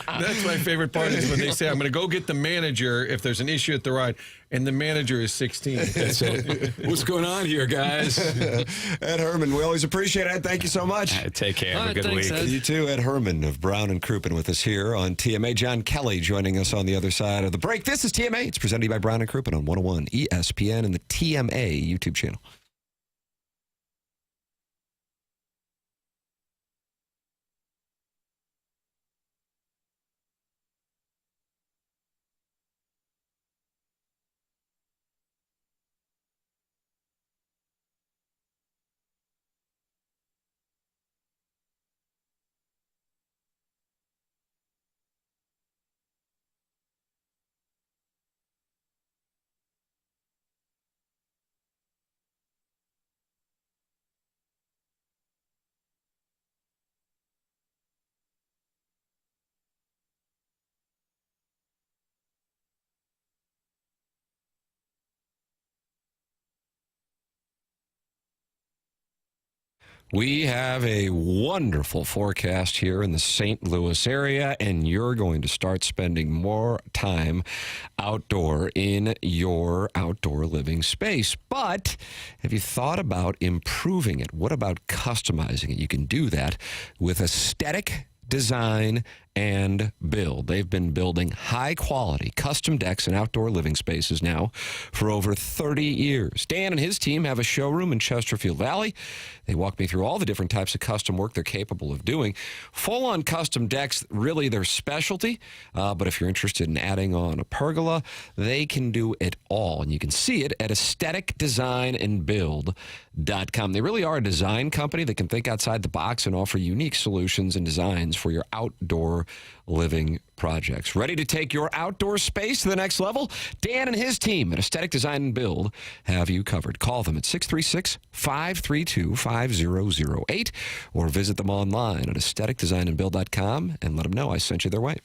That's my favorite part is when they say, I'm going to go get the manager if there's an issue at the ride, and the manager is 16. That's it. What's going on here, guys? Ed Herman, we always appreciate it. Thank you so much. Take care. Have a good week. You too. Ed Herman of Brown and Crouppen with us here on TMA. John Kelly joining us on the other side of the break. This is TMA. It's presented by Brown and Crouppen on 101 ESPN and the TMA YouTube channel. We have a wonderful forecast here in the St. Louis area, and you're going to start spending more time outdoor in your outdoor living space. But have you thought about improving it? What about customizing it? You can do that with aesthetic design and build. They've been building high-quality custom decks and outdoor living spaces now for over 30 years. Dan and his team have a showroom in Chesterfield Valley. They walk me through all the different types of custom work they're capable of doing. Full-on custom decks, really their specialty, but if you're interested in adding on a pergola, they can do it all, and you can see it at aestheticdesignandbuild.com. They really are a design company that can think outside the box and offer unique solutions and designs for your outdoor living projects. Ready to take your outdoor space to the next level? Dan and his team at Aesthetic Design and Build have you covered. Call them at 636-532-5008 or visit them online at aestheticdesignandbuild.com and let them know I sent you their way.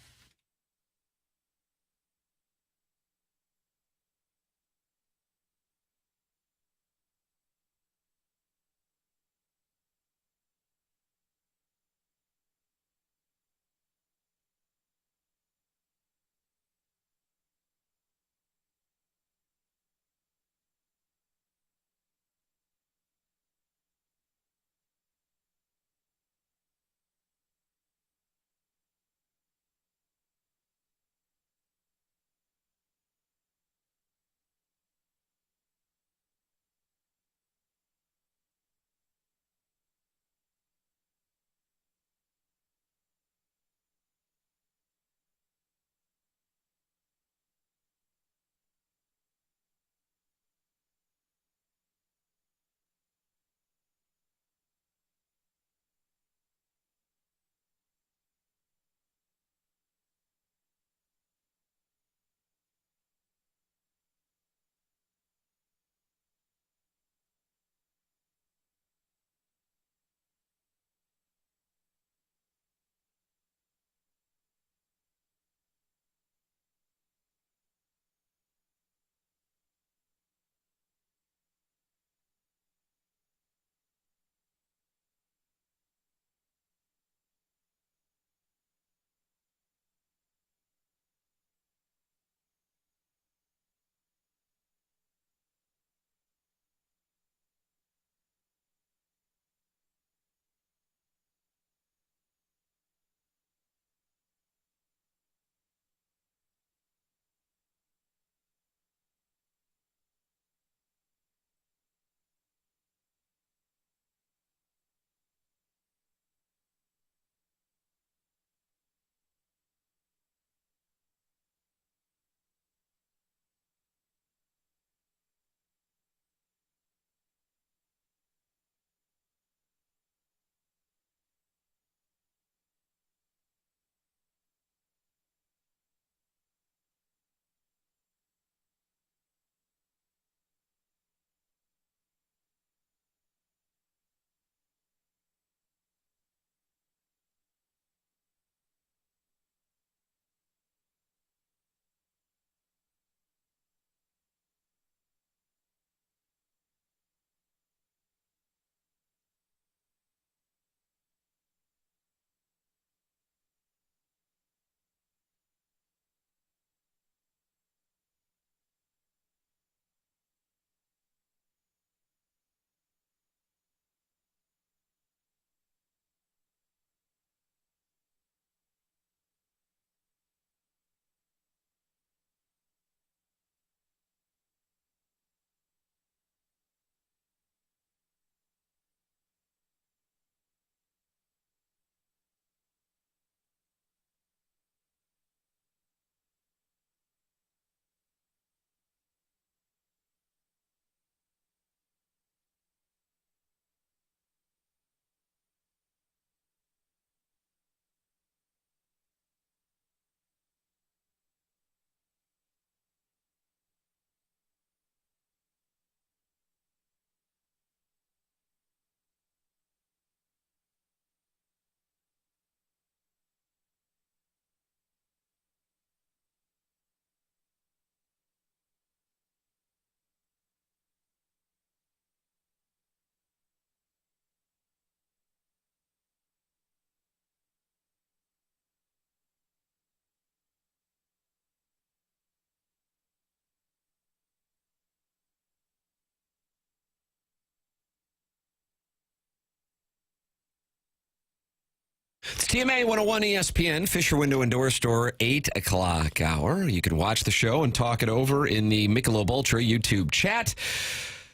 It's TMA 101 ESPN, Fisher Window and Door Store, 8 o'clock hour. You can watch the show and talk it over in the Michelob Ultra YouTube chat.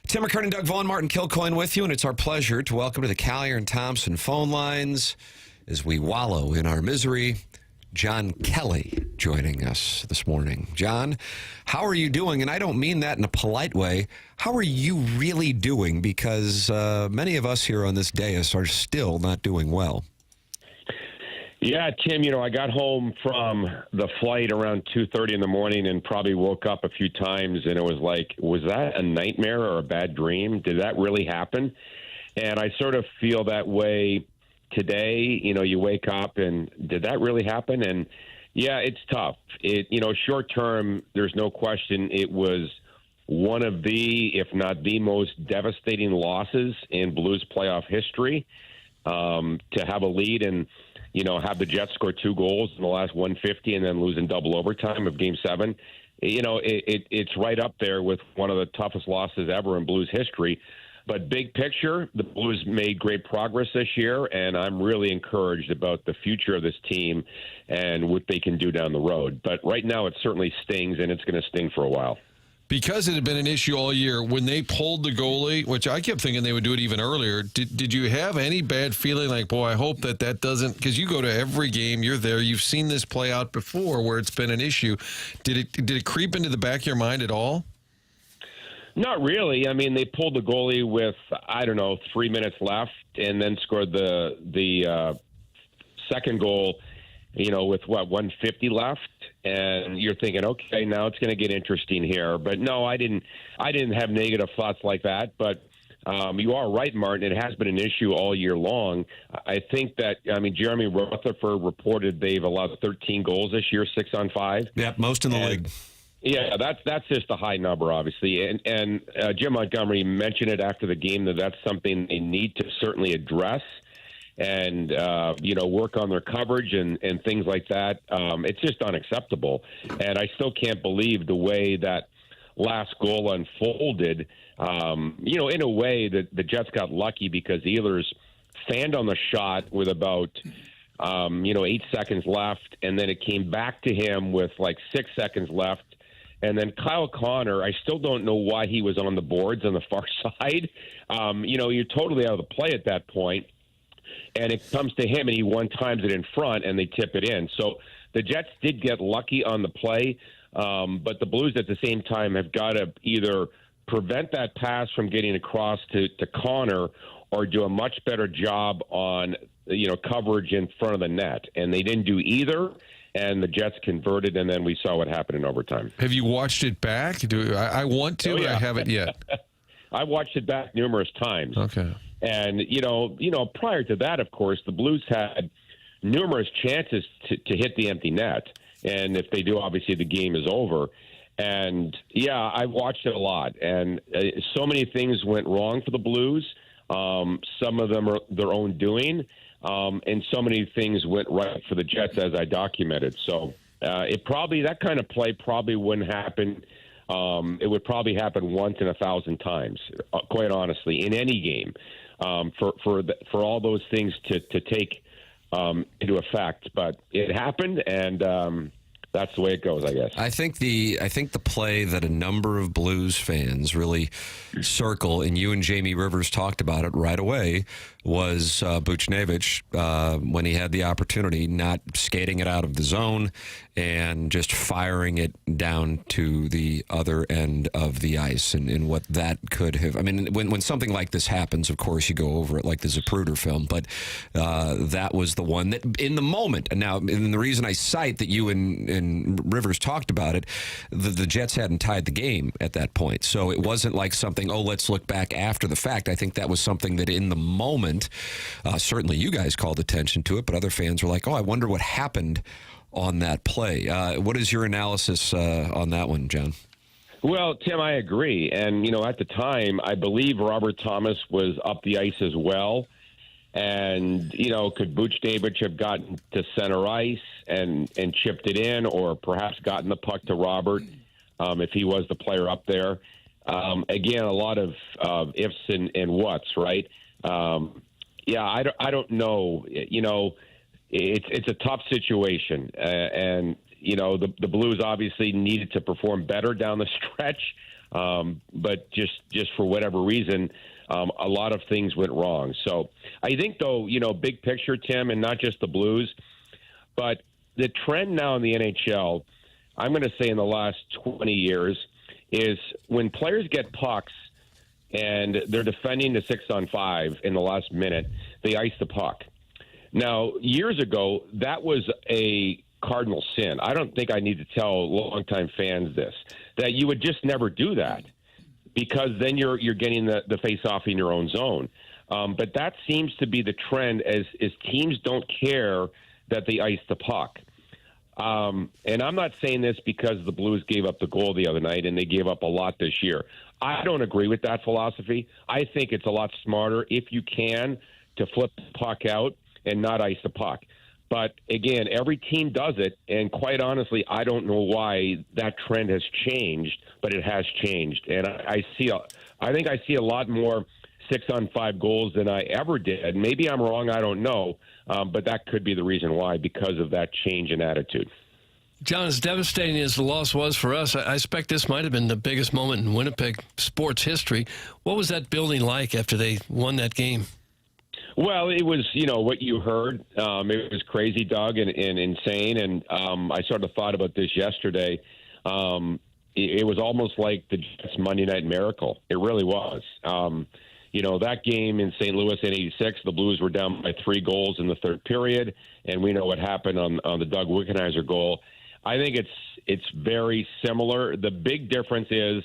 Tim McKernan, Doug Vaughn, Martin Kilcoyne with you, and it's our pleasure to welcome to the Callier and Thompson phone lines as we wallow in our misery, John Kelly joining us this morning. John, how are you doing? And I don't mean that in a polite way. How are you really doing? Because many of us here on this dais are still not doing well. Yeah, Tim, I got home from the flight around 2:30 in the morning and probably woke up a few times, and it was like, was that a nightmare or a bad dream? Did that really happen? And I sort of feel that way today. You wake up and did that really happen? And yeah, it's tough. Short term, there's no question it was one of the, if not the most devastating losses in Blues playoff history. To have a lead and have the Jets score 2 goals in the last 150 and then lose in double overtime of Game 7. It's right up there with one of the toughest losses ever in Blues history. But big picture, the Blues made great progress this year, and I'm really encouraged about the future of this team and what they can do down the road. But right now it certainly stings, and it's going to sting for a while. Because it had been an issue all year, when they pulled the goalie, which I kept thinking they would do it even earlier, did you have any bad feeling like, boy, I hope that doesn't, because you go to every game, you're there, you've seen this play out before where it's been an issue. Did it creep into the back of your mind at all? Not really. I mean, they pulled the goalie with, 3 minutes left and then scored the second goal, with 150 left. And you're thinking, okay, now it's going to get interesting here. But no, I didn't have negative thoughts like that. But you are right, Martin. It has been an issue all year long. I think that, Jeremy Rutherford reported they've allowed 13 goals this year, 6 on 5. Yep, most in the league. Yeah, that's just a high number, obviously. And Jim Montgomery mentioned it after the game that's something they need to certainly address and, work on their coverage and things like that. It's just unacceptable. And I still can't believe the way that last goal unfolded. In a way that the Jets got lucky because Ehlers fanned on the shot with about 8 seconds left, and then it came back to him with like 6 seconds left. And then Kyle Connor, I still don't know why he was on the boards on the far side. You're totally out of the play at that point. And it comes to him, and he one-times it in front, and they tip it in. So the Jets did get lucky on the play, but the Blues at the same time have got to either prevent that pass from getting across to Connor or do a much better job on, coverage in front of the net. And they didn't do either. And the Jets converted, and then we saw what happened in overtime. Have you watched it back? I want to, but I haven't yet. I watched it back numerous times. Okay. And, prior to that, of course, the Blues had numerous chances to hit the empty net. And if they do, obviously the game is over. And, yeah, I watched it a lot. And so many things went wrong for the Blues. Some of them are their own doing. And so many things went right for the Jets, as I documented. So that kind of play probably wouldn't happen. It would probably happen once in 1,000 times, quite honestly, in any game. For all those things to take into effect, but it happened, and that's the way it goes, I guess. I think the play that a number of Blues fans really circle, and you and Jamie Rivers talked about it right away, was Buchnevich when he had the opportunity, not skating it out of the zone and just firing it down to the other end of the ice, and what that could have. I mean, when something like this happens, of course, you go over it like the Zapruder film, but that was the one that in the moment. And now, and the reason I cite that you and Rivers talked about it, the Jets hadn't tied the game at that point, so it wasn't like something, let's look back after the fact. I think that was something that in the moment, certainly you guys called attention to it, but other fans were like, I wonder what happened on that play. What is your analysis on that one, John? Well, Tim, I agree. And, at the time, I believe Robert Thomas was up the ice as well. And, could Buchnevich have gotten to center ice and chipped it in, or perhaps gotten the puck to Robert if he was the player up there? Again, a lot of ifs and whats, right? I don't know. it's a tough situation, and you know the Blues obviously needed to perform better down the stretch, but just for whatever reason, a lot of things went wrong. So I think, though, you know, big picture, Tim, and not just the Blues, but the trend now in the NHL, I'm going to say in the last 20 years, is when players get pucks and they're defending the 6-on-5 in the last minute, they ice the puck. Now, years ago, that was a cardinal sin. I don't think I need to tell longtime fans this, that you would just never do that, because then you're getting the face-off in your own zone. But that seems to be the trend as teams don't care that they ice the puck. And I'm not saying this because the Blues gave up the goal the other night and they gave up a lot this year. I don't agree with that philosophy. I think it's a lot smarter, if you can, to flip the puck out and not ice the puck. But again, every team does it, and quite honestly, I don't know why that trend has changed, but it has changed. And I think I see a lot more 6-on-5 goals than I ever did. Maybe I'm wrong, I don't know, but that could be the reason why, because of that change in attitude. John, as devastating as the loss was for us, I expect this might have been the biggest moment in Winnipeg sports history. What was that building like after they won that game? Well, it was, you know, what you heard. It was crazy, Doug, and insane. And I sort of thought about this yesterday. It was almost like the Jets' Monday Night Miracle. It really was. You know, that game in St. Louis in '86, the Blues were down by 3 goals in the third period, and we know what happened on the Doug Wickenheiser goal. I think it's very similar. The big difference is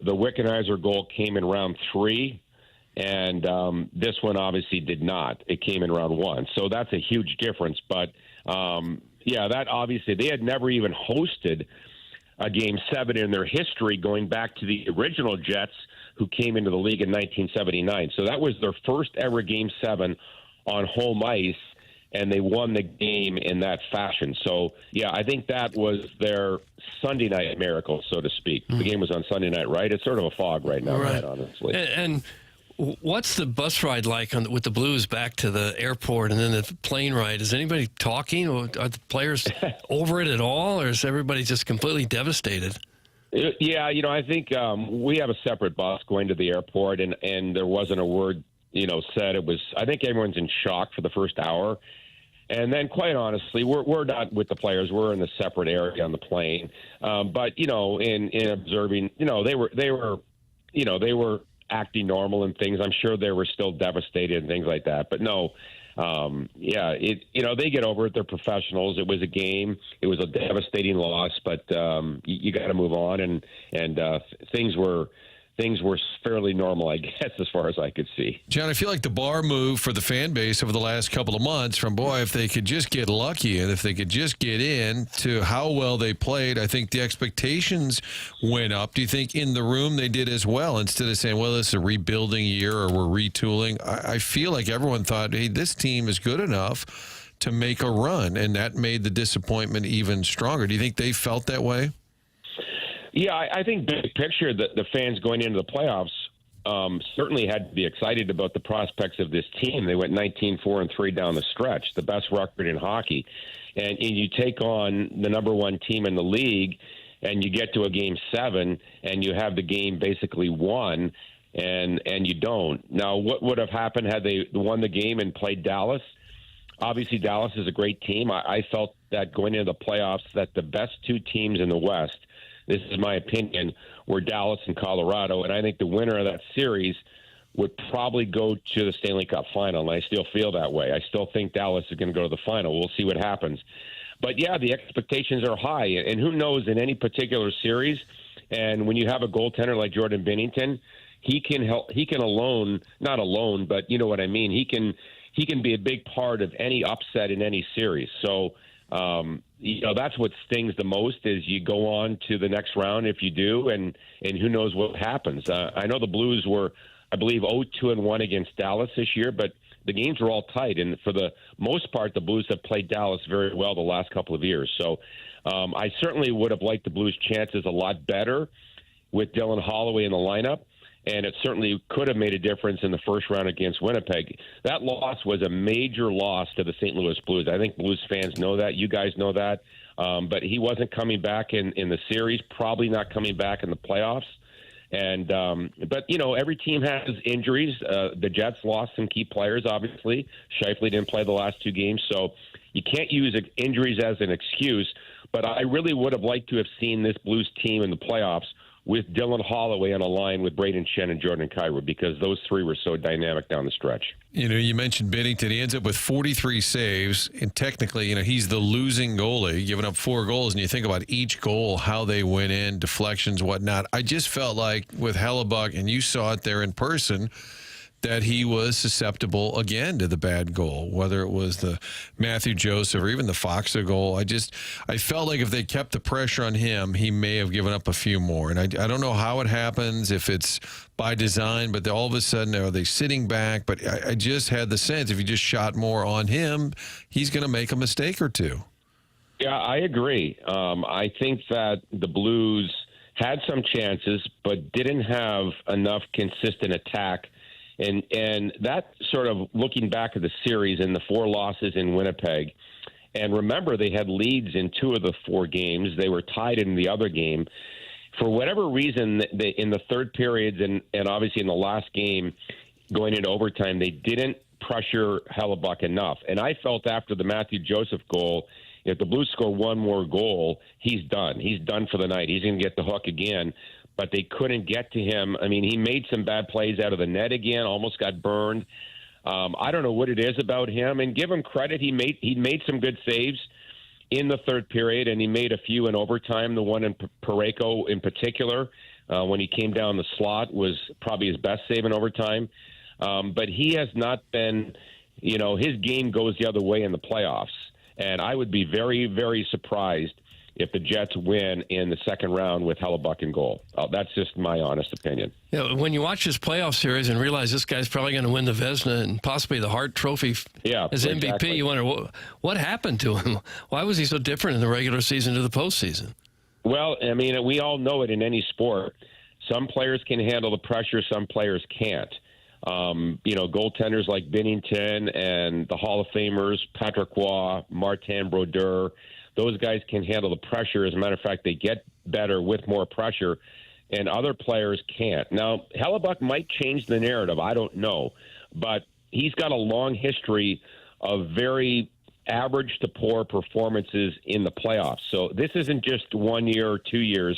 the Wickenheiser goal came in round 3. And this one obviously did not. It came in round 1. So that's a huge difference. But, yeah, that obviously they had never even hosted a Game 7 in their history, going back to the original Jets, who came into the league in 1979. So that was their first ever Game 7 on home ice, and they won the game in that fashion. So, yeah, I think that was their Sunday night miracle, so to speak. The game was on Sunday night, right? It's sort of a fog right now, right, honestly. And what's the bus ride like with the Blues back to the airport and then the plane ride? Is anybody talking? Or are the players over it at all, or is everybody just completely devastated? Yeah, you know, I think we have a separate bus going to the airport, and there wasn't a word, you know, said. I think everyone's in shock for the first hour. And then, quite honestly, we're not with the players. We're in a separate area on the plane. But, you know, in observing, you know, they were acting normal and things. I'm sure they were still devastated and things like that. But no, they get over it. They're professionals. It was a game. It was a devastating loss, but you got to move on. And things were fairly normal, I guess, as far as I could see. John, I feel like the bar moved for the fan base over the last couple of months from, boy, if they could just get lucky and if they could just get in, to how well they played. I think the expectations went up. Do you think in the room they did as well? Instead of saying, well, this is a rebuilding year or we're retooling, I feel like everyone thought, hey, this team is good enough to make a run, and that made the disappointment even stronger. Do you think they felt that way? Yeah, I think big picture, the fans going into the playoffs certainly had to be excited about the prospects of this team. They went 19-4-3 down the stretch, the best record in hockey. And you take on the number 1 team in the league, and you get to a Game 7, and you have the game basically won, and you don't. Now, what would have happened had they won the game and played Dallas? Obviously, Dallas is a great team. I felt that going into the playoffs that the best 2 teams in the West, this is my opinion, were Dallas and Colorado. And I think the winner of that series would probably go to the Stanley Cup final. And I still feel that way. I still think Dallas is going to go to the final. We'll see what happens. But, yeah, the expectations are high. And who knows, in any particular series, and when you have a goaltender like Jordan Binnington, he can help. He can not alone, but you know what I mean. He can be a big part of any upset in any series. So, you know, that's what stings the most is you go on to the next round if you do, and who knows what happens. I know the Blues were, I believe, 0-2-1 against Dallas this year, but the games were all tight, and for the most part, the Blues have played Dallas very well the last couple of years. So I certainly would have liked the Blues' chances a lot better with Dylan Holloway in the lineup. and it certainly could have made a difference in the first round against Winnipeg. That loss was a major loss to the St. Louis Blues. I think Blues fans know that. You guys know that. But he wasn't coming back in the series, probably not coming back in the playoffs. And but, every team has injuries. The Jets lost some key players, obviously. Scheifele didn't play the last 2 games, so you can't use injuries as an excuse. But I really would have liked to have seen this Blues team in the playoffs with Dylan Holloway on a line with Braden Shen and Jordan Kyrou, because those 3 were so dynamic down the stretch. You mentioned Binnington. He ends up with 43 saves, and technically, he's the losing goalie, giving up 4 goals, and you think about each goal, how they went in, deflections, whatnot. I just felt like with Hellebuyck, and you saw it there in person, that he was susceptible again to the bad goal, whether it was the Matthew Joseph or even the Foxa goal. I felt like if they kept the pressure on him, he may have given up a few more. And I don't know how it happens, if it's by design, but all of a sudden, are they sitting back? But I just had the sense if you just shot more on him, he's going to make a mistake or two. Yeah, I agree. I think that the Blues had some chances, but didn't have enough consistent attack. And that sort of looking back at the series and the 4 losses in Winnipeg, and remember they had leads in 2 of the 4 games. They were tied in the other game. For whatever reason, in the third periods and obviously in the last game going into overtime, they didn't pressure Hellebuyck enough. And I felt after the Matthew Joseph goal, if the Blues score 1 more goal, he's done. He's done for the night. He's going to get the hook again. But they couldn't get to him. I mean, he made some bad plays out of the net again, almost got burned. I don't know what it is about him. And give him credit, he made some good saves in the third period, and he made a few in overtime. The one in Parayko in particular, when he came down the slot, was probably his best save in overtime. But he has not been, his game goes the other way in the playoffs. And I would be very, very surprised if the Jets win in the second round with Hellebuyck in goal. That's just my honest opinion. Yeah, when you watch this playoff series and realize this guy's probably going to win the Vezina and possibly the Hart Trophy as MVP, exactly. You wonder, what happened to him? Why was he so different in the regular season to the postseason? Well, I mean, we all know it in any sport. Some players can handle the pressure, some players can't. Goaltenders like Binnington and the Hall of Famers, Patrick Roy, Martin Brodeur, those guys can handle the pressure. As a matter of fact, they get better with more pressure, and other players can't. Now, Hellebuyck might change the narrative. I don't know. But he's got a long history of very average to poor performances in the playoffs. So this isn't just 1 year or 2 years.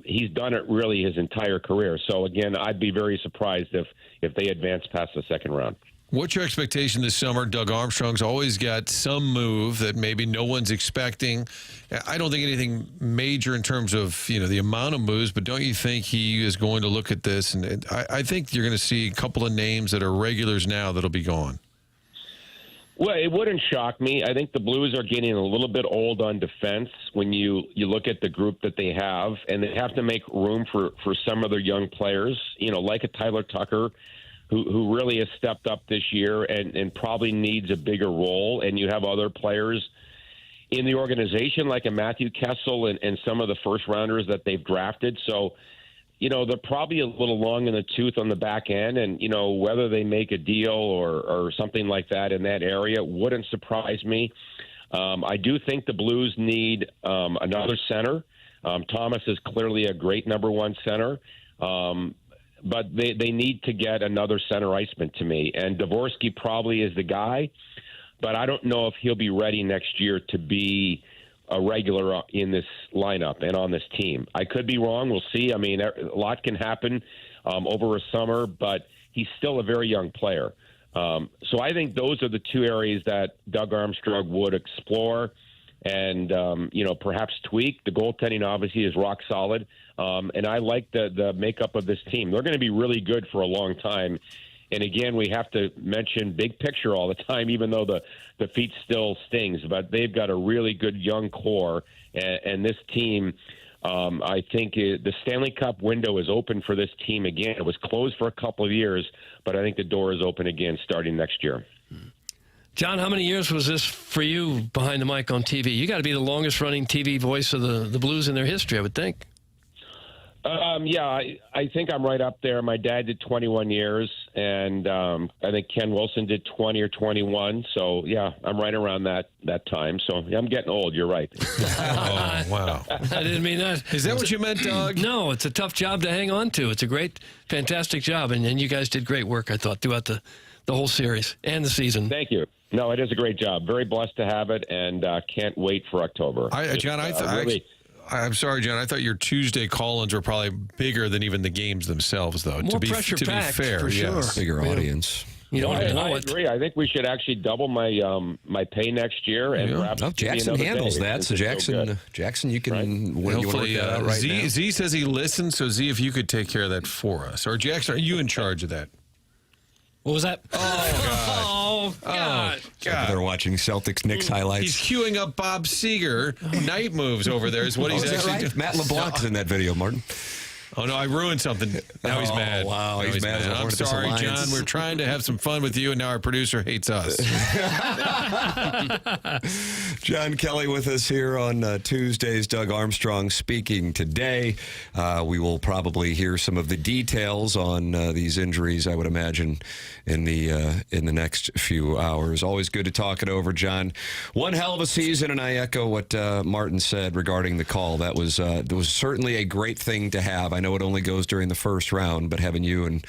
He's done it really his entire career. So, again, I'd be very surprised if they advance past the second round. What's your expectation this summer? Doug Armstrong's always got some move that maybe no one's expecting. I don't think anything major in terms of the amount of moves, but don't you think he is going to look at this? And I think you're going to see a couple of names that are regulars now that'll be gone. Well, it wouldn't shock me. I think the Blues are getting a little bit old on defense when you look at the group that they have, and they have to make room for some of their young players, like a Tyler Tucker, who really has stepped up this year and probably needs a bigger role. And you have other players in the organization like a Matthew Kessel and some of the first-rounders that they've drafted. So, they're probably a little long in the tooth on the back end. And, whether they make a deal or something like that in that area wouldn't surprise me. I do think the Blues need another center. Thomas is clearly a great number 1 center. But they need to get another center iceman to me. And Dvorsky probably is the guy, but I don't know if he'll be ready next year to be a regular in this lineup and on this team. I could be wrong. We'll see. I mean, a lot can happen over a summer, but he's still a very young player. So I think those are the 2 areas that Doug Armstrong would explore and, perhaps tweak. The goaltending obviously is rock solid. And I like the makeup of this team. They're going to be really good for a long time. And again, we have to mention big picture all the time, even though the feet still stings. But they've got a really good young core. And this team, I think the Stanley Cup window is open for this team again. It was closed for a couple of years, but I think the door is open again starting next year. John, how many years was this for you behind the mic on TV? You got to be the longest-running TV voice of the Blues in their history, I would think. Yeah, I think I'm right up there. My dad did 21 years, and I think Ken Wilson did 20 or 21. So, yeah, I'm right around that time. So, yeah, I'm getting old. You're right. Oh, wow. I didn't mean that. Is that what you meant, Doug? No, it's a tough job to hang on to. It's a great, fantastic job, and you guys did great work, I thought, throughout the whole series and the season. Thank you. No, it is a great job. Very blessed to have it, and can't wait for October. I'm sorry, John. I thought your Tuesday call-ins were probably bigger than even the games themselves, though. More pressure packed, to be fair, for sure. yes. Bigger audience. You don't I know it. agree. I think we should actually double my my pay next year, and perhaps give me Jackson another handles day, that. So since it's Jackson, Jackson, you can when you Hopefully, work that out right now. Z says he listens, so Z, if you could take care of that for us. Or Jackson, are you in charge of that? What was that? Oh, God. They're watching Celtics Knicks highlights. He's queuing up Bob Seger. Night moves over there is what he's is that actually right? doing. Matt LeBlanc's in that video, Martin. Oh, no, I ruined something. Now he's mad. Wow, Now he's mad. I'm sorry, John. We're trying to have some fun with you, and now our producer hates us. John Kelly with us here on Tuesdays. Doug Armstrong speaking today. We will probably hear some of the details on these injuries, I would imagine, in the next few hours. Always good to talk it over, John. One hell of a season, and I echo what Martin said regarding the call. That was certainly a great thing to have. I know it only goes during the first round, but having you and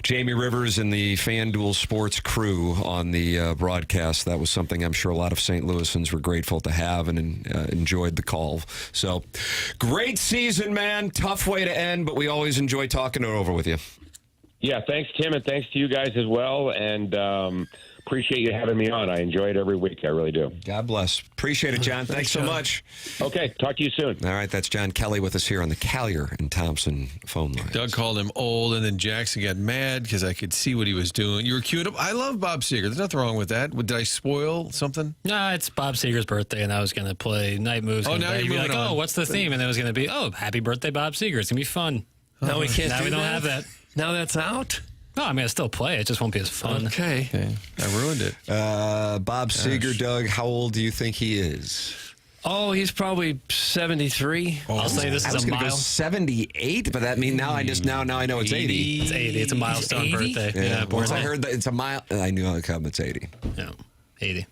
Jamie Rivers and the FanDuel Sports crew on the broadcast, that was something I'm sure a lot of St. Louisans were grateful to have and enjoyed the call. So, great season, man. Tough way to end, but we always enjoy talking it over with you. Yeah, thanks, Tim, and thanks to you guys as well. And appreciate you having me on. I enjoy it every week. I really do. God bless. Appreciate it, John. Thanks so much. Okay, talk to you soon. All right, that's John Kelly with us here on the Callier and Thompson phone line. Doug called him old, and then Jackson got mad because I could see what he was doing. You were queuing up. I love Bob Seger. There's nothing wrong with that. Did I spoil something? No, it's Bob Seger's birthday, and I was going to play Night Moves. Oh, now you're be moving like, on. oh, what's the theme? And it was going to be, oh, happy birthday, Bob Seger. It's going to be fun. Now we can't Now do we don't that? have that. Now that's out? No, I mean, I still play. It just won't be as fun. Okay. I ruined it. Bob Seger, Doug, how old do you think he is? Oh, he's probably 73. I'll say this I is was a going to go mile. 78, but that means now I know it's 80. It's 80. It's a milestone 80? birthday. Yeah, born once I there. heard that it's a mile, I knew I'd come. It's 80. Yeah, 80.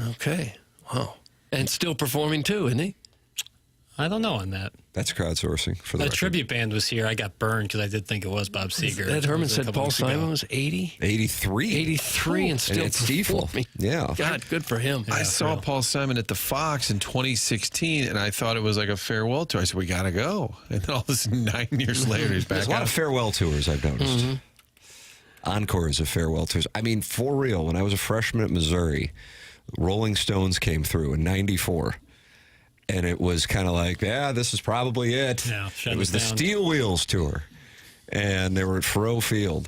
Okay. Wow. And still performing too, isn't he? I don't know on that. That's crowdsourcing for the The record. tribute band was here. I got burned because I did think it was Bob Seger. Ed Herman It was a said couple Paul weeks ago. Simon was 80. 83. 83 and still at Stiefel. performing. Yeah. God, good for him. I saw Paul Simon at the Fox in 2016, and I thought it was like a farewell tour. I said, we got to go. And then all of a sudden, 9 years later, he's back There's a lot out. of farewell tours I've noticed. Encores of farewell tours. I mean, for real, when I was a freshman at Missouri, Rolling Stones came through in 94. And it was kind of like, yeah, this is probably it. Yeah, shut it was it the down. Steel Wheels tour. And they were at Faroe Field.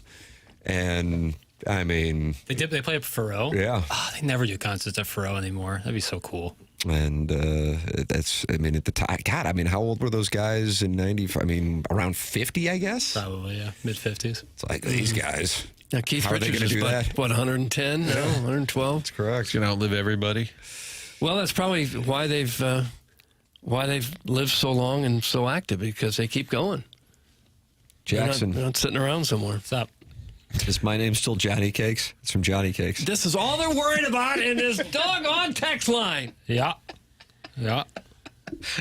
And, I mean, They play at Faroe? yeah. Oh, they never do concerts at Faroe anymore. That'd be so cool. And that's, I mean, at the time, God, I mean, how old were those guys in 95? I mean, around 50, I guess? Probably, yeah. Mid-50s. It's like, these guys. Now, Keith How are they Richards gonna is do about, that? what, 110 now? 112? That's correct. He's going to outlive everybody. Well, that's probably why they've lived so long and so active, because they keep going. Jackson. They're not sitting around somewhere. What's up? Is my name still Johnny Cakes? It's from Johnny Cakes. This is all they're worried about in this doggone text line. Yeah. Yeah.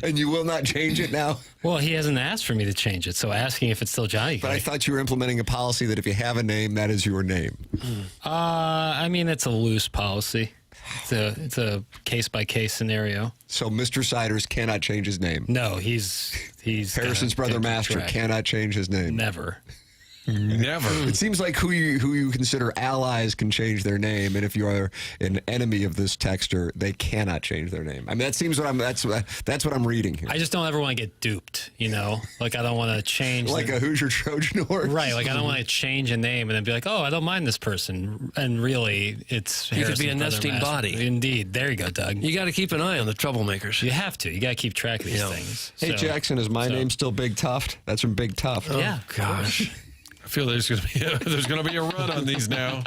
And you will not change it now? Well, he hasn't asked for me to change it, so asking if it's still Johnny. But I thought you were implementing a policy that if you have a name, that is your name. I mean, it's a loose policy. It's a case-by-case scenario. So Mr. Siders cannot change his name. No, he's Harrison's brother Master cannot change his name. Never. Never. It seems like who you consider allies can change their name, and if you are an enemy of this texter, they cannot change their name. I mean, that seems that's what I'm reading here. I just don't ever want to get duped, you know? Like, I don't want to change. Like a Hoosier Trojan horse. Right, like I don't want to change a name and then be like, oh, I don't mind this person. And really, it's He could be a Harrison's brother nesting Master. body. Indeed. There you go, Doug. You got to keep an eye on the troublemakers. You have to. You got to keep track of these things. Hey, Jackson, is my name still Big Tuft? That's from Big Tuft. Yeah. Gosh. I feel there's going to be a run on these now.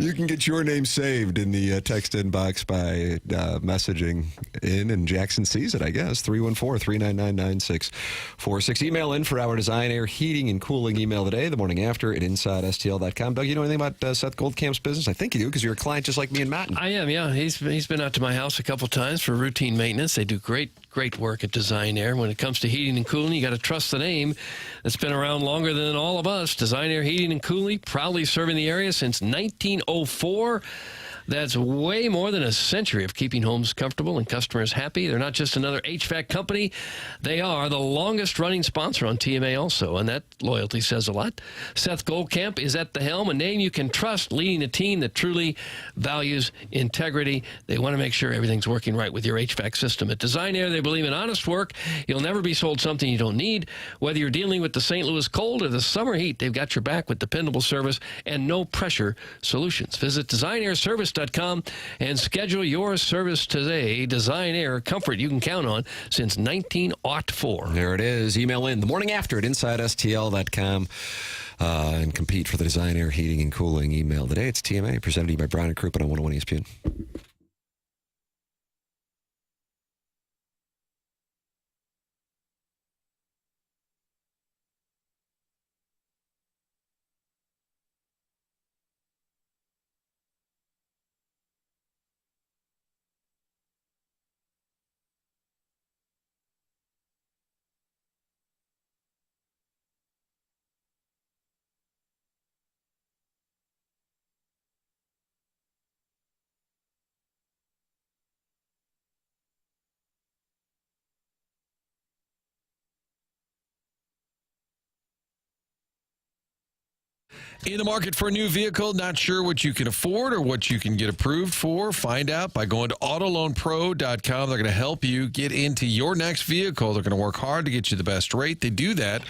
You can get your name saved in the text inbox by messaging in, and Jackson sees it, I guess. 314-399-9646. Email in for our Design Air Heating and Cooling email today, the morning after at InsideSTL.com. Doug, you know anything about Seth Goldcamp's business? I think you do, because you're a client just like me and Matt. I am, yeah. He's been out to my house a couple times for routine maintenance. They do great work at Design Air. When it comes to heating and cooling, you got to trust the name that's been around longer than all of us. Design Air Heating and Cooling, proudly serving the area since 1904. That's way more than a century of keeping homes comfortable and customers happy. They're not just another HVAC company. They are the longest-running sponsor on TMA also, and that loyalty says a lot. Seth Goldcamp is at the helm, a name you can trust, leading a team that truly values integrity. They want to make sure everything's working right with your HVAC system. At Design Air, they believe in honest work. You'll never be sold something you don't need. Whether you're dealing with the St. Louis cold or the summer heat, they've got your back with dependable service and no-pressure solutions. Visit DesignAirService.com and schedule your service today. Design Air, comfort you can count on since 1904. There it is. Email in the morning after at InsideSTL.com and compete for the Design Air Heating and Cooling email today. It's TMA, presented to you by Brown and Crouppen on 101 ESPN. In the market for a new vehicle, not sure what you can afford or what you can get approved for? Find out by going to AutoLoanPro.com. They're going to help you get into your next vehicle. They're going to work hard to get you the best rate. They do that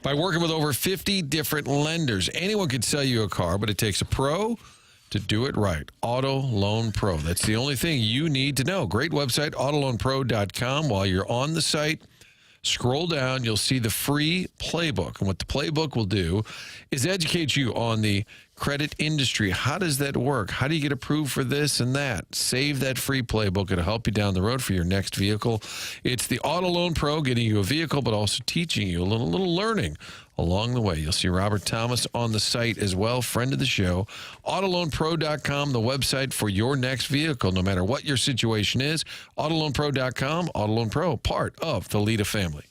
by working with over 50 different lenders. Anyone can sell you a car, but it takes a pro to do it right. Auto Loan Pro. That's the only thing you need to know. Great website, AutoLoanPro.com. While you're on the site, scroll down, you'll see the free playbook. And what the playbook will do is educate you on the credit industry. How does that work? How do you get approved for this and that? Save that free playbook. It'll help you down the road for your next vehicle. It's the Auto Loan Pro, getting you a vehicle, but also teaching you a little learning along the way. You'll see Robert Thomas on the site as well, friend of the show. AutoLoanPro.com, the website for your next vehicle, no matter what your situation is. AutoLoanPro.com, Auto Loan Pro, part of the Lita family.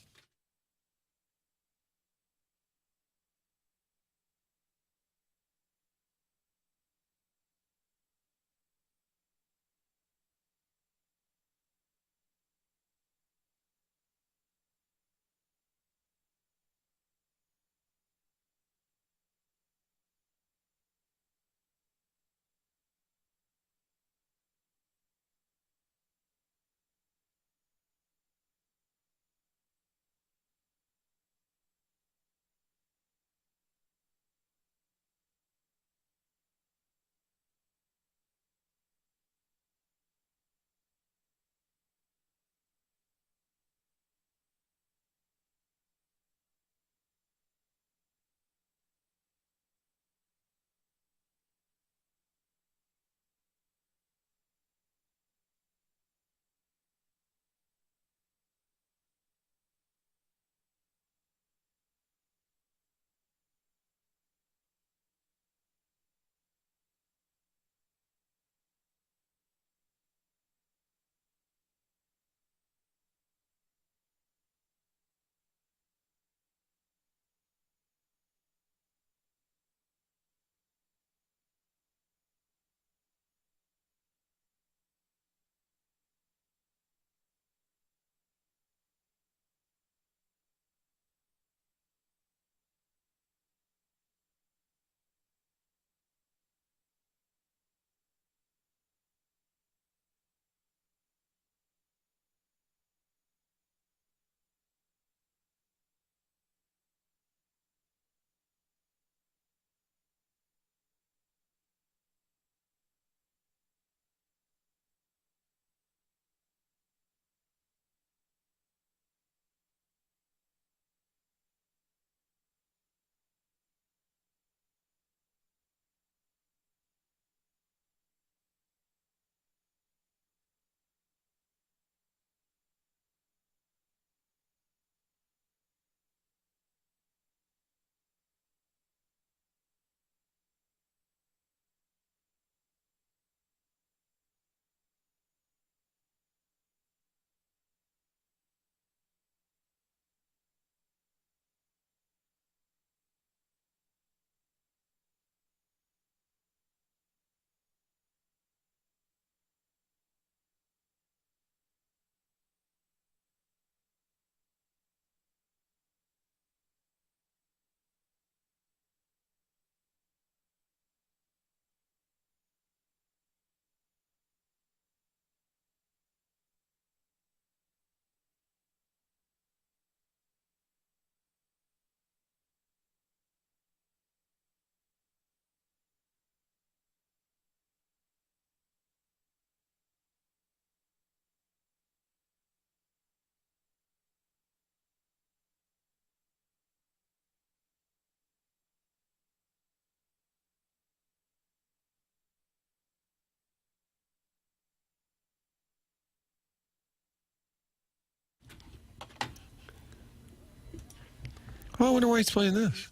Oh, I wonder why he's playing this.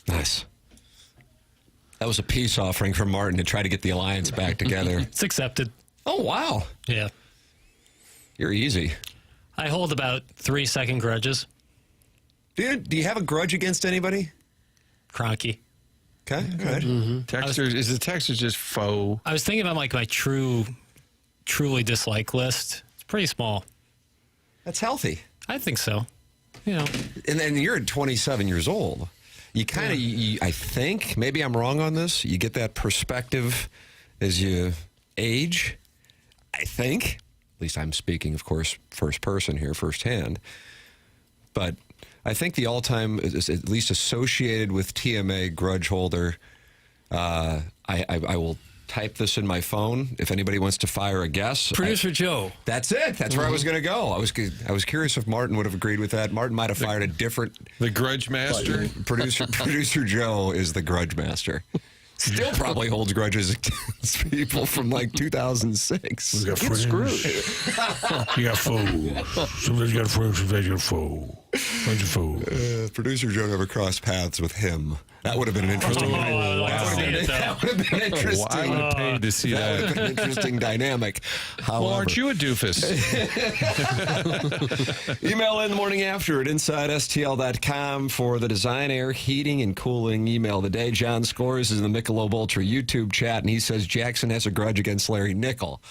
Nice. That was a peace offering from Martin to try to get the alliance back together. It's accepted. Oh, wow. Yeah. You're easy. I hold about 3-second grudges. Do you have a grudge against anybody? Cronky. Okay, good. Texters, is the Texters just faux? I was thinking about like my truly dislike list. It's pretty small. That's healthy. I think so. You know. And then you're 27 years old. You kind of, I think, maybe I'm wrong on this, you get that perspective as you age, I think. At least I'm speaking, of course, first person here, firsthand. But I think the all-time, at least associated with TMA grudge holder, I will type this in my phone if anybody wants to fire a guess. Producer Joe. That's it. That's where I was going to go. I was curious if Martin would have agreed with that. Martin might have fired a different... The grudge master? Producer Joe is the grudge master. Still probably holds grudges against people from like 2006. We got Get friends. screwed. You got foes. Sometimes you got friends, sometimes you got foes. Friends of foes. Producer Joe never crossed paths with him. That would have been an interesting. That would have been interesting. I would have paid to see That would that. have been an interesting dynamic. However, Well, aren't you a doofus? email in the morning after at InsideSTL.com for the Design, Air, Heating, and Cooling email of the day. John Scores is in the Michelob Ultra YouTube chat, and he says Jackson has a grudge against Larry Nickel.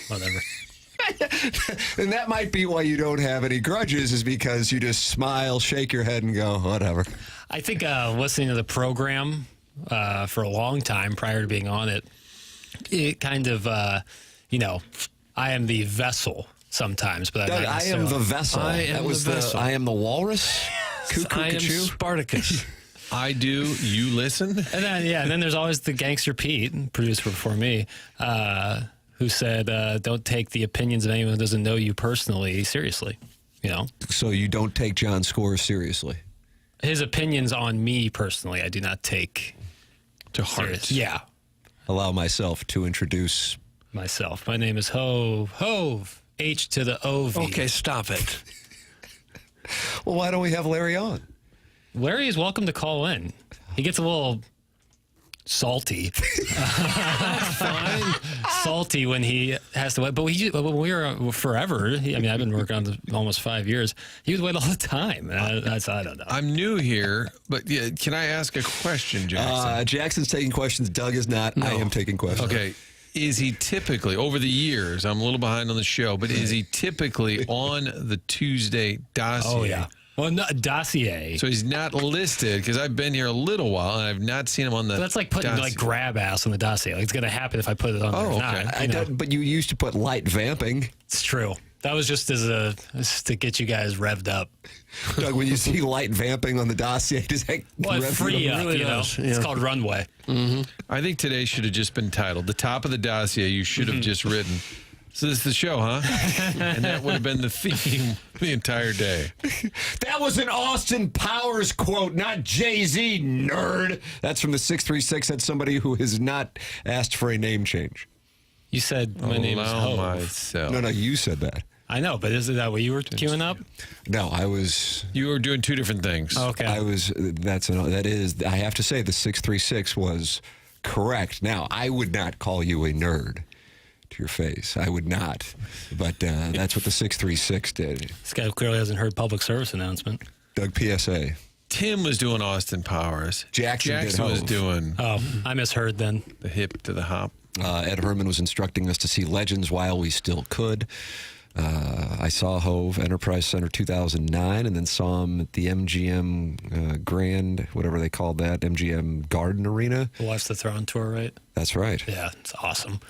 Whatever. And that might be why you don't have any grudges, is because you just smile, shake your head, and go, whatever. I think listening to the program for a long time prior to being on it, it kind of, I am the vessel sometimes, but Doug, I am the vessel. I am the vessel. I am the walrus. I am Cuckoo. Spartacus. I do. You listen? And then there's always the gangster Pete, producer before me, who said, don't take the opinions of anyone who doesn't know you personally seriously. You know? So you don't take John Scores seriously? His opinions on me personally, I do not take to heart. serious. Yeah. Allow myself to introduce myself. My name is Hove. H to the OV. Okay, stop it. Well, why don't we have Larry on? Larry is welcome to call in. He gets a little salty. Salty when he has to wait. But when we were forever, I've been working on this almost 5 years. He would wait all the time. I don't know. I'm new here, but yeah, can I ask a question, Jackson? Jackson's taking questions. Doug is not. No. I am taking questions. Okay. Is he typically, over the years, I'm a little behind on the show, but is he typically on the Tuesday dossier? Oh, yeah. Well, not dossier. So he's not listed, because I've been here a little while, and I've not seen him on the But that's like putting dossier. like grab ass on the dossier. Like, it's going to happen if I put it on there or not. But you used to put light vamping. It's true. That was just just to get you guys revved up. Doug, when you see light vamping on the dossier, does that Well, rev free you up, really you know. does, yeah. It's called Runway. Mm-hmm. I think today should have just been titled, the top of the dossier you should have just written. So this is the show, huh? And that would have been the theme the entire day. That was an Austin Powers quote, not Jay-Z, nerd. That's from the 636. That's somebody who has not asked for a name change. You said my name is Hove. Myself. No, you said that. I know, but isn't that what you were queuing up? No, I was. You were doing two different things. Okay. I was. That is. I have to say, the 636 was correct. Now, I would not call you a nerd to your face. I would not. But that's what the 636 did. This guy clearly hasn't heard public service announcement. Doug, PSA. Tim was doing Austin Powers. Jackson did was Hove. doing Oh, I misheard then. the hip to the hop. Ed Hermann was instructing us to see Legends while we still could. I saw Hove Enterprise Center 2009 and then saw him at the MGM Grand, whatever they called that, MGM Garden Arena. Watch the Throne tour, right? That's right. Yeah, it's awesome.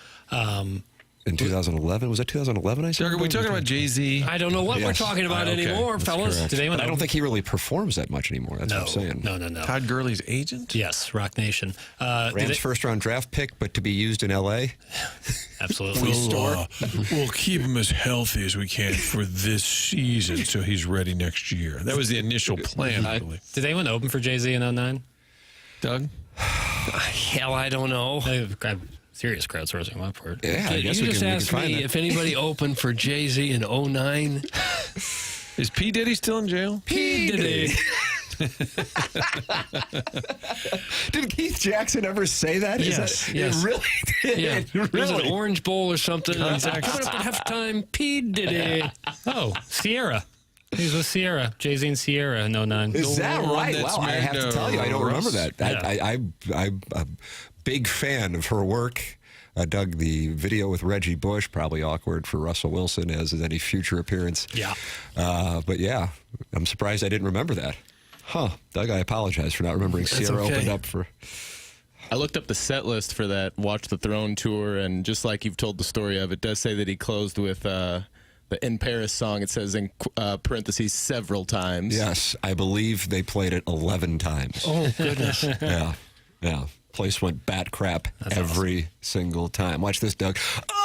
In 2011. Was that 2011 I saw? Doug, are we talking about Jay-Z? I don't know what we're Yes. talking about Okay. anymore, That's fellas. correct. Did anyone But I don't know? think he really performs that much anymore. That's what I'm saying. No. Todd Gurley's agent? Yes, Rock Nation. Rams first round draft pick, but to be used in L.A. Absolutely. We'll keep him as healthy as we can for this season so he's ready next year. That was the initial plan, I believe. Did anyone open for Jay-Z in 2009? Doug? Hell, I don't know. I'm serious crowdsourcing on my part. Yeah, I guess you we just can asked find me that. if anybody opened for Jay-Z in 2009. Is P. Diddy still in jail? P. Diddy. Did Keith Jackson ever say that? Yes, It really did. Yeah. It was an Really? Orange Bowl or something. And he's like, Contact. coming up at halftime, P. Diddy. Oh, Sierra. He was with Sierra, Jay-Z and Sierra in 09. Is that one right? that's Wow, I have to married tell you, I don't to remember Russ? that. I'm a big fan of her work. Doug, the video with Reggie Bush, probably awkward for Russell Wilson, as is any future appearance. Yeah. But yeah, I'm surprised I didn't remember that. Huh. Doug, I apologize for not remembering Sierra okay. opened up for... I looked up the set list for that Watch the Throne tour, and just like you've told the story of, it does say that he closed with the In Paris song. It says in parentheses several times. Yes, I believe they played it 11 times. Oh, goodness. Yeah. Place went bat crap every single time. Watch this, Doug.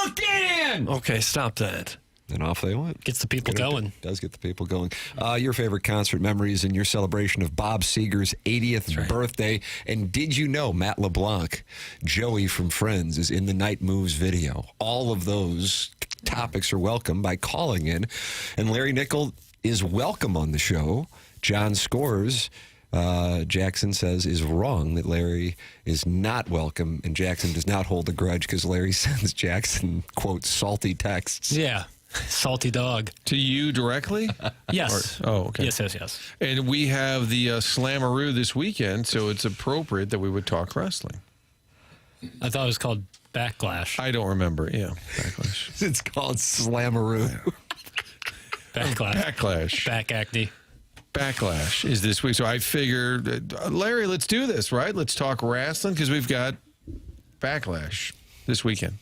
Again! Okay, stop that. And off they went. Gets the people going. Does get the people going. Your favorite concert memories and your celebration of Bob Seger's 80th birthday. And did you know Matt LeBlanc, Joey from Friends, is in the Night Moves video? All of those topics are welcome by calling in. And Larry Nickel is welcome on the show. John Scores, Jackson says, is wrong that Larry is not welcome, and Jackson does not hold a grudge because Larry sends Jackson, quote, salty texts. Yeah. Salty dog. To you directly? Yes. Okay. Yes. And we have the Slammaroo this weekend, so it's appropriate that we would talk wrestling. I thought it was called Backlash. I don't remember. Yeah, Backlash. It's called Slammaroo. Backlash. Back acne. Backlash is this week. So I figured, Larry, let's do this, right? Let's talk wrestling because we've got Backlash this weekend.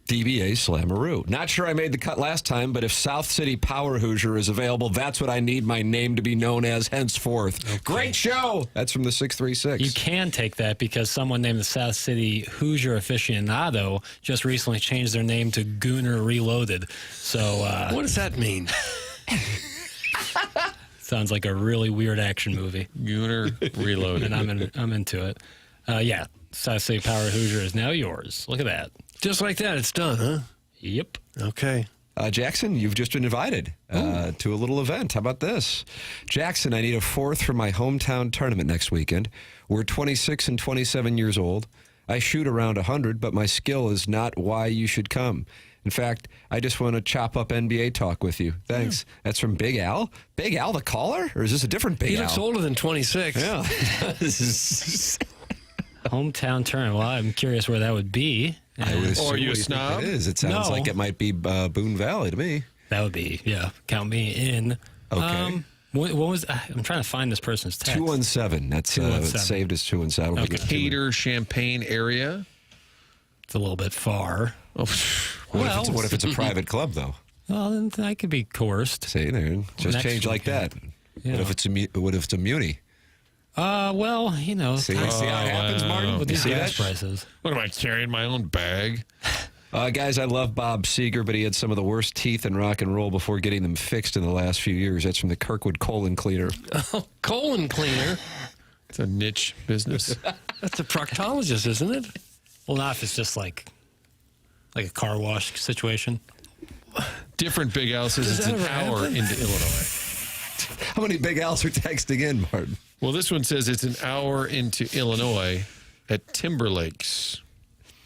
DBA Slammaroo. Not sure I made the cut last time, but if South City Power Hoosier is available, that's what I need my name to be known as henceforth. Okay. Great show! That's from the 636. You can take that because someone named the South City Hoosier aficionado just recently changed their name to Gooner Reloaded. So, what does that mean? Sounds like a really weird action movie. Gooner Reloaded. And I'm into it. Yeah, South City Power Hoosier is now yours. Look at that. Just like that, it's done, huh? Yep. Okay. Jackson, you've just been invited to a little event. How about this? Jackson, I need a fourth for my hometown tournament next weekend. We're 26 and 27 years old. I shoot around 100, but my skill is not why you should come. In fact, I just want to chop up NBA talk with you. Thanks. That's from Big Al. Big Al the caller? Or is this a different Big Al? He looks older than 26. Yeah. This is... Hometown tournament. Well, I'm curious where that would be. I would assume Or are you a what think snob? It is. It sounds like it might be Boone Valley to me. That would be, yeah. Count me in. Okay. What was? I'm trying to find this person's text. 217. That's 217. saved as 217. Okay. Cater, Champaign area. It's a little bit far. Oh, What if it's a private club, though? Well, then I could be coerced. See, there, just Next change like that. Yeah. What if it's a muni? Well, you know, See how it happens, Martin? with You these see gas that? prices. What am I carrying my own bag? Guys, I love Bob Seger, but he had some of the worst teeth in rock and roll before getting them fixed in the last few years. That's from the Kirkwood Colon Cleaner. Oh, colon cleaner. It's a niche business. That's a proctologist, isn't it? Well, not if it's just like a car wash situation. Different Big Al says it's an hour into Illinois. How many Big Al's are texting in, Martin? Well, this one says it's an hour into Illinois at Timberlakes.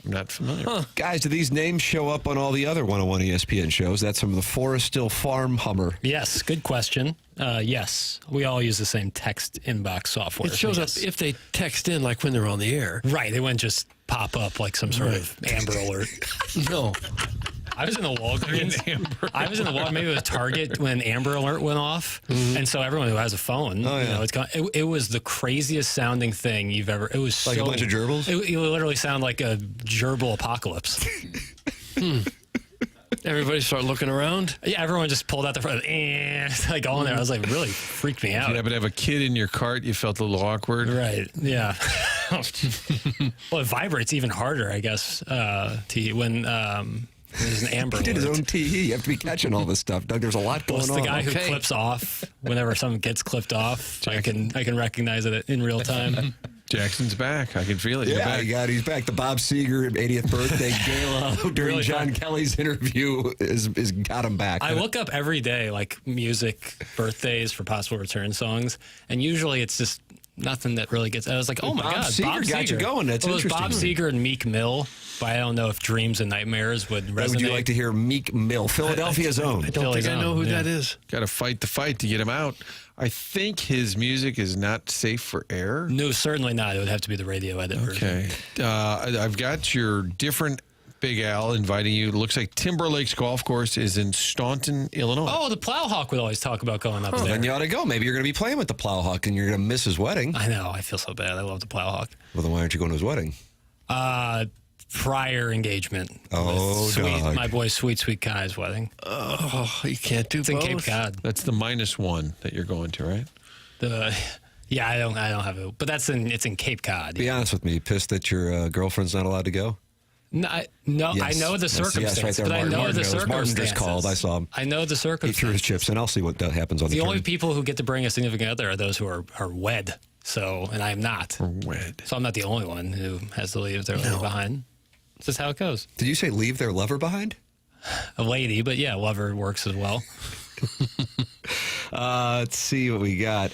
I'm not familiar. Guys, do these names show up on all the other 101 ESPN shows? That's from the Forest Still Farm Hummer. Yes, good question. Yes, we all use the same text inbox software. It shows up if they text in, like when they're on the air. Right, they wouldn't just pop up like some sort of Amber Alert. No. I was in the Walgreens. I was in the Walgreens, maybe it was Target when Amber Alert went off, and so everyone who has a phone, you know, it was the craziest sounding thing you've ever. It was like a bunch of gerbils. It literally sounded like a Gerbil Apocalypse. Everybody start looking around. Yeah, everyone just pulled out the front, like all in there. I was like, really freaked me out. You happen to have a kid in your cart, you felt a little awkward. Right. Yeah. Well, it vibrates even harder, I guess, when. There's an Amber He did his Alert. own TE. You have to be catching all this stuff, Doug. There's a lot going Well, it's on. the guy who clips off whenever something gets clipped off. I can recognize it in real time. Jackson's back. I can feel it. Yeah, he's back. The Bob Seger 80th birthday gala during Really John fun. Kelly's interview is got him back. I look up every day, like music birthdays for possible return songs, and usually it's just nothing that really gets. I was like, oh my Bob God, Seger Bob got you Seger. going. That's well, it was Bob interesting. Seger and Meek Mill, but I don't know if Dreams and Nightmares would resonate. Would you like to hear Meek Mill, Philadelphia's own? I don't think I know who that is. Got to fight the fight to get him out. I think his music is not safe for air. No, certainly not. It would have to be the radio edit version. Okay. I've got your different Big Al inviting you. It looks like Timberlake's golf course is in Staunton, Illinois. Oh, the Plowhawk would always talk about going up there. Then you ought to go. Maybe you're going to be playing with the Plowhawk and you're going to miss his wedding. I know. I feel so bad. I love the Plowhawk. Well, then why aren't you going to his wedding? Prior engagement. Oh, with dog. my boy Sweet Kai's wedding. Oh, you can't do It's in both. Cape Cod. That's the -1 that you're going to, right? Yeah, I don't have it, but it's in Cape Cod. Be honest with me. You pissed that your girlfriend's not allowed to go? No, I Yes. know the Yes, circumstance, right there. but I know Martin the knows. circumstances. Martin just called. I saw him. I know the He circumstances. threw his chips in. I'll see what happens on the The only turn. people who get to bring a significant other are those who are wed. So, and I am not. Wed. So I'm not the only one who has to leave their lover behind. This is how it goes. Did you say leave their lover behind? A lady, but yeah, lover works as well. Let's see what we got.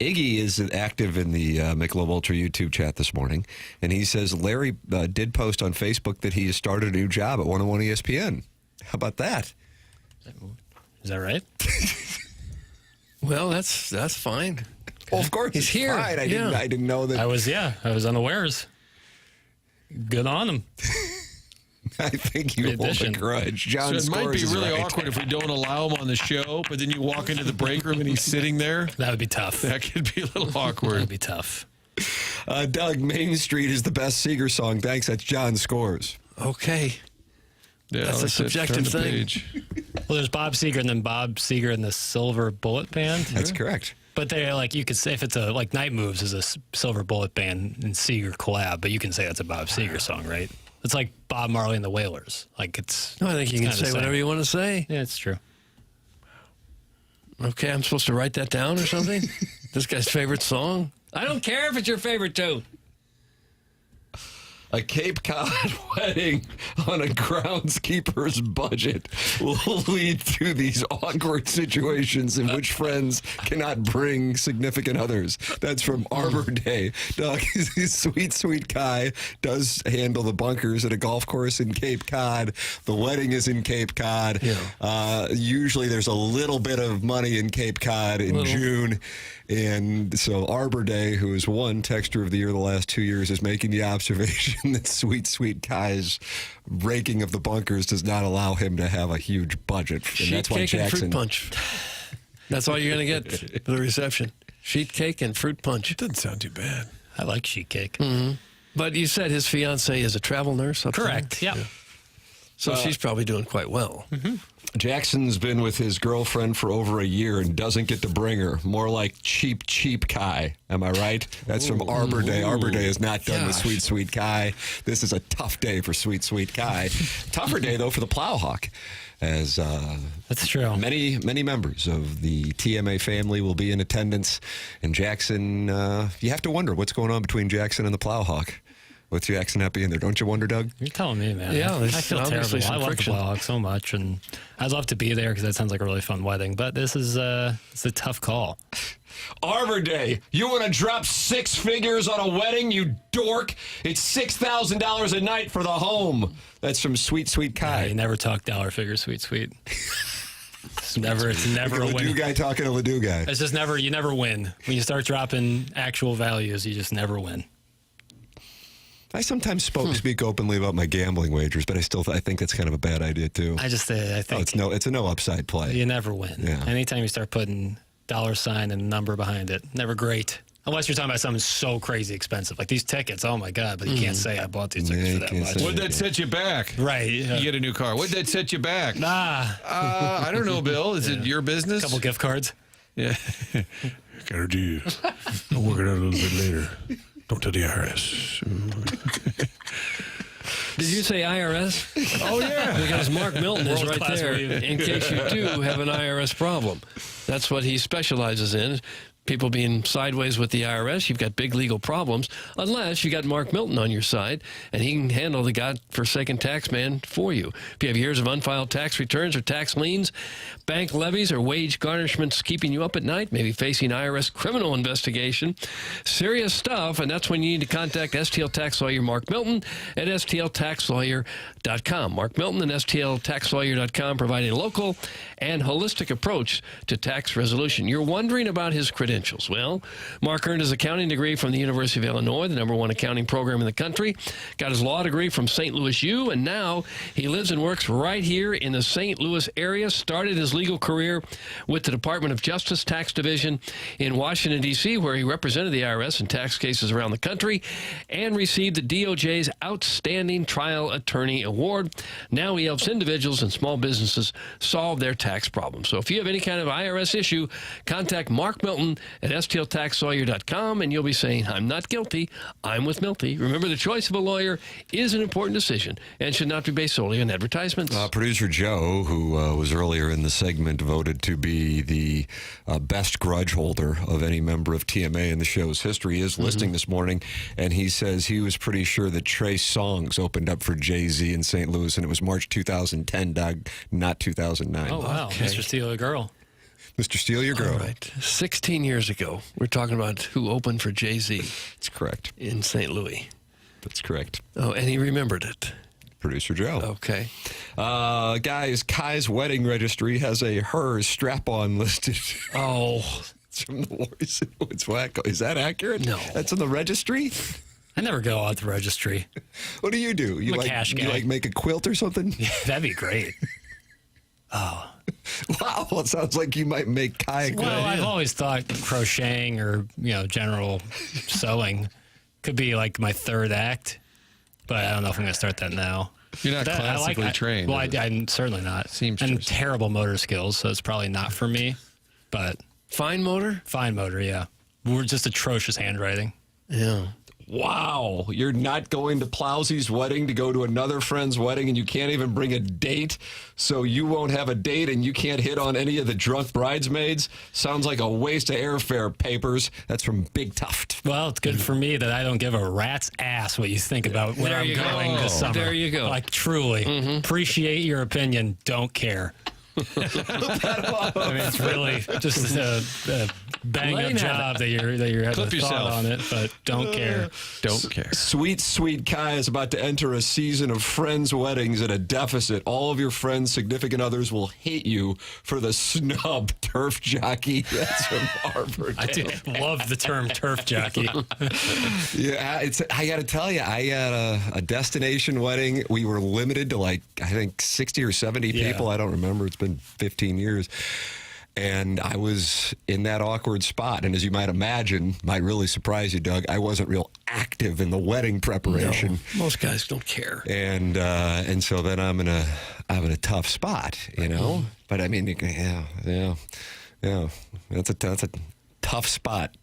Iggy is active in the Michelob Ultra YouTube chat this morning, and he says Larry did post on Facebook that he has started a new job at 101 ESPN. How about that? Is that right? Well, that's fine. Well, of course, He's it's here. fine. I didn't know that. I was unawares. Good on him. I think you hold a Addition. grudge. John So it might Scores be is really right. awkward if we don't allow him on the show, but then you walk into the break room and he's sitting there. That would be tough. That could be a little That awkward. would be tough. Doug, Main Street is the best Seeger song. Thanks. That's John Scores. Okay. Yeah, That's a let's turn subjective the thing. page. Well, there's Bob Seger and then Bob Seger and the Silver Bullet Band. That's correct. But they're like, you could say if it's like Night Moves is a Silver Bullet Band and Seger collab, but you can say that's a Bob Seger song, right? It's like Bob Marley and the Wailers. Like it's. No, I think you can say whatever you want to say. Yeah, it's true. Okay, I'm supposed to write that down or something? This guy's favorite song? I don't care if it's your favorite too. A Cape Cod wedding on a groundskeeper's budget will lead to these awkward situations in which friends cannot bring significant others. That's from Arbor Day. Doug, sweet Kai does handle the bunkers at a golf course in Cape Cod. The wedding is in Cape Cod. Yeah. Usually there's a little bit of money in Cape Cod in June. And so Arbor Day, who has won Texture of the Year the last 2 years, is making the observation that sweet Kai's raking of the bunkers does not allow him to have a huge budget. And Sheet that's why cake and Jackson. fruit punch. That's all you're going to get for the reception. Sheet cake and fruit punch. It doesn't sound too bad. I like sheet cake. Mm-hmm. But you said his fiance is a travel nurse up there? Correct. Yeah. So she's probably doing quite well. Mm-hmm. Jackson's been with his girlfriend for over a year and doesn't get to bring her. More like cheap Kai. Am I right? That's from Arbor Day. Arbor Day is not done with sweet Kai. This is a tough day for sweet Kai. Tougher day, though, for the Plowhawk. As that's true. Many members of the TMA family will be in attendance. And Jackson, you have to wonder what's going on between Jackson and the Plowhawk. What's Jackson not being there? Don't you wonder, Doug? You're telling me, man. Yeah, I feel obviously terrible. I love friction. the Plowhawk so much, and I'd love to be there because that sounds like a really fun wedding. But this is it's a tough call. Arbor Day. You want to drop 6 figures on a wedding, you dork? It's $6,000 a night for the home. That's from Sweet Kai. Yeah, you never talk dollar figure, sweet. It's never Like a a win. Ledoux guy talking to Ledoux guy. It's just you never win. When you start dropping actual values, you just never win. I sometimes speak openly about my gambling wagers, but I think that's kind of a bad idea too. I think it's a no upside play. You never win. Yeah. Anytime you start putting $sign and a number behind it, never great. Unless you're talking about something so crazy expensive, like these tickets. Oh my God! But you can't say I bought these tickets for that much. What'd that set you back? Right. You get a new car. What'd that set you back? I don't know, Bill. Is it your business? Couple gift cards. Yeah. Got a deal. I'll work it out a little bit later. Don't tell the IRS. Did you say IRS? Oh, yeah. Because Mark Milton is right World-class there weave. in case you do have an IRS problem. That's what he specializes in, people being sideways with the IRS, you've got big legal problems, unless you got Mark Milton on your side, and he can handle the godforsaken tax man for you. If you have years of unfiled tax returns or tax liens, bank levies, or wage garnishments keeping you up at night, maybe facing IRS criminal investigation, serious stuff, and that's when you need to contact STL Tax Lawyer Mark Milton at stltaxlawyer.com. Mark Milton and stltaxlawyer.com provide a local and holistic approach to tax resolution. You're wondering about his credentials. Well, Mark earned his accounting degree from the University of Illinois, the #1 accounting program in the country, got his law degree from St. Louis U, and now he lives and works right here in the St. Louis area. Started his legal career with the Department of Justice Tax Division in Washington, D.C., where he represented the IRS in tax cases around the country and received the DOJ's Outstanding Trial Attorney Award. Now he helps individuals and small businesses solve their tax problems. So if you have any kind of IRS issue, contact Mark Milton at stltaxlawyer.com, and you'll be saying, I'm not guilty, I'm with Milty. Remember, the choice of a lawyer is an important decision and should not be based solely on advertisements. Producer Joe, who was earlier in the segment, voted to be the best grudge holder of any member of TMA in the show's history, is listening this morning, and he says he was pretty sure that Trey Songz opened up for Jay-Z in St. Louis, and it was March 2010, Doug, not 2009. Oh, wow. Okay. Mr. Steal a Girl. Mr. Steal Your Girl. All right. 16 years ago, we're talking about who opened for Jay-Z. That's correct. In St. Louis. That's correct. Oh, and he remembered it. Producer Joe. Okay. Guys, Kai's wedding registry has a hers strap-on listed. Oh. It's from the Warriors in Woods Wacko. Is that accurate? No. That's in the registry? I never go out the registry. What do? You I'm a like cash you guy. like make a quilt or something? Yeah, that'd be great. Wow, well, it sounds like you might make Kai a good Well, idea. I've always thought crocheting or, general sewing could be like my third act, but I don't know if I'm going to start that now. You're not classically trained. Well, I'm certainly not. Seamstress. And terrible motor skills, so it's probably not for me, but... Fine motor? Fine motor, yeah. We're just atrocious handwriting. Yeah. Wow, you're not going to Plowsy's wedding to go to another friend's wedding, and you can't even bring a date, so you won't have a date, and you can't hit on any of the drunk bridesmaids? Sounds like a waste of airfare, Papers. That's from Big Tuft. Well, it's good for me that I don't give a rat's ass what you think about where I'm going this summer. There you go. Like, truly. Appreciate your opinion. Don't care. I mean, it's really just a bang-up job that you're having a thought on it, but don't care. Don't care. Sweet, sweet Kai is about to enter a season of friends' weddings at a deficit. All of your friends' significant others will hate you for the snub turf jockey. That's from Harvard. I do love the term turf jockey. Yeah, I got to tell you, I had a destination wedding. We were limited to I think 60 or 70 people. I don't remember. It's been 15 years. And I was in that awkward spot. And as you might imagine, might really surprise you, Doug, I wasn't real active in the wedding preparation. No, most guys don't care. And so then I'm in a tough spot, But I mean, yeah. That's a tough spot.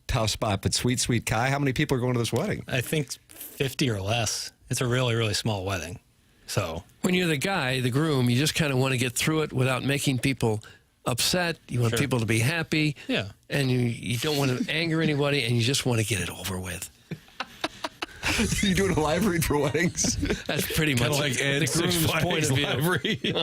But sweet Kai, how many people are going to this wedding? I think 50 or less. It's a really, really small wedding. So when you're the guy, the groom, you just kind of want to get through it without making people upset. You want people to be happy. Yeah. And you don't want to anger anybody, and you just want to get it over with. You doing a live read for weddings? That's pretty much like Ed the groom's point of view.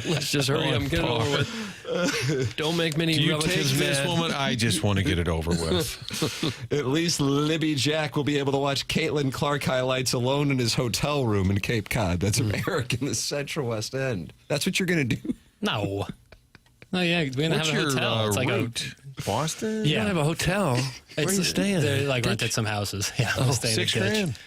Let's just hurry up and get it over with. Don't make many Do you relatives take this mad. woman? I just want to get it over with. At least Libby Jack will be able to watch Caitlin Clark highlights alone in his hotel room in Cape Cod. That's America in the Central West End. That's what you're going to do? No. Oh, yeah, we're going to have a hotel. It's like route? Boston? You don't have a hotel. Where are you staying? They rented some houses. Yeah, I'm staying in a ditch. $6,000.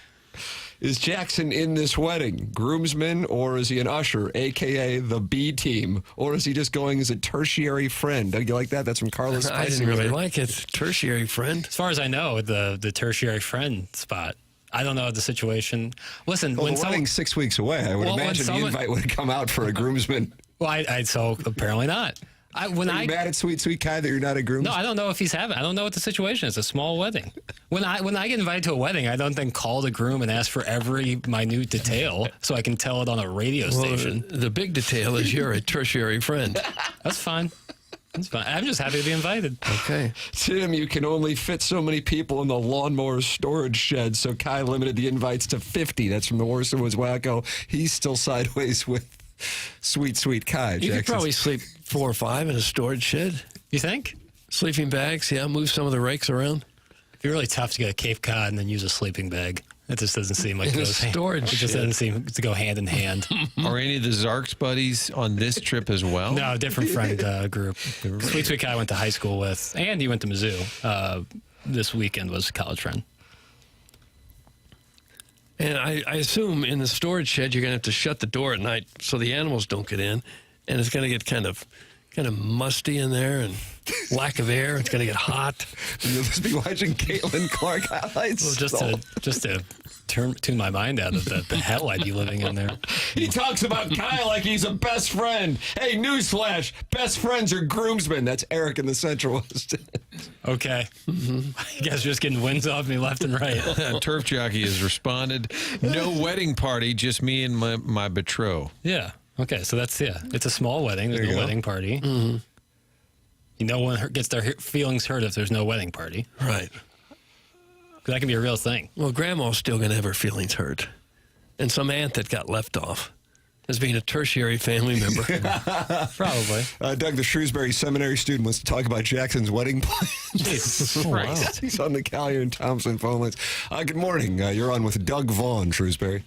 Is Jackson in this wedding groomsman, or is he an usher, a.k.a. the B team, or is he just going as a tertiary friend? Don't you like that? That's from Carlos. I didn't really like it. Tertiary friend. As far as I know, the tertiary friend spot. I don't know the situation. Listen, Well, when the wedding's 6 weeks away. I would imagine the invite would have come out for a groomsman. Well, so apparently not. Are you mad at sweet Kai that you're not a groomsman? No, I don't know if he's having. I don't know what the situation is. It's a small wedding. When I get invited to a wedding, I don't then call the groom and ask for every minute detail so I can tell it on a radio station. The big detail is you're a tertiary friend. That's fine. That's fine. I'm just happy to be invited. Okay. Tim, you can only fit so many people in the lawnmower storage shed, so Kai limited the invites to 50. That's from the Worcester was Wacko. He's still sideways with sweet Kai. You could probably sleep 4 or 5 in a storage shed. You think? Sleeping bags, yeah. Move some of the rakes around. It'd be really tough to get a Cape Cod and then use a sleeping bag. That just doesn't seem like In a those storage It just shed. doesn't seem to go hand in hand. Are any of the Zarks buddies on this trip as well? No, different friend group. Sweet guy I went to high school with, and he went to Mizzou. This weekend was a college friend. And I assume in the storage shed you're going to have to shut the door at night so the animals don't get in, and it's going to get kind of musty in there and lack of air. It's going to get hot. And you'll just be watching Caitlin Clark highlights. Well, just to tune my mind out of the hell I'd be living in there. He talks about Kyle like he's a best friend. Hey, newsflash, best friends are groomsmen. That's Eric in the Central West. Okay. You guys are just getting wins off me left and right. Turf Jockey has responded, no wedding party, just me and my betrothed. Yeah. Okay, so that's, it's a small wedding. There's There you no go. wedding party. Mm-hmm. No one gets their feelings hurt if there's no wedding party. Right. That can be a real thing. Well, Grandma's still going to have her feelings hurt. And some aunt that got left off as being a tertiary family member. Probably. Doug, the Shrewsbury Seminary student, wants to talk about Jackson's wedding plans. Jesus Christ. He's on the Collier and Thompson phone lines. Good morning. You're on with Doug Vaughn, Shrewsbury.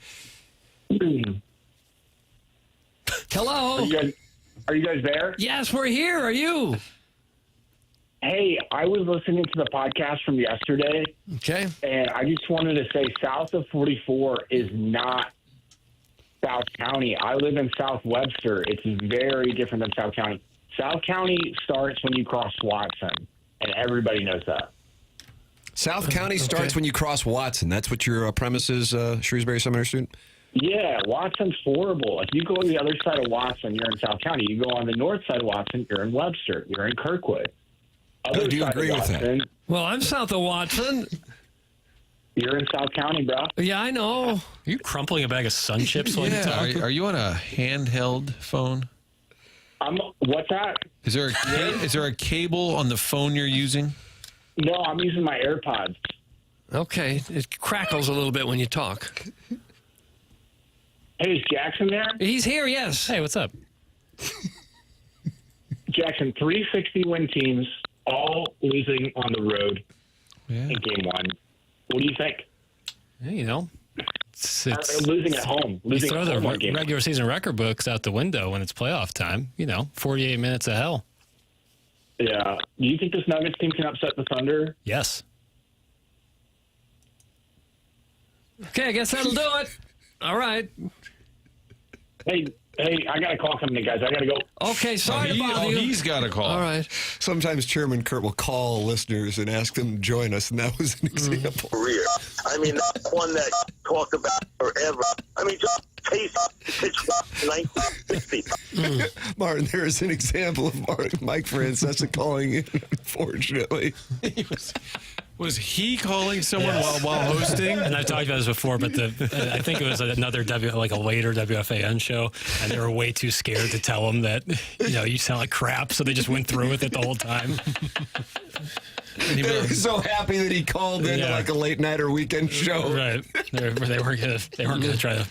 Hello. Are you guys there? Yes, we're here. Are you? Hey, I was listening to the podcast from yesterday. Okay. And I just wanted to say south of 44 is not South County. I live in South Webster. It's very different than South County. South County starts when you cross Watson, and everybody knows that. South County starts when you cross Watson. That's what your premise is, Shrewsbury Seminary student? Yeah, Watson's horrible. If you go on the other side of Watson, you're in South County. You go on the north side of Watson, you're in Webster. You're in Kirkwood. Oh, do you agree with that? Well, I'm south of Watson. You're in South County, bro. Yeah, I know. Are you crumpling a bag of Sun Chips while you talk? Are you on a handheld phone? What's that? Is there a cable on the phone you're using? No, I'm using my AirPods. Okay. It crackles a little bit when you talk. Hey, is Jackson there? He's here, yes. Hey, what's up? Jackson, 360 win teams, all losing on the road in game one. What do you think? It's losing at home. You Losing throw at the home on game regular season record books out the window when it's playoff time. 48 minutes of hell. Yeah. Do you think this Nuggets team can upset the Thunder? Yes. Okay, I guess that'll do it. All right. Hey, I got a call coming in, guys. I got to go. Okay, sorry to bother you. He's got a call. All right. Sometimes Chairman Kurt will call listeners and ask them to join us, and that was an example. Career. I mean, that's one that talked about forever. I mean, just taste pitch 1960. Martin, there is an example of Mike Francesa calling in, unfortunately. Was he calling someone while hosting? And I've talked about this before, but I think it was another a later WFAN show, and they were way too scared to tell him that you sound like crap, so they just went through with it the whole time. They were so happy that he called into like a late night or weekend show. Right? They weren't gonna try to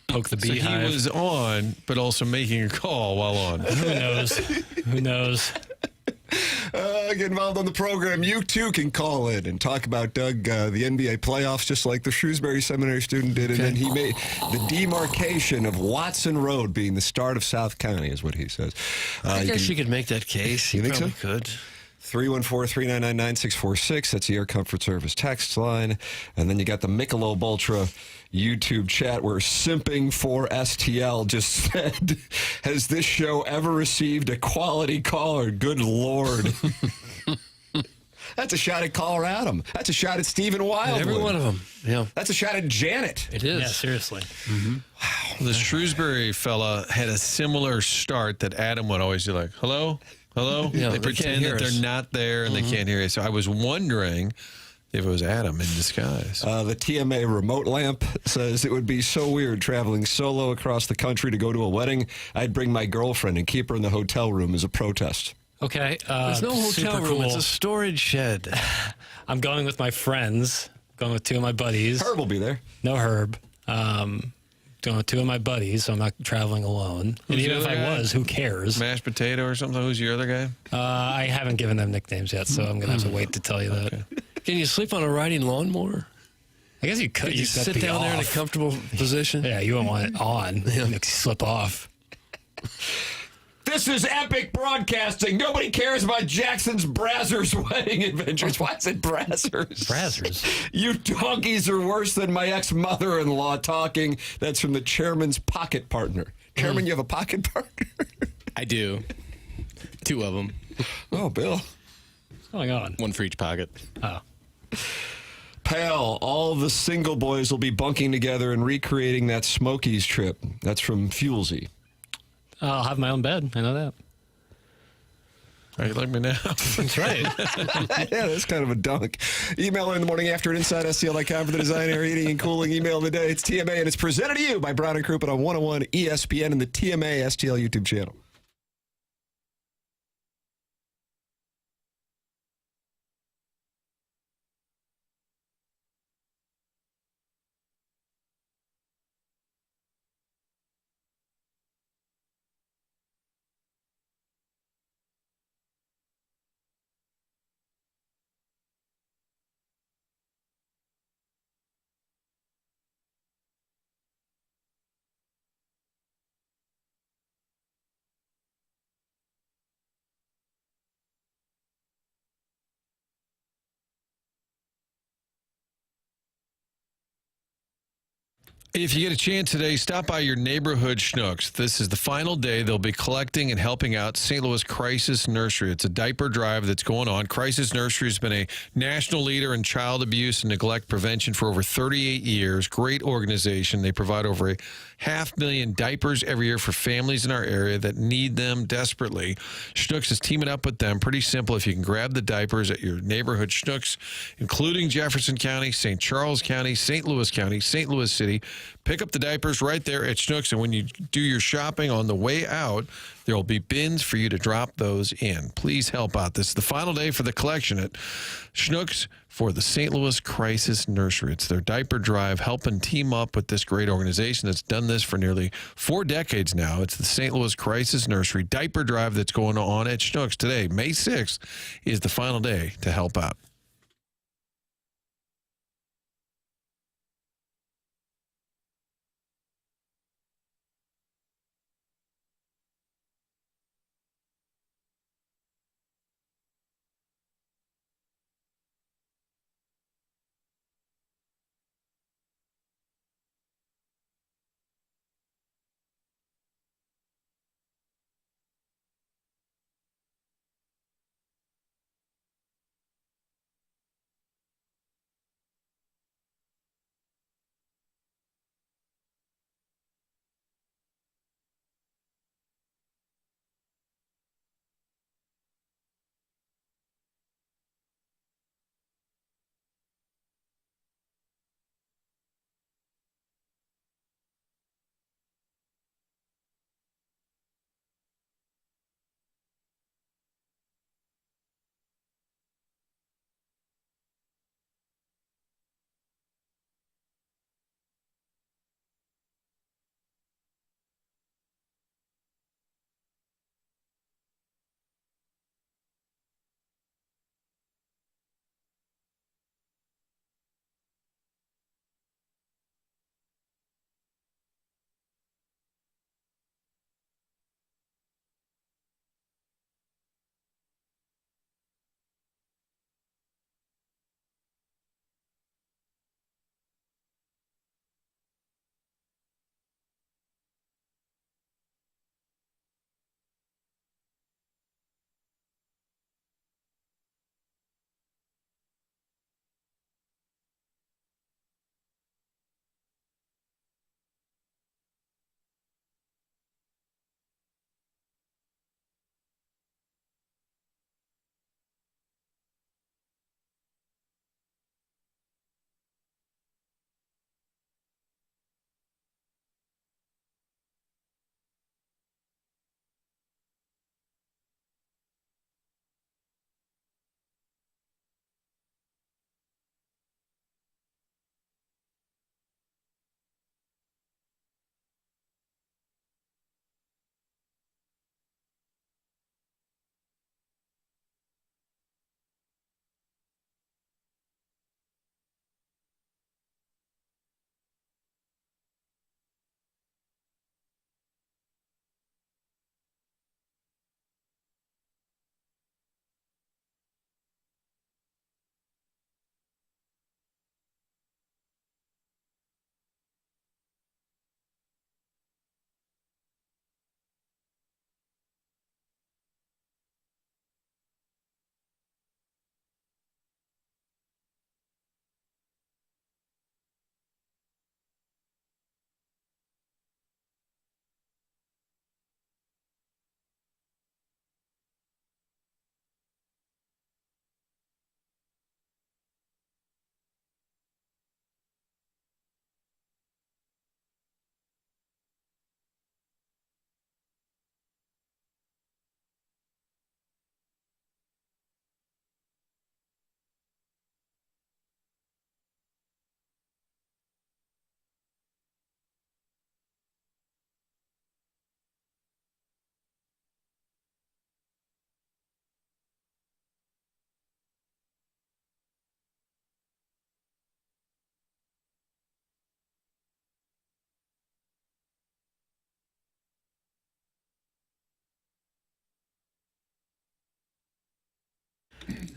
poke the beehive. So he was on, but also making a call while on. Who knows? Get involved on the program. You too can call in and talk about, Doug, the NBA playoffs, just like the Shrewsbury Seminary student did. And then he made the demarcation of Watson Road being the start of South County, is what he says. I guess you could make that case. You think probably so? could. 314-399-9646. That's the Air Comfort Service text line. And then you got the Michelob Ultra YouTube chat where Simping for STL just said, has this show ever received a quality caller? Good Lord. That's a shot at Caller Adam. That's a shot at Stephen Wildwood. Every one of them. Yeah. That's a shot at Janet. It is. Yeah, seriously. Wow. The Shrewsbury fella had a similar start that Adam would always do, like, hello? Hello? Yeah, they they pretend can't that hear us. they're not there and they can't hear you. So I was wondering if it was Adam in disguise. The TMA remote lamp says it would be so weird traveling solo across the country to go to a wedding. I'd bring my girlfriend and keep her in the hotel room as a protest. Okay. There's no hotel super room. cool. It's a storage shed. I'm going with my friends. Going with two of my buddies. Herb will be there. No Herb. Going with two of my buddies, so I'm not traveling alone. Who's And the even if other I guy? was, who cares? Mashed potato or something? Who's your other guy? I haven't given them nicknames yet, so I'm going to have to wait to tell you that. Can you sleep on a riding lawnmower? I guess you could. Could you You've got to sit be down there in a off. comfortable position? Yeah, you don't want it on. It makes you slip off. This is epic broadcasting. Nobody cares about Jackson's Brazzers wedding adventures. Why is it Brazzers? Brazzers. You donkeys are worse than my ex-mother-in-law talking. That's from the chairman's pocket partner. Chairman, you have a pocket partner? I do. 2 of them. Oh, Bill. What's going on? 1 for each pocket. Oh. Pal, all the single boys will be bunking together and recreating that Smokies trip. That's from Fuelsy. I'll have my own bed. I know that. Are you like me now? That's right. Yeah, that's kind of a dunk. Email in the morning after at InsideSTL.com for the design, air, heating, and cooling email of the day. It's TMA, and it's presented to you by Brown and Crouppen on 101 ESPN and the TMA STL YouTube channel. If you get a chance today, stop by your neighborhood Schnucks. This is the final day. They'll be collecting and helping out St. Louis Crisis Nursery. It's a diaper drive that's going on. Crisis Nursery has been a national leader in child abuse and neglect prevention for over 38 years. Great organization. They provide over 500,000 diapers every year for families in our area that need them desperately. Schnucks is teaming up with them. Pretty simple. If you can grab the diapers at your neighborhood Schnucks, including Jefferson County, St. Charles County, St. Louis County, St. Louis City, pick up the diapers right there at Schnucks, and when you do your shopping on the way out, there will be bins for you to drop those in. Please help out. This is the final day for the collection at Schnucks for the St. Louis Crisis Nursery. It's their diaper drive, helping team up with this great organization that's done this for nearly 4 decades now. It's the St. Louis Crisis Nursery diaper drive that's going on at Schnucks today. May 6th is the final day to help out.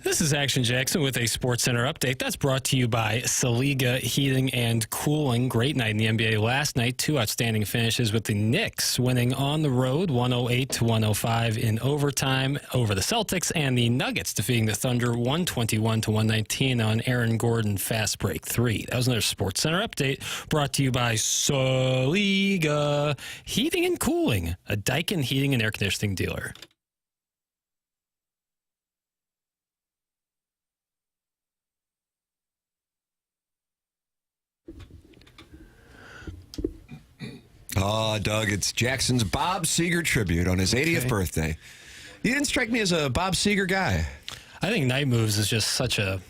This is Action Jackson with a Sports Center update. That's brought to you by Saliga Heating and Cooling. Great night in the NBA last night. 2 outstanding finishes with the Knicks winning on the road 108-105 in overtime over the Celtics, and the Nuggets defeating the Thunder 121-119 on Aaron Gordon fast break 3. That was another Sports Center update brought to you by Saliga Heating and Cooling, a Daikin heating and air conditioning dealer. Oh, Doug, it's Jackson's Bob Seger tribute on his 80th birthday. You didn't strike me as a Bob Seger guy. I think Night Moves is just such a...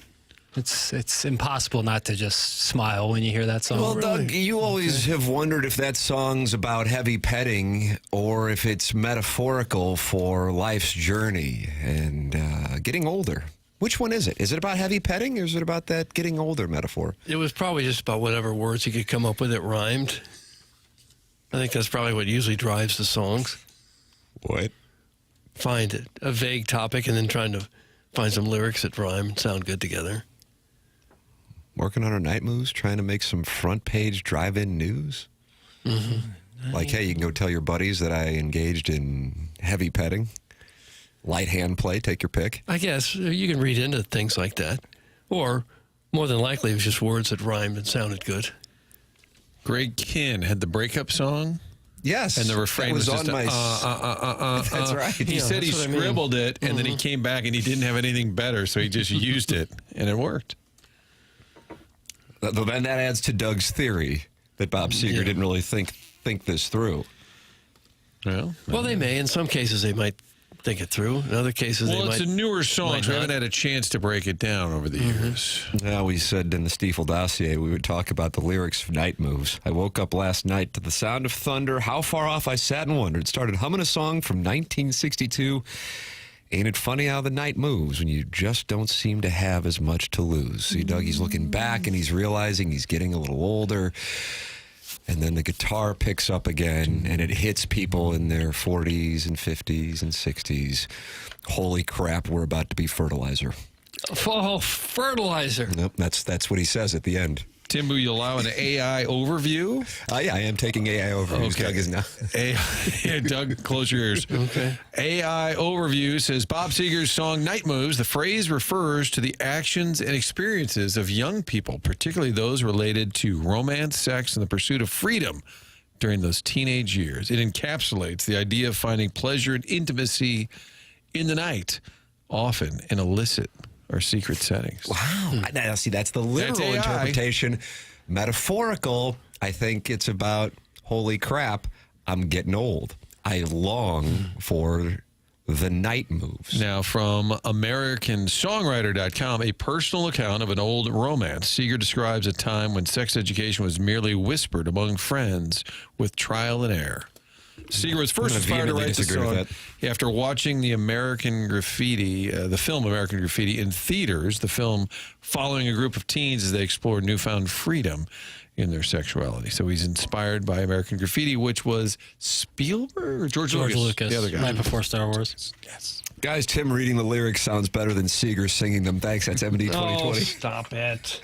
It's impossible not to just smile when you hear that song. Well, Doug, you always have wondered if that song's about heavy petting or if it's metaphorical for life's journey and getting older. Which one is it? Is it about heavy petting or is it about that getting older metaphor? It was probably just about whatever words you could come up with that rhymed. I think that's probably what usually drives the songs. What? Find a vague topic and then trying to find some lyrics that rhyme and sound good together. Working on our Night Moves, trying to make some front page drive-in news. Mm-hmm. Like, hey, you can go tell your buddies that I engaged in heavy petting, light hand play, take your pick. I guess you can read into things like that. Or, more than likely, it was just words that rhymed and sounded good. Greg Kinn had the breakup song. Yes. And the refrain was just on my... That's right. He said he scribbled it, and then he came back and he didn't have anything better, so he just used it, and it worked. Then that adds to Doug's theory that Bob Seger didn't really think this through. Well, they may. In some cases, they might think it through. In other cases, they might. Well, it's a newer song, so we haven't had a chance to break it down over the years. Now, we said in the Stiefel dossier we would talk about the lyrics of Night Moves. I woke up last night to the sound of thunder. How far off I sat and wondered. Started humming a song from 1962. Ain't it funny how the night moves when you just don't seem to have as much to lose? See, Doug, he's looking back and he's realizing he's getting a little older. And then the guitar picks up again, and it hits people in their 40s and 50s and 60s. Holy crap, we're about to be fertilizer. Oh, fertilizer. Nope, that's what he says at the end. Tim, will you allow an AI overview? Yeah, I am taking AI overviews. Okay. Doug is now. Yeah, Doug, close your ears. Okay. AI overview says Bob Seger's song Night Moves. The phrase refers to the actions and experiences of young people, particularly those related to romance, sex, and the pursuit of freedom during those teenage years. It encapsulates the idea of finding pleasure and intimacy in the night, often in illicit or secret settings. Wow. Now, see, that's the literal interpretation. Metaphorical, I think it's about, holy crap, I'm getting old. I long for the night moves. Now, from AmericanSongwriter.com, a personal account of an old romance. Seger describes a time when sex education was merely whispered among friends with trial and error. Seger was first inspired to write the song after watching the American Graffiti, the film American Graffiti, in theaters. The film following a group of teens as they explore newfound freedom in their sexuality. So he's inspired by American Graffiti, which was Spielberg or George Lucas? The other guy. Right before Star Wars. Yes. Guys, Tim reading the lyrics sounds better than Seger singing them. Thanks. That's MD 2020. Oh, stop it.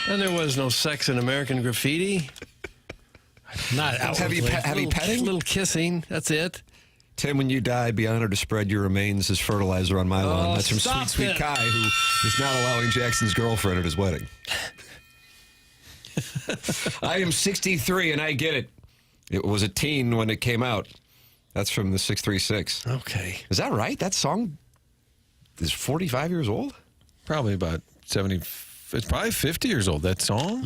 And there was no sex in American Graffiti. Not heavy petting? Little kissing. That's it. Tim, when you die, be honored to spread your remains as fertilizer on my lawn. That's from Sweet Kai, who is not allowing Jackson's girlfriend at his wedding. I am 63, and I get it. It was a teen when it came out. That's from the 636. Okay. Is that right? That song is 45 years old? Probably about 70. It's probably 50 years old, that song.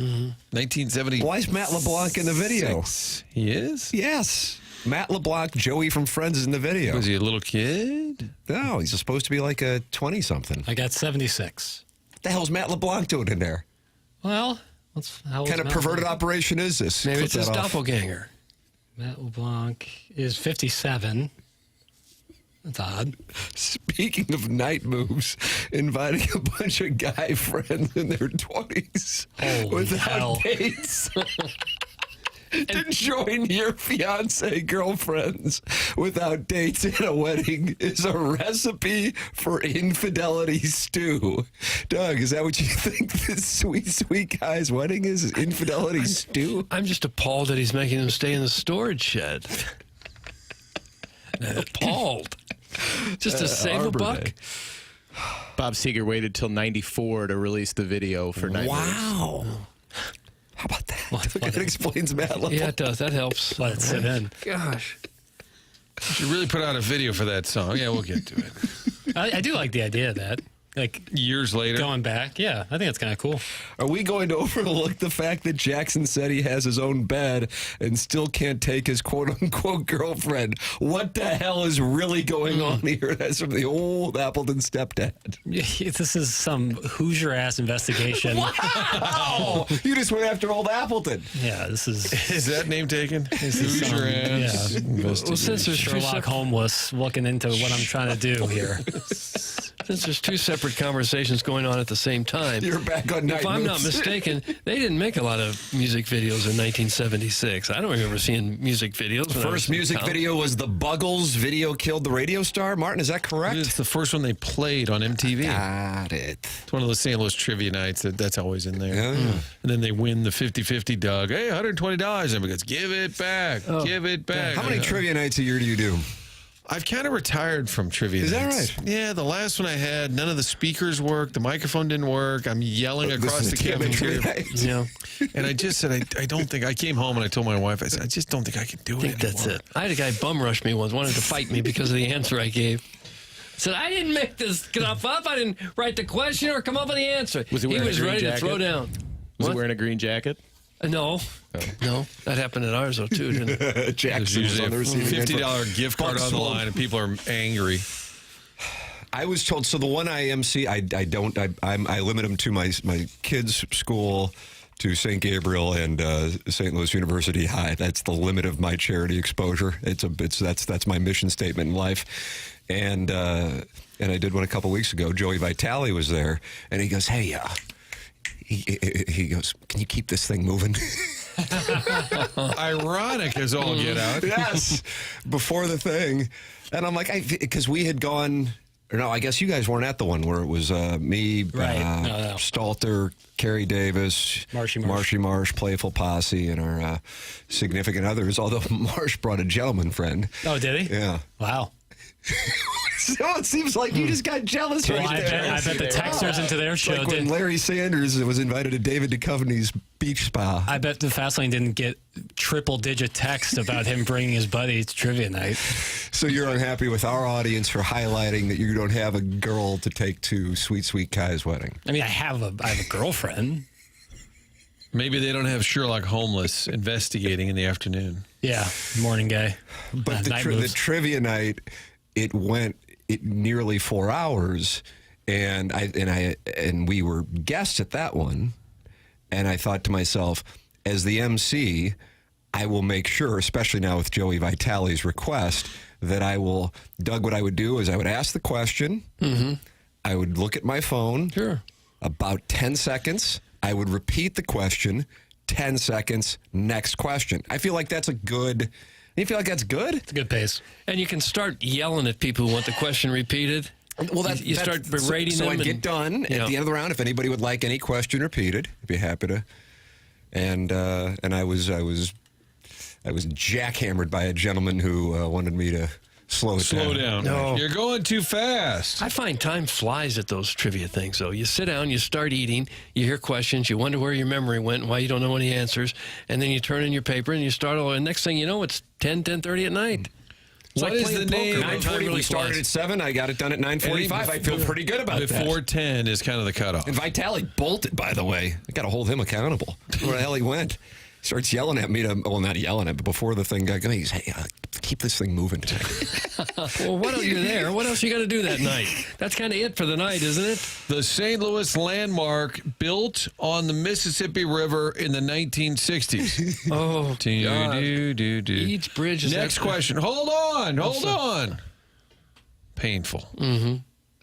1970. Why is Matt LeBlanc in the video? He is? Yes. Matt LeBlanc, Joey from Friends, is in the video. Was he a little kid? No, he's supposed to be like a 20-something. I got 76. What the hell's Matt LeBlanc doing in there? Well, what kind of perverted operation is this? Maybe it's his doppelganger. Matt LeBlanc is 57. That's odd. Speaking of night moves, inviting a bunch of guy friends in their 20s Holy without hell. dates. To join your fiance girlfriends without dates in a wedding is a recipe for infidelity stew. Doug, is that what you think this sweet guy's wedding is? Infidelity stew? I'm just appalled that he's making them stay in the storage shed. Appalled. Just to save Arbor a buck. Day. Bob Seger waited till '94 to release the video for Nightmares. Wow. How about that? That explains Matt level. Yeah, it does. That helps. Let it sit in. Gosh. You should really put out a video for that song. Yeah, we'll get to it. I do like the idea of that. Like years later. Going back. Yeah, I think that's kind of cool. Are we going to overlook the fact that Jackson said he has his own bed and still can't take his quote-unquote girlfriend? What the hell is really going on here? That's from the old Appleton stepdad. This is some Hoosier-ass investigation. Wow! You just went after old Appleton. Yeah, this is... Is that name taken? Hoosier ass. Well, since there's Sherlock Holmes looking into what I'm trying to do here. Since there's two separate conversations going on at the same time. You're back on Night If I'm not Moves. mistaken, they didn't make a lot of music videos in 1976. I don't remember seeing music videos. The first music video was the Buggles video killed the radio star. Martin, is that correct? It's the first one they played on MTV. Got it. It's one of the St. Louis trivia nights. That's always in there. Yeah. And then they win the 50-50 Doug. Hey, $120. And goes, give it back. Give it back. How many trivia nights a year do you do? I've kind of retired from trivia Is that nights. right? Yeah, the last one I had, none of the speakers worked. The microphone didn't work. I'm yelling across the cafeteria. Yeah. And I just said, I don't think, I came home and I told my wife, I said, I just don't think I can do it I think anymore. that's it. I had a guy bum rush me once, wanted to fight me because of the answer I gave. Said, I didn't make this stuff up. I didn't write the question or come up with the answer. Was he wearing was a green ready jacket? to throw down. Was What? he wearing a green jacket? No. No. That happened at ours, though, too, didn't it? There's Jackson was usually on a the receiving end. $50 gift card on the line and people are angry. I was told, so the one I MC, I limit them to my kids' school, to St. Gabriel and St. Louis University High. That's the limit of my charity exposure. That's my mission statement in life. And I did one a couple weeks ago. Joey Vitale was there, and he goes, "Hey, he goes, can you keep this thing moving?" Ironic as all get out. Yes, before the thing, and I'm like, because we had gone. Or no, I guess you guys weren't at the one where it was me, Right. Stalter, Carrie Davis, Marshy Marsh, Playful Posse, and our significant others. Although Marsh brought a gentleman friend. Oh, did he? Yeah. Wow. So it seems like you just got jealous Well, right there. I bet the texters into their It's show like when did. Larry Sanders was invited to David Duchovny's beach spa. I bet the Fastlane didn't get triple-digit text about him bringing his buddy to trivia night. So you're unhappy with our audience for highlighting that you don't have a girl to take to Sweet Kai's wedding. I mean, I have a girlfriend. Maybe they don't have Sherlock Holmes investigating in the afternoon. Yeah, morning guy. But the night the moves. trivia night, it went nearly 4 hours, and we were guests at that one, and I thought to myself, as the MC, I will make sure, especially now with Joey Vitale's request, that I will. Doug, what I would do is I would ask the question. Mm-hmm. I would look at my phone. Sure. About 10 seconds. I would repeat the question. 10 seconds. Next question. I feel like that's a good. You feel like that's good? It's a good pace. And you can start yelling at people who want the question repeated. Well, you start berating so them. I'd get done at the end of the round. If anybody would like any question repeated, I'd be happy to. And I was jackhammered by a gentleman who wanted me to slow down. No. You're going too fast. I find time flies at those trivia things, though. You sit down, you start eating, you hear questions, you wonder where your memory went and why you don't know any answers, and then you turn in your paper and you start all, and next thing you know, it's 10:30 at night. It's What like is playing the name? poker. 9:40. We started at 7. I got it done at 9:45. I feel pretty good about that. Before 10 is kind of the cutoff. And Vitale bolted, by the way. I got to hold him accountable. Where the hell he went? Starts yelling at me well, not yelling at me, but before the thing got going, he's, hey, keep this thing moving today. Well, what else are you there? What else you got to do that night? That's kind of it for the night, isn't it? The St. Louis landmark built on the Mississippi River in the 1960s. Oh, God. Each bridge is... Next question. Hold on. Painful. Mm-hmm.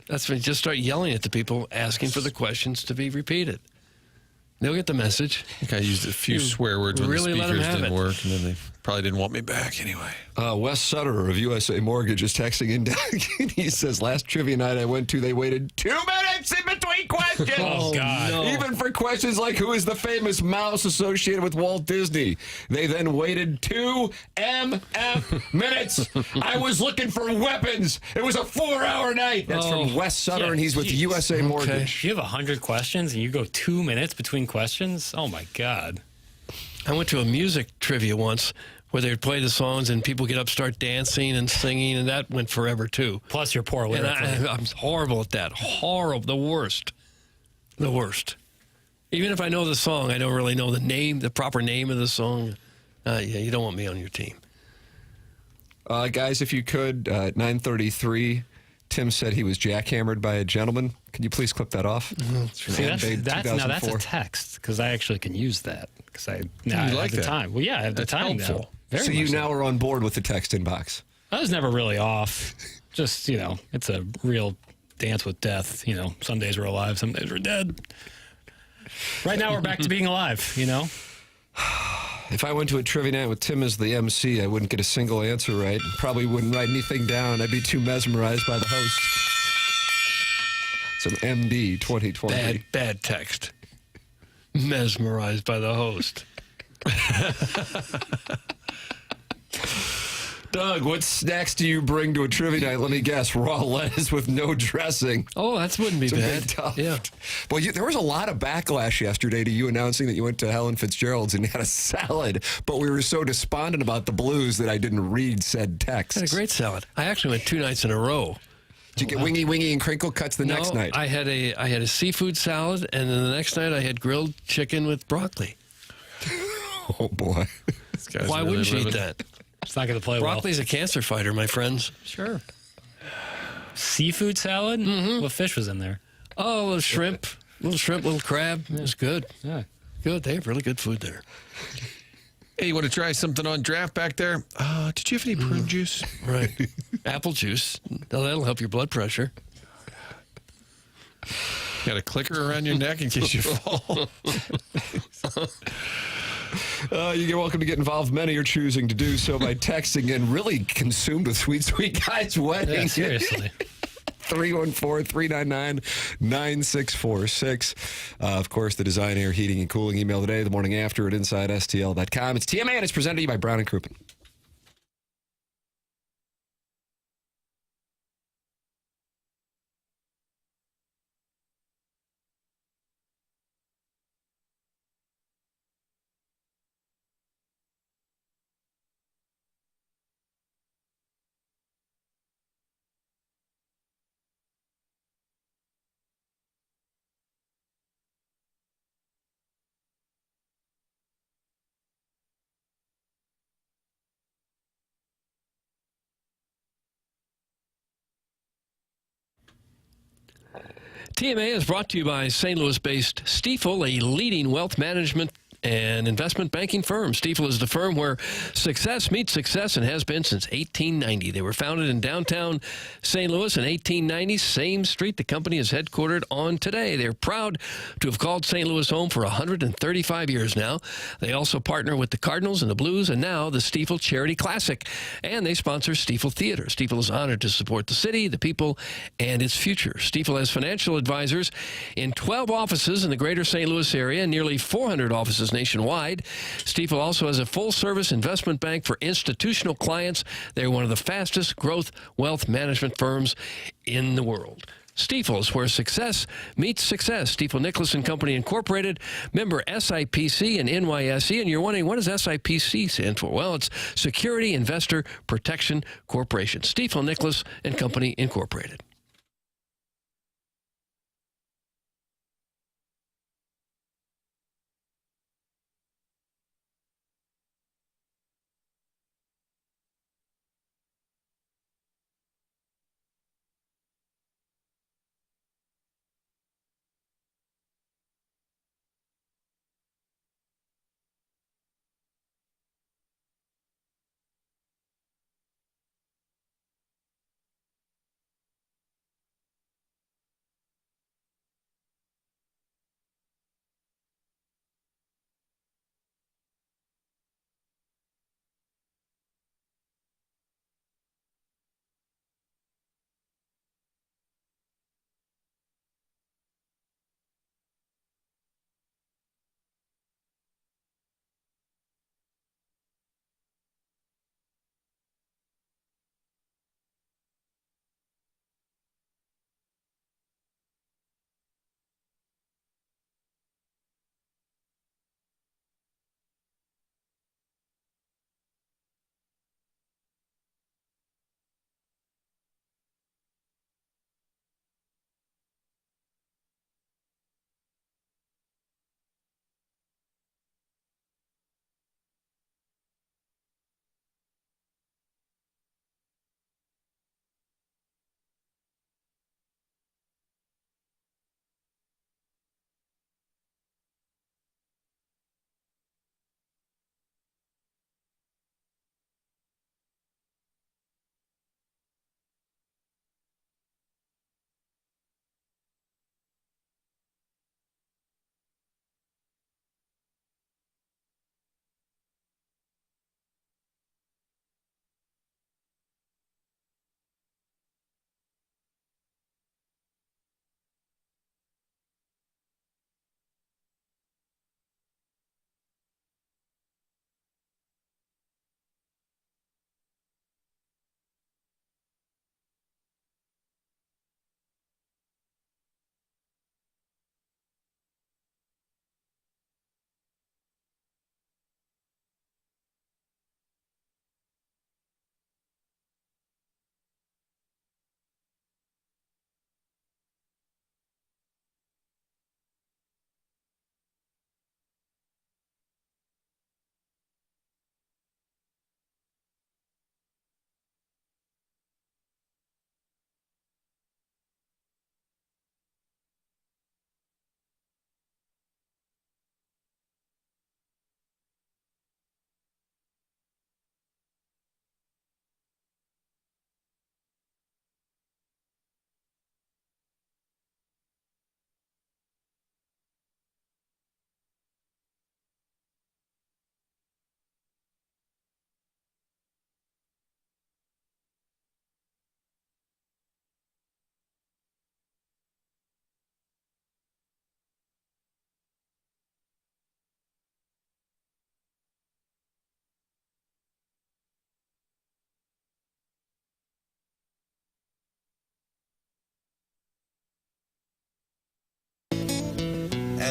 That's when you just start yelling at the people asking for the questions to be repeated. They'll get the message. I think I used a few swear words when really the let 'em speakers have didn't it. work, and then they probably didn't want me back anyway. Wes Sutter of USA Mortgage is texting in. He says, last trivia night I went to, they waited 2 minutes in between questions. Oh, God. no. Even for questions like who is the famous mouse associated with Walt Disney. They then waited 2 minutes. I was looking for weapons. It was a 4-hour night. That's from Wes Sutter, Yeah, and he's with geez. USA Mortgage. You have 100 questions and you go 2 minutes between questions? Oh, my God. I went to a music trivia once where they would play the songs and people get up, start dancing and singing, and that went forever, too. Plus your poor And lyric. I'm horrible at that. Horrible. The worst. The worst. Even if I know the song, I don't really know the name, the proper name of the song. Yeah, you don't want me on your team. Guys, if you could, at 9:33, Tim said he was jackhammered by a gentleman. Can you please clip that off? See, that's now that's a text because I actually can use that because I have like the that? time. Well, yeah, I have the That's time helpful. now. Very So you much now are on board with the text inbox. I was never really off. Just, it's a real dance with death. Some days we're alive, some days we're dead. Right now we're back to being alive, If I went to a trivia night with Tim as the MC, I wouldn't get a single answer right. Probably wouldn't write anything down. I'd be too mesmerized by the host. Some MD 2020. Bad text. Mesmerized by the host. Doug, what snacks do you bring to a trivia night? Let me guess. Raw lettuce with no dressing. Oh, that wouldn't be It's a bad. bit tough. Yeah. Well, there was a lot of backlash yesterday to you announcing that you went to Helen Fitzgerald's and had a salad, but we were so despondent about the Blues that I didn't read said text. Had a great salad. I actually went 2 nights in a row. Did you get wingy and crinkle cuts the next night? I had a seafood salad, and then the next night I had grilled chicken with broccoli. Oh, boy. Why wouldn't you eat that? It's not going to play Broccoli's a cancer fighter, my friends. Sure. Seafood salad? Mm-hmm. What fish was in there? Oh, a little shrimp, little crab. It was good. Yeah. Good. They have really good food there. Hey, you want to try something on draft back there? Did you have any prune juice? Right. Apple juice. That'll help your blood pressure. Got a clicker around your neck in case you fall. You're welcome to get involved. Many are choosing to do so by texting and really consumed with Sweet Sweet Guy's wedding. Yeah, seriously. 314-399-9646. Of course, the Design Air Heating and Cooling email today, the morning after at InsideSTL.com. It's TMA and it's presented to you by Brown and Crouppen. TMA is brought to you by St. Louis-based Stifel, a leading wealth management and investment banking firm. Stifel is the firm where success meets success and has been since 1890. They were founded in downtown St. Louis in 1890, same street the company is headquartered on today. They're proud to have called St. Louis home for 135 years now. They also partner with the Cardinals and the Blues and now the Stifel Charity Classic. And they sponsor Stifel Theater. Stifel is honored to support the city, the people, and its future. Stifel has financial advisors in 12 offices in the greater St. Louis area and nearly 400 offices nationwide. Stifel also has a full-service investment bank for institutional clients. They're one of the fastest growth wealth management firms in the world. Stifel is where success meets success. Stifel Nicholas and Company Incorporated, member SIPC and NYSE. And you're wondering, what does SIPC stand for? Well, it's Security Investor Protection Corporation. Stifel Nicholas and Company Incorporated.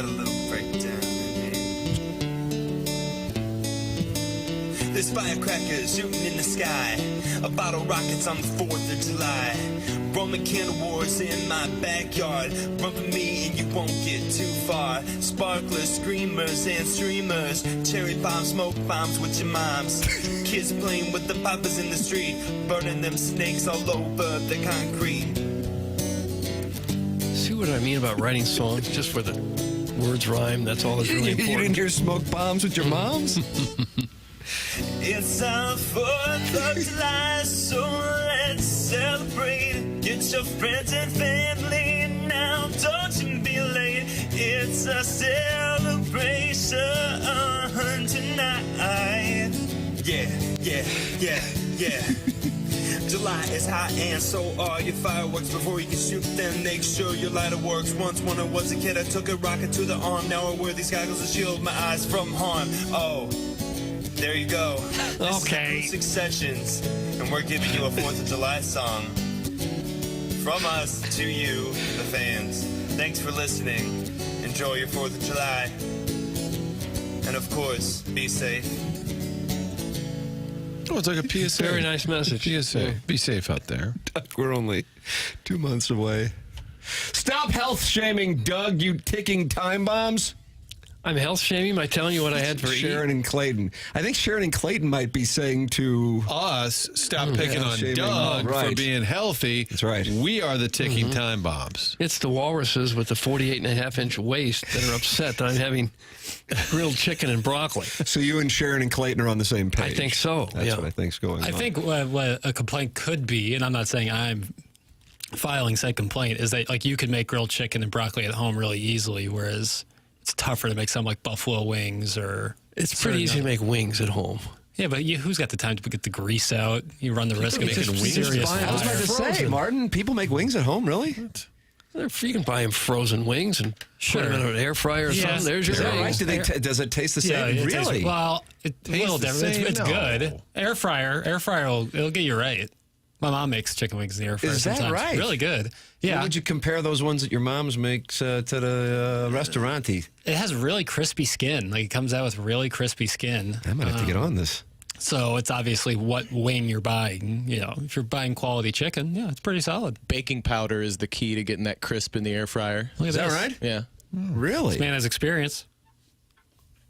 add a little breakdown. There's firecrackers shooting in the sky, a bottle rockets on the 4th of July. Roman candle wars in my backyard. Run for me and you won't get too far. Sparklers, screamers, and streamers. Cherry bombs, smoke bombs with your moms. Kids playing with the poppers in the street. Burning them snakes all over the concrete. See what I mean about writing songs just where the words rhyme? That's all that's really important. You didn't hear smoke bombs with your moms? It's our 4th of July, so let's celebrate. Get your friends and family now, don't you be late. It's a celebration tonight. Yeah. July is hot and so are your fireworks. Before you can shoot them, make sure your lighter works. Once when I was a kid, I took a rocket to the arm. Now I wear these goggles to shield my eyes from harm. Oh, there you go. Okay. Successions, and we're giving you a 4th of July song. From us to you, the fans. Thanks for listening. Enjoy your 4th of July. And of course, be safe. Oh, it's like a PSA. Very nice message. PSA. Be safe out there. We're only 2 months away. Stop health shaming, Doug, you ticking time bombs. I'm health shaming by telling you what I had for Sharon and Clayton. I think Sharon and Clayton might be saying to us, stop picking on shaming. Doug Right. for being healthy. That's right. We are the ticking time bombs. It's the walruses with the 48.5-inch waist that are upset that I'm having grilled chicken and broccoli. So you and Sharon and Clayton are on the same page. I think so. That's yeah. what I think's going on. I think what a complaint could be, and I'm not saying I'm filing said complaint, is that like you could make grilled chicken and broccoli at home really easily, whereas it's tougher to make something like buffalo wings or. It's pretty easy to make wings at home. Yeah, but who's got the time to get the grease out? You run the risk of making serious fire. I was about to say, Martin, people make wings at home, really? You can buy them frozen wings and put them in an air fryer or something. There's your wings. wings. Right? Does it taste the same? Yeah, really? Well, it's a little different. It's good. Air fryer it'll get you right. My mom makes chicken wings in the air fryer Is that sometimes. right? Really good. Yeah. How would you compare those ones that your mom's makes to the restaurant? It has really crispy skin. Like it comes out with really crispy skin. I might have to get on this. So it's obviously what wing you're buying. You know, if you're buying quality chicken, yeah, it's pretty solid. Baking powder is the key to getting that crisp in the air fryer. Look at Is that this. right? Yeah. Really? This man has experience.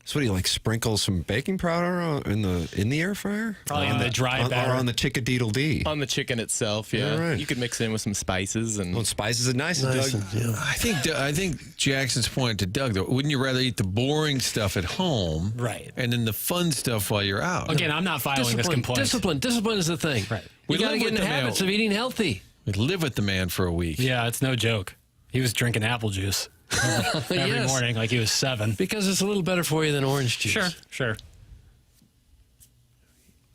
So what do you like? Sprinkle some baking powder in the air fryer? Probably in the dry batter. Or on the chick-a-deedle-dee? On the chicken itself, yeah. All right. You could mix it in with some spices and. Well, spices are nice, Doug. I think Jackson's point to Doug, though, wouldn't you rather eat the boring stuff at home, right, and then the fun stuff while you're out? Again, I'm not filing this complaint. Discipline is the thing. Right. We got to get in the habits of eating healthy. We live with the man for a week. Yeah, it's no joke. He was drinking apple juice every morning like he was 7. Because it's a little better for you than orange juice. Sure.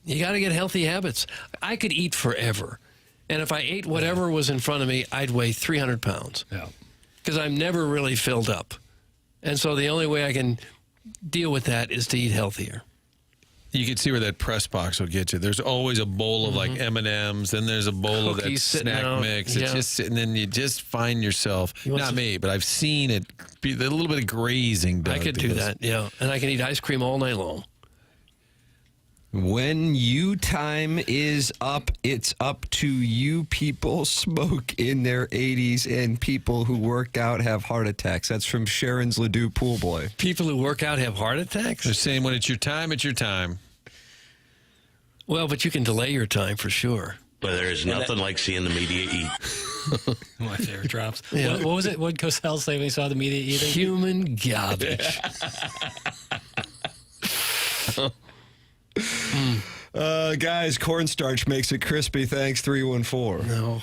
You got to get healthy habits. I could eat forever. And if I ate whatever was in front of me, I'd weigh 300 pounds. Yeah. Because I'm never really filled up. And so the only way I can deal with that is to eat healthier. You can see where that press box will get you. There's always a bowl of like M&Ms, then there's a bowl of that Cookies sitting snack out. mix. It's just sitting, and you just find yourself. Not me, but I've seen it be a little bit of grazing. Doug, I could do that, yeah. And I can eat ice cream all night long. When you time is up, it's up to you. People smoke in their 80s, and people who work out have heart attacks. That's from Sharon's Ledoux Pool Boy. People who work out have heart attacks? They're saying when it's your time, it's your time. Well, but you can delay your time for sure. But there's nothing like seeing the media eat. My favorite drops. Yeah. What was it? What did Cosell say when he saw the media eating? Human garbage. Guys, cornstarch makes it crispy. Thanks, 314. No.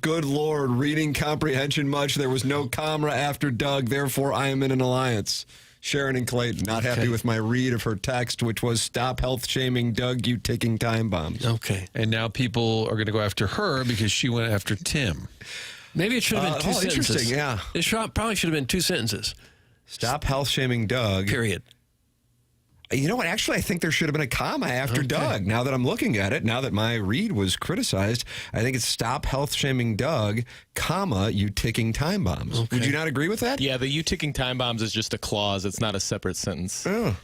Good Lord, reading comprehension much. There was no comma after Doug, therefore I am in an alliance. Sharon and Clayton, not happy with my read of her text, which was stop health shaming Doug, you ticking time bombs. Okay. And now people are going to go after her because she went after Tim. Maybe it should have been two sentences. Interesting, yeah. It probably should have been 2 sentences. Stop health shaming Doug. Period. You know what? Actually, I think there should have been a comma after Doug. Now that I'm looking at it, now that my read was criticized, I think it's stop health shaming Doug, comma, you ticking time bombs. Would you not agree with that? Yeah, the you ticking time bombs is just a clause. It's not a separate sentence. Oh.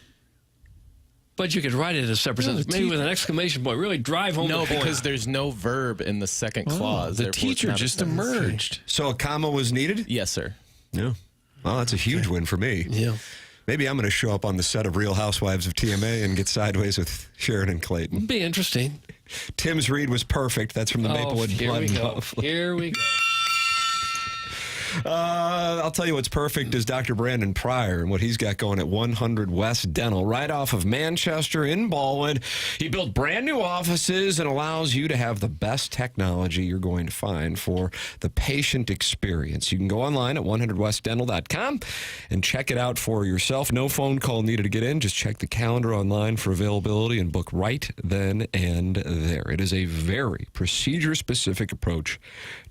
But you could write it as a separate sentence, maybe with an exclamation point. Really drive home the point. No, because there's no verb in the second clause. The therefore it's teacher not a just sentence. emerged. So a comma was needed? Yes, sir. Yeah. Well, that's a huge win for me. Yeah. Maybe I'm going to show up on the set of Real Housewives of TMA and get sideways with Sharon and Clayton. It'd be interesting. Tim's read was perfect. That's from the Maplewood Here Blood we go. Buffalo. Here we go. I'll tell you what's perfect is Dr. Brandon Pryor and what he's got going at 100 West Dental, right off of Manchester in Baldwin. He built brand new offices and allows you to have the best technology you're going to find for the patient experience. You can go online at 100westdental.com and check it out for yourself. No phone call needed to get in. Just check the calendar online for availability and book right then and there. It is a very procedure-specific approach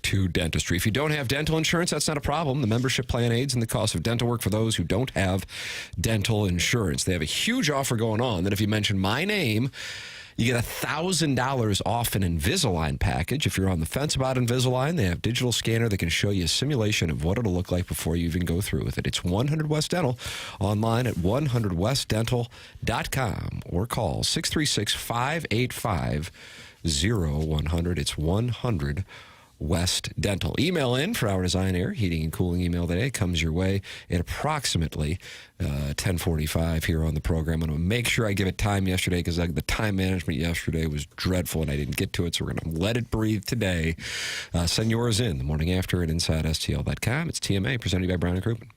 to dentistry. If you don't have dental insurance, that's not a problem. The membership plan aids in the cost of dental work for those who don't have dental insurance. They have a huge offer going on that if you mention my name, you get $1,000 off an Invisalign package. If you're on the fence about Invisalign, they have a digital scanner that can show you a simulation of what it'll look like before you even go through with it. It's 100 West Dental, online at 100westdental.com or call 636-585-0100. It's 100 West Dental. Email in for our Design Air Heating and Cooling email today. Comes your way at approximately 10:45 here on the program. I'm going to make sure I give it time yesterday because the time management yesterday was dreadful and I didn't get to it, so we're going to let it breathe today. Send yours in the morning after at InsideSTL.com. It's TMA presented by Brown and Crouppen.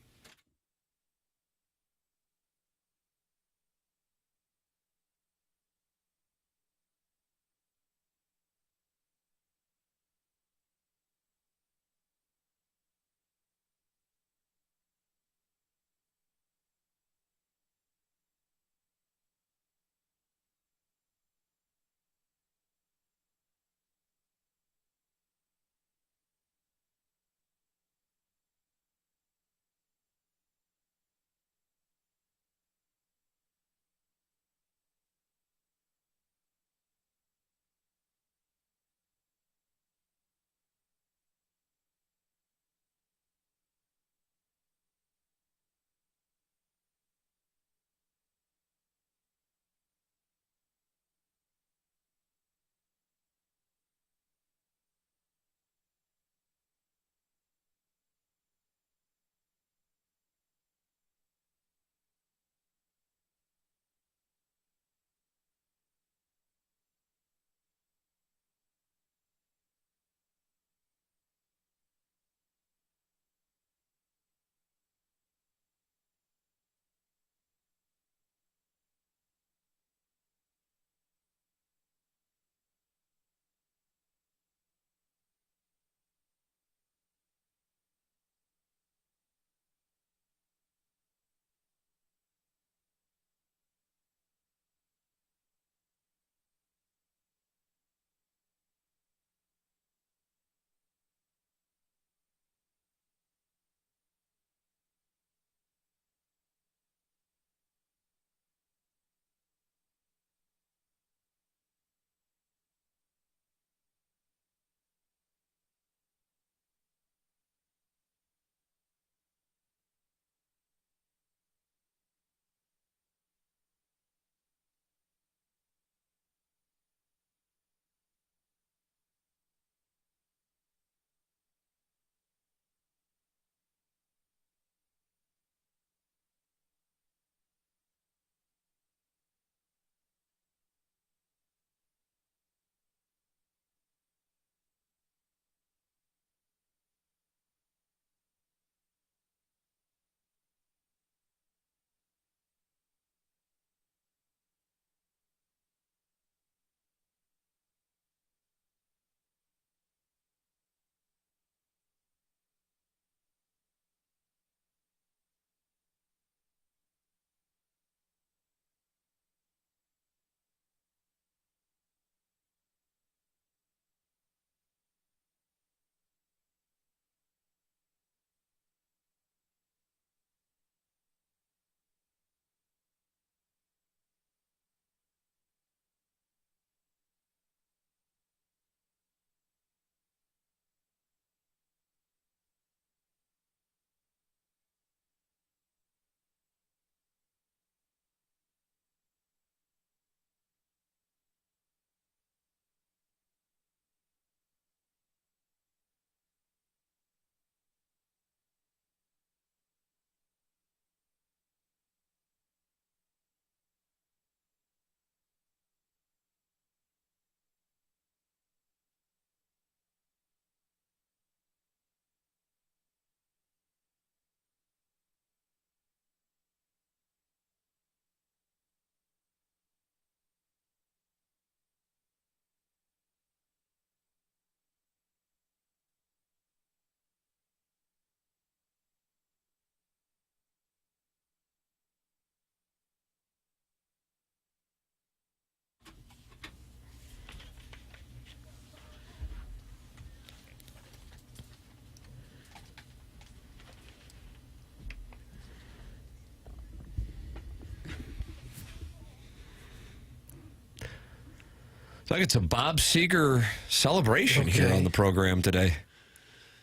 It's like it's a Bob Seger celebration here on the program today.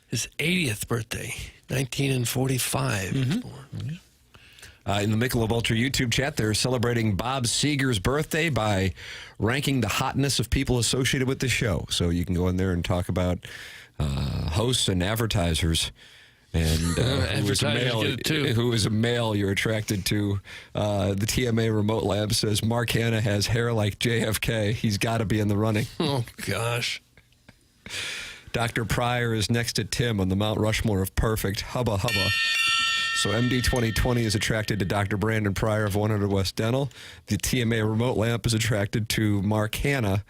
His 80th birthday, 1945. In the Michelob Ultra YouTube chat, they're celebrating Bob Seger's birthday by ranking the hotness of people associated with the show. So you can go in there and talk about hosts and advertisers. And who is a male you're attracted to. The TMA remote lab says Mark Hanna has hair like JFK. He's got to be in the running. Oh, gosh. Dr. Pryor is next to Tim on the Mount Rushmore of perfect. Hubba hubba. So MD 2020 is attracted to Dr. Brandon Pryor of 100 West Dental. The TMA remote lamp is attracted to Mark Hanna.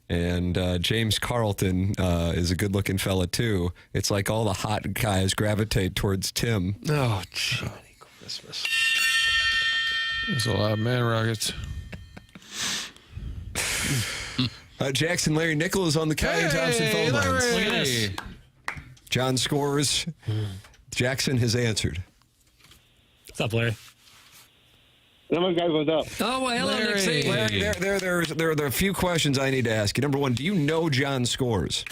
And James Carlton is a good-looking fella, too. It's like all the hot guys gravitate towards Tim. Oh, Johnny Christmas. There's a lot of man rockets. Jackson Larry Nickel is on the Kelly and Thompson phone lines. Look at this. John scores. Jackson has answered. What's up, Larry? Number guys, what's up? Oh, well, hello, Larry, there are a few questions I need to ask you. Number one, do you know John Scores?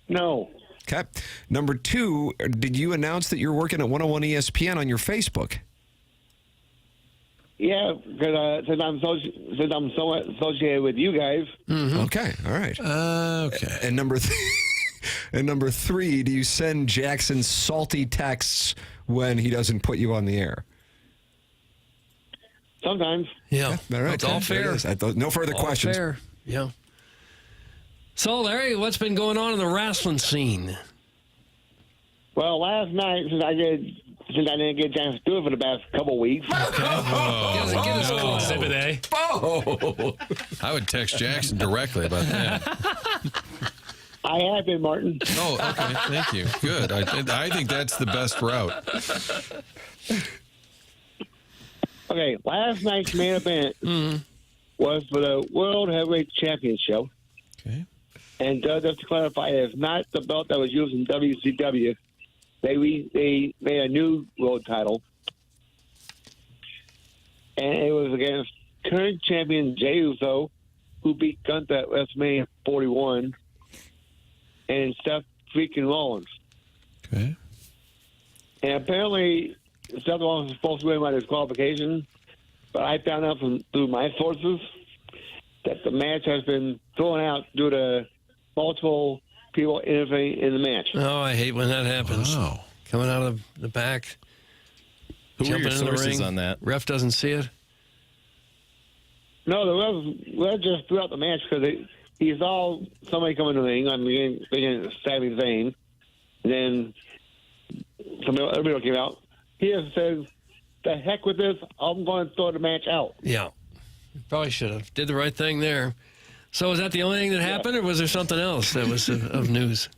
No. Okay. Number two, did you announce that you're working at 101 ESPN on your Facebook? Yeah, because since I'm somewhat associated with you guys. Okay, all right. Okay. And number three, do you send Jackson salty texts when he doesn't put you on the air? Sometimes. Yeah. All right. It's all fair. No further All questions. fair. Yeah. So, Larry, what's been going on in the wrestling scene? Well, last night, since I didn't get a chance to do it for the past couple of weeks. Get us going. Exhibit A. I would text Jackson directly about that. I have been, Martin. Oh, okay. Thank you. Good. I think that's the best route. Okay, last night's main event was for the World Heavyweight Championship. Okay. And just to clarify, it's not the belt that was used in WCW. They made a new world title. And it was against current champion Jey Uso, who beat Gunther at WrestleMania 41, and Seth freaking Rollins. Okay. And apparently, Seth Rollins was supposed to win by disqualification, but I found out through my sources that the match has been thrown out due to multiple people interfering in the match. Oh, I hate when that happens. Wow. Coming out of the back. Who are your jumping in the sources ring. on that? Ref doesn't see it. No, the ref just threw out the match because he saw somebody come in the ring. I'm beginning Sami Zayn. And then other people came out. He just says, "The heck with this! I'm going to throw the match out." Yeah. Probably should have. Did the right thing there. So was that the only thing that happened, or was there something else that was of news?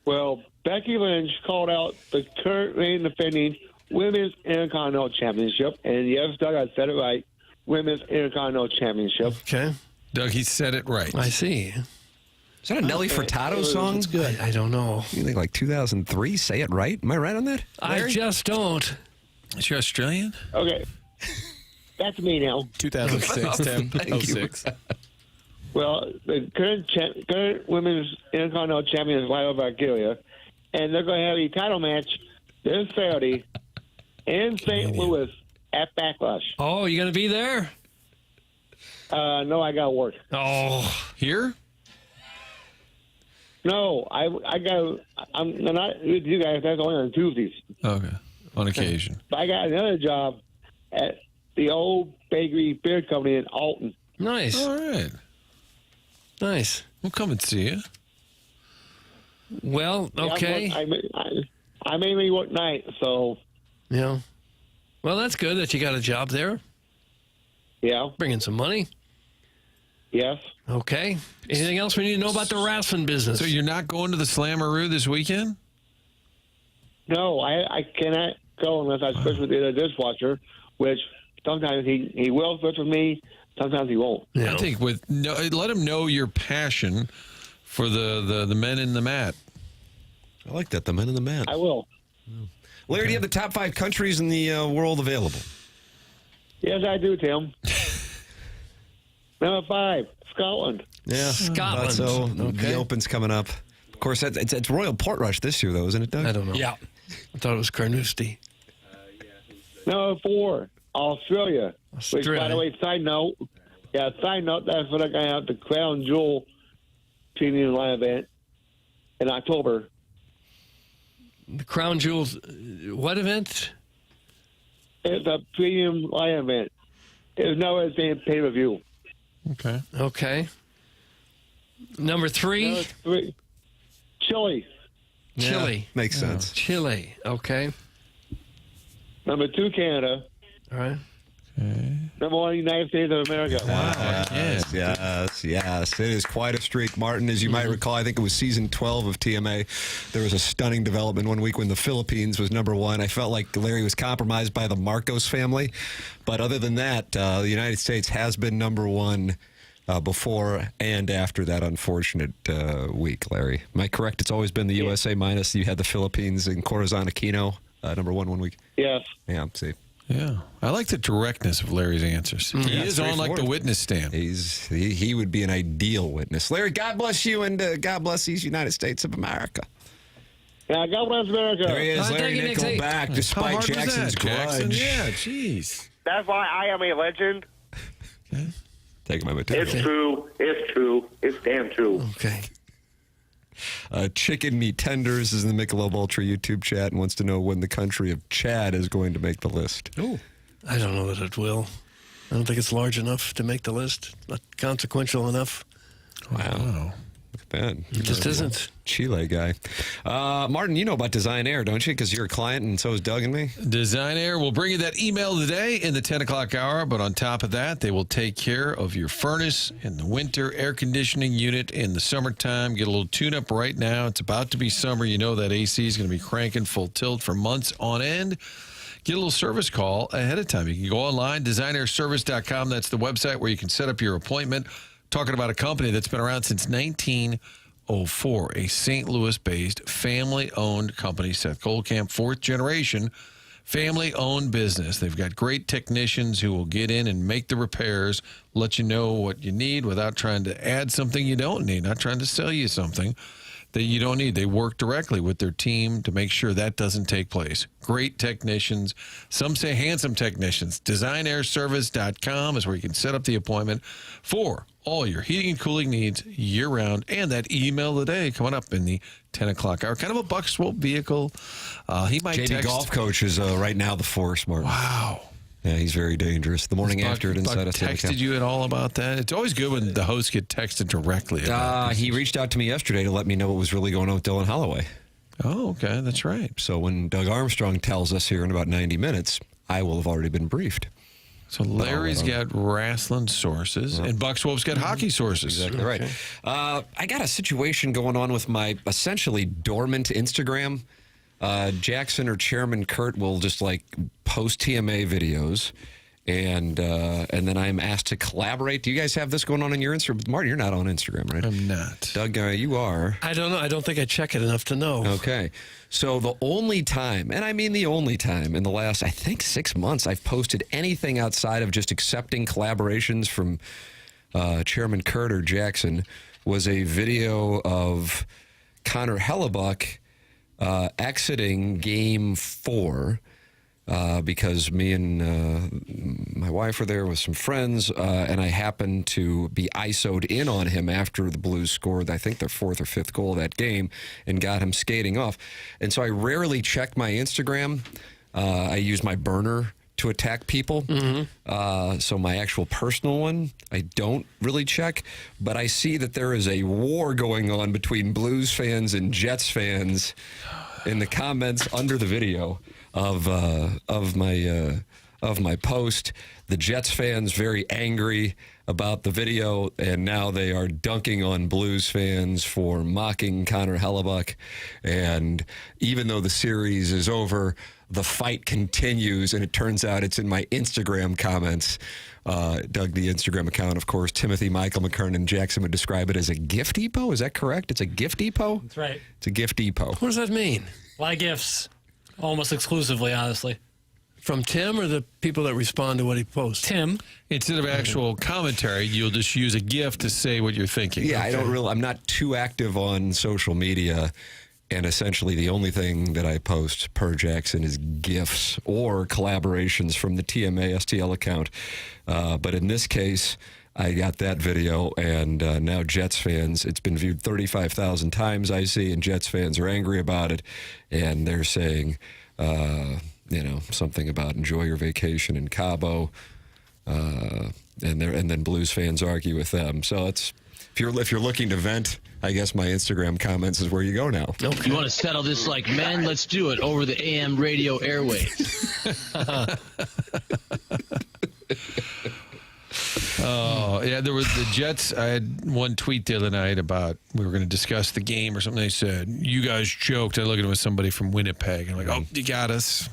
Well, Becky Lynch called out the current reigning defending Women's Intercontinental Championship. And yes, Doug, I said it right. Women's Intercontinental Championship. Okay. Doug, he said it right. I see. Is that a Nelly Furtado song? That's good. I don't know. You think like 2003? Say it right. Am I right on that? I just don't. Is she Australian? Okay. That's me now. 2006, Tim. Thank you. 06. Well, the current Women's Intercontinental Champion is Lila Valkyria, and they're going to have a title match this Saturday in St. Louis at Backlash. Oh, you going to be there? No, I got to work. Oh. Here? No, I'm not with you guys. That's only on Tuesdays. Okay. On occasion. But I got another job at the old bakery beer company in Alton. Nice. All right. Nice. We'll come and see you. Well, okay. I mainly work night, so. Yeah. Well, that's good that you got a job there. Yeah. Bringing some money. Yes. Okay. Anything else we need to know about the wrestling business? So you're not going to the Slammeroo this weekend? No, I cannot go unless I switch with the dishwasher, which sometimes he will switch with me, sometimes he won't. I think let him know your passion for the men in the mat. I like that, the men in the mat. I will. Larry, do you have the top 5 countries in the world available? Yes, I do, Tim. Number 5, Scotland. Yeah, Scotland. So Okay. the Open's coming up. Of course, it's Royal Portrush this year, though, isn't it, Doug? I don't know. Yeah. I thought it was Carnoustie. Number 4, Australia. Which, by the way, side note, that's what I got out the Crown Jewel premium line event in October. The Crown Jewels, what event? It's a premium line event. It's no pay-per-view. Okay. Okay. Number 3? Number 3, Chile. Chile. Makes sense. Chile. Okay. Number 2, Canada. All right. Number 1, United States of America. Yes. It is quite a streak, Martin. As you might recall, I think it was season 12 of TMA. There was a stunning development one week when the Philippines was number 1. I felt like Larry was compromised by the Marcos family. But other than that, the United States has been number 1 before and after that unfortunate week, Larry. Am I correct? It's always been the USA minus. You had the Philippines and Corazon Aquino, number 1 week. Yes. Yeah, see. Yeah, I like the directness of Larry's answers. He is on like the witness stand. He would be an ideal witness. Larry, God bless you, and God bless these United States of America. Yeah, God bless America. There he is, Larry Nickel back, despite Jackson's grudge. Jackson? Yeah, jeez. That's why I am a legend. Taking my material. It's true. It's true. It's damn true. Okay. Chicken Meat Tenders is in the Michelob Ultra YouTube chat and wants to know when the country of Chad is going to make the list. Oh, I don't know that it will. I don't think it's large enough to make the list. Not consequential enough. Wow. Look at that. It just isn't. Chile guy. Martin, you know about Design Air, don't you? Because you're a client, and so is Doug and me. Design Air will bring you that email today in the 10 o'clock hour, but on top of that, they will take care of your furnace in the winter, air conditioning unit in the summertime. Get a little tune-up right now. It's about to be summer. You know that AC is going to be cranking full tilt for months on end. Get a little service call ahead of time. You can go online, designairservice.com. That's the website where you can set up your appointment. Talking about a company that's been around since 1904, a St. Louis-based family-owned company. Seth Goldcamp, 4th generation, family-owned business. They've got great technicians who will get in and make the repairs, let you know what you need without trying to add something you don't need, not trying to sell you something that you don't need. They work directly with their team to make sure that doesn't take place. Great technicians. Some say handsome technicians. DesignAirService.com is where you can set up the appointment for all your heating and cooling needs year-round. And that email today coming up in the 10 o'clock hour. Kind of a buck swope vehicle. He might JD text. Golf Coach is right now the force, Martin. Wow. Yeah, he's very dangerous. The morning after it inside Buck texted you at all about that? It's always good when the hosts get texted directly. He reached out to me yesterday to let me know what was really going on with Dylan Holloway. Oh, okay. That's right. So when Doug Armstrong tells us here in about 90 minutes, I will have already been briefed. So Larry's got wrestling sources, and Buck Swope's got hockey sources. Exactly right. I got a situation going on with my essentially dormant Instagram. Jackson or Chairman Kurt will just like post TMA videos, and then I'm asked to collaborate. Do you guys have this going on your Instagram? Martin, you're not on Instagram, right? I'm not. Doug, you are. I don't know. I don't think I check it enough to know. Okay. So the only time, and I mean the only time in the last, I think, 6 months, I've posted anything outside of just accepting collaborations from Chairman Kurt or Jackson was a video of Connor Hellebuck exiting Game 4 because me and my wife were there with some friends, and I happened to be ISO'd in on him after the Blues scored, I think, their 4th or 5th goal of that game, and got him skating off. And so I rarely check my Instagram. I use my burner to attack people. So my actual personal one, I don't really check, but I see that there is a war going on between Blues fans and Jets fans in the comments under the video of my post. The Jets fans very angry about the video, and now they are dunking on Blues fans for mocking Connor Hellebuck. And even though the series is over, the fight continues, and it turns out it's in my Instagram comments. Doug, the Instagram account, of course, Timothy Michael McKernan Jackson would describe it as a gift depot. Is that correct? It's a gift depot? That's right. It's a gift depot. What does that mean? A lot of gifts. Almost exclusively, honestly. From Tim or the people that respond to what he posts? Tim. Instead of actual commentary, you'll just use a GIF to say what you're thinking. Yeah, I'm not too active on social media. And essentially the only thing that I post per Jackson is GIFs or collaborations from the TMA STL account. But in this case, I got that video, and now Jets fans, it's been viewed 35,000 times, I see, and Jets fans are angry about it. And they're saying, something about enjoy your vacation in Cabo. And then Blues fans argue with them. So if you're looking to vent, I guess my Instagram comments is where you go now. You want to settle this like men? Let's do it over the AM radio airwaves. Oh, yeah, there was the Jets. I had one tweet the other night about we were going to discuss the game or something. They said, you guys joked. I looked at it with somebody from Winnipeg. I'm like, oh, you got us.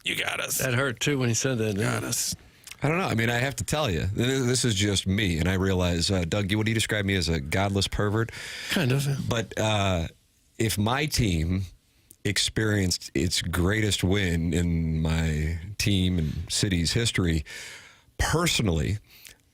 You got us. That hurt, too, when he said that. Got us. I don't know. I mean, I have to tell you, this is just me, and I realize, Doug, would you describe me as a godless pervert? Kind of. But if my team experienced its greatest win in my team and city's history, personally,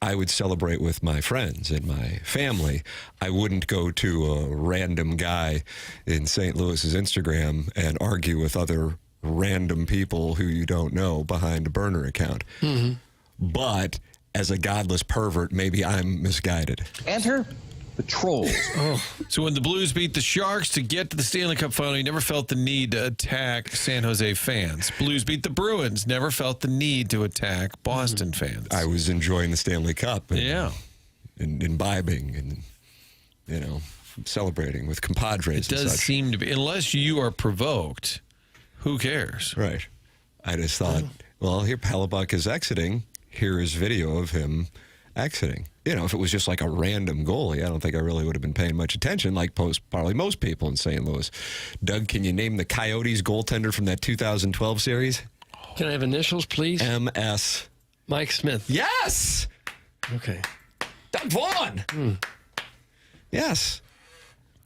I would celebrate with my friends and my family. I wouldn't go to a random guy in St. Louis's Instagram and argue with other random people who you don't know behind a burner account. Mm-hmm. But as a godless pervert, maybe I'm misguided. Enter the Trolls. So when the Blues beat the Sharks to get to the Stanley Cup final, you never felt the need to attack San Jose fans. Blues beat the Bruins, never felt the need to attack Boston fans. I was enjoying the Stanley Cup. And imbibing and, celebrating with compadres. It does seem to be, unless you are provoked, who cares? Right. I just thought, well, here Hellebuck is exiting. Here is video of him exiting. If it was just like a random goalie, I don't think I really would have been paying much attention, like probably most people in St. Louis. Doug, can you name the Coyotes goaltender from that 2012 series? Can I have initials, please? MS. Mike Smith. Yes! Okay. Doug Vaughn! Yes.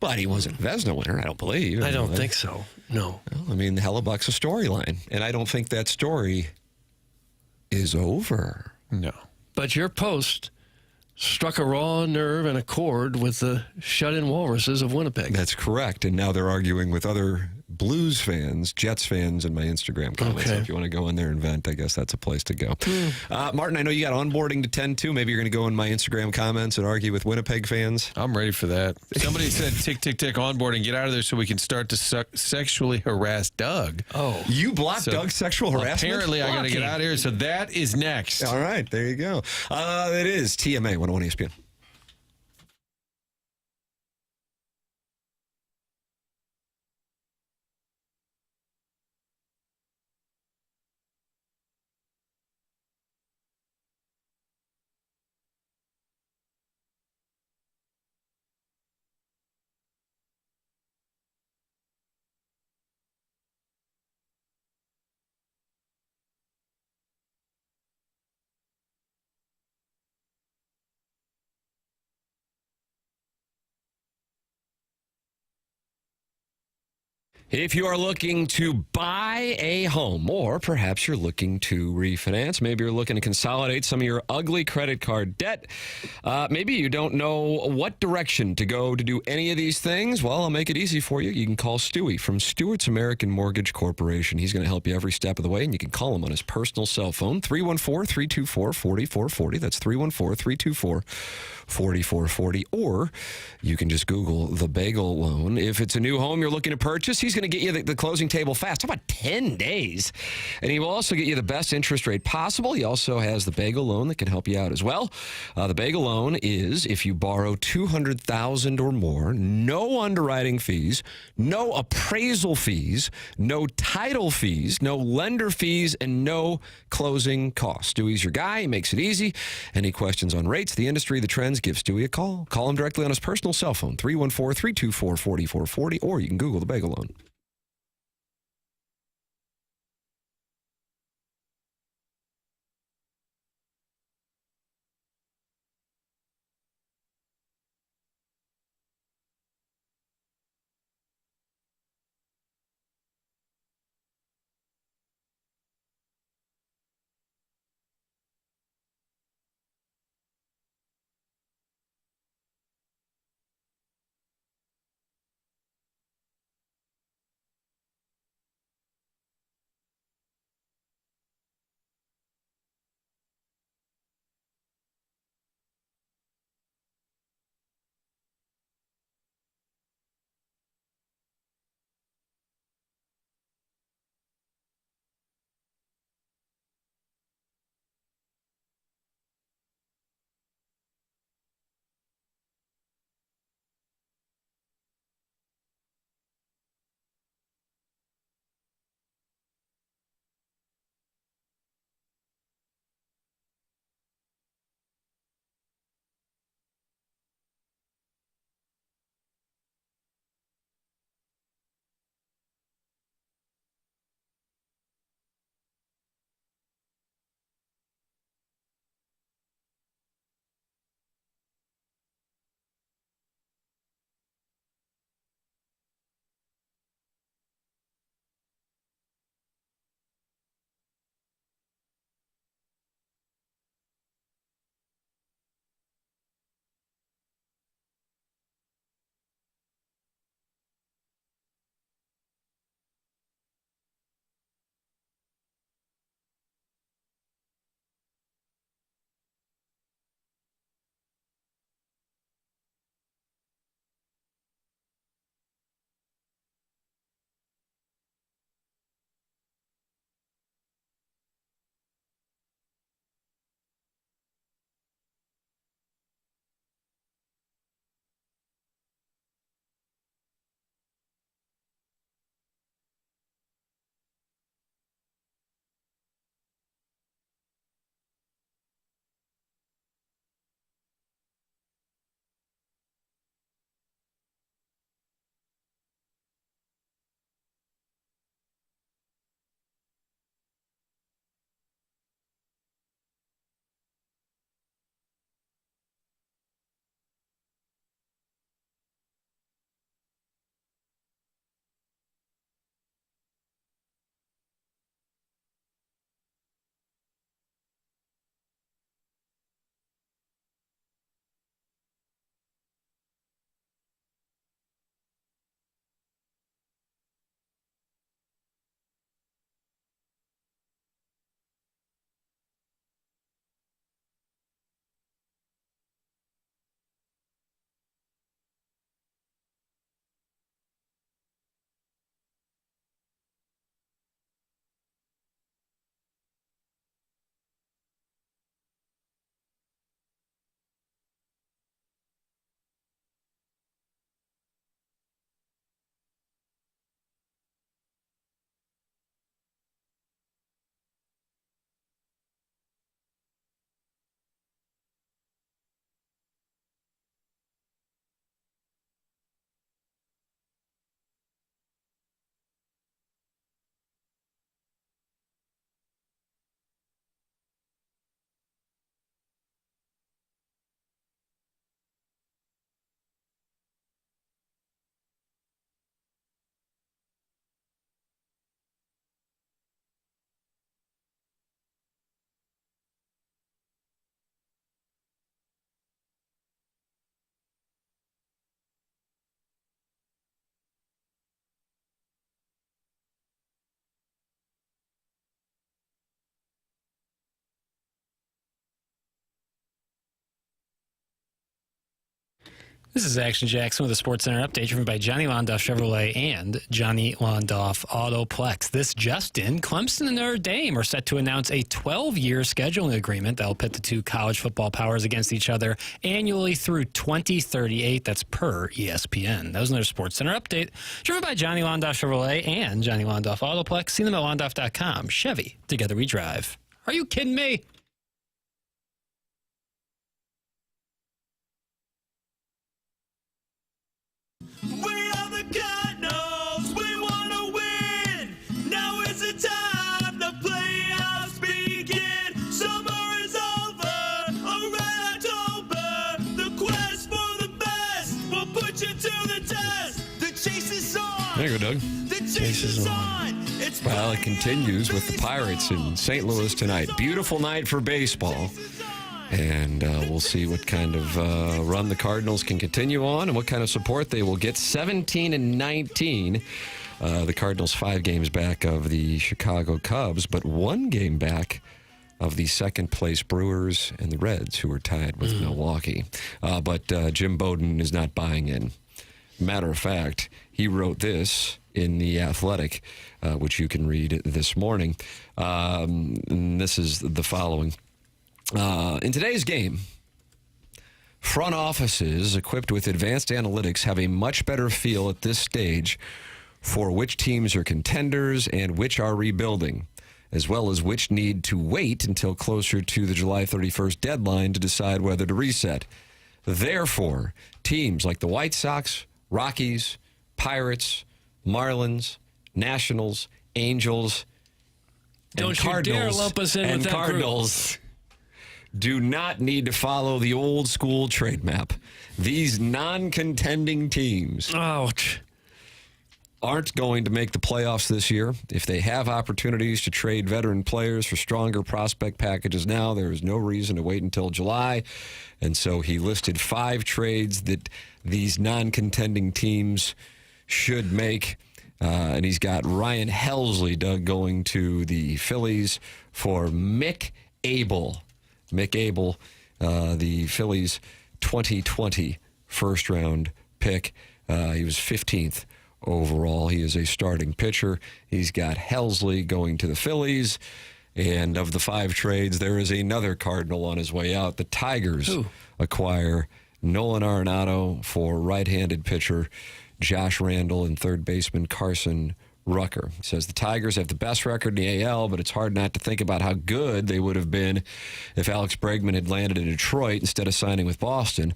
But he wasn't a Vezina winner, I don't believe. I don't think so. No. Well, I mean, the Hellebuck's a storyline, and I don't think that story is over. No. But your post struck a raw nerve and a chord with the shut-in walruses of Winnipeg. That's correct. And now they're arguing with other Blues fans, Jets fans in my Instagram comments. Okay. So if you want to go in there and vent, I guess that's a place to go. Martin, I know you got onboarding to tend to. Maybe you're going to go in my Instagram comments and argue with Winnipeg fans. I'm ready for that. Somebody said, tick, tick, tick, onboarding. Get out of there so we can start to sexually harass Doug. Oh. You blocked Doug's sexual harassment? Apparently, I got to get out of here. So that is next. All right. There you go. It is TMA 101 ESPN. If you are looking to buy a home, or perhaps you're looking to refinance, maybe you're looking to consolidate some of your ugly credit card debt, maybe you don't know what direction to go to do any of these things, well, I'll make it easy for you. You can call Stewie from Stewart's American Mortgage Corporation. He's going to help you every step of the way, and you can call him on his personal cell phone, 314-324-4440. That's 314-324-4440. Or you can just Google the Bagel Loan. If it's a new home you're looking to purchase, he's going to get you the closing table fast. How about 10 days? And he will also get you the best interest rate possible. He also has the Bagel Loan that can help you out as well. The Bagel Loan is if you borrow $200,000 or more, no underwriting fees, no appraisal fees, no title fees, no lender fees, and no closing costs. Stewie's your guy. He makes it easy. Any questions on rates, the industry, the trends, give Stewie a call. Call him directly on his personal cell phone, 314-324-4440, or you can Google the Bagel Loan. This is Action Jackson with a Sports Center update driven by Johnny Londoff Chevrolet and Johnny Londoff Autoplex. This just in, Clemson and Notre Dame are set to announce a 12-year scheduling agreement that will pit the two college football powers against each other annually through 2038. That's per ESPN. That was another Sports Center update driven by Johnny Londoff Chevrolet and Johnny Londoff Autoplex. See them at londoff.com. Chevy, together we drive. Are you kidding me? We are the Cardinals, we want to win. Now is the time the playoffs begin. Summer is over, around October. The quest for the best will put you to the test. The chase is on. There you go, Doug. The chase is on. It's Well, it continues with the Pirates in St. Louis tonight. Beautiful night for baseball. And we'll see what kind of run the Cardinals can continue on and what kind of support they will get. 17-19. The Cardinals 5 games back of the Chicago Cubs, but 1 game back of the second-place Brewers and the Reds, who are tied with Milwaukee. But Jim Bowden is not buying in. Matter of fact, he wrote this in The Athletic, which you can read this morning. And this is the following. In today's game, front offices equipped with advanced analytics have a much better feel at this stage for which teams are contenders and which are rebuilding, as well as which need to wait until closer to the July 31st deadline to decide whether to reset. Therefore, teams like the White Sox, Rockies, Pirates, Marlins, Nationals, Angels, and Don't you Cardinals, dare lump us in with that Cardinals do not need to follow the old school trade map. These non-contending teams aren't going to make the playoffs this year. If they have opportunities to trade veteran players for stronger prospect packages now, there is no reason to wait until July. And so he listed 5 trades that these non-contending teams should make. And he's got Ryan Helsley, Doug, going to the Phillies for Mick Abel. Mick Abel, the Phillies' 2020 first-round pick. He was 15th overall. He is a starting pitcher. He's got Helsley going to the Phillies. And of the 5 trades, there is another Cardinal on his way out. The Tigers acquire Nolan Arenado for right-handed pitcher Josh Randall and third baseman Carson Rucker. He says the Tigers have the best record in the AL, but it's hard not to think about how good they would have been if Alex Bregman had landed in Detroit instead of signing with Boston.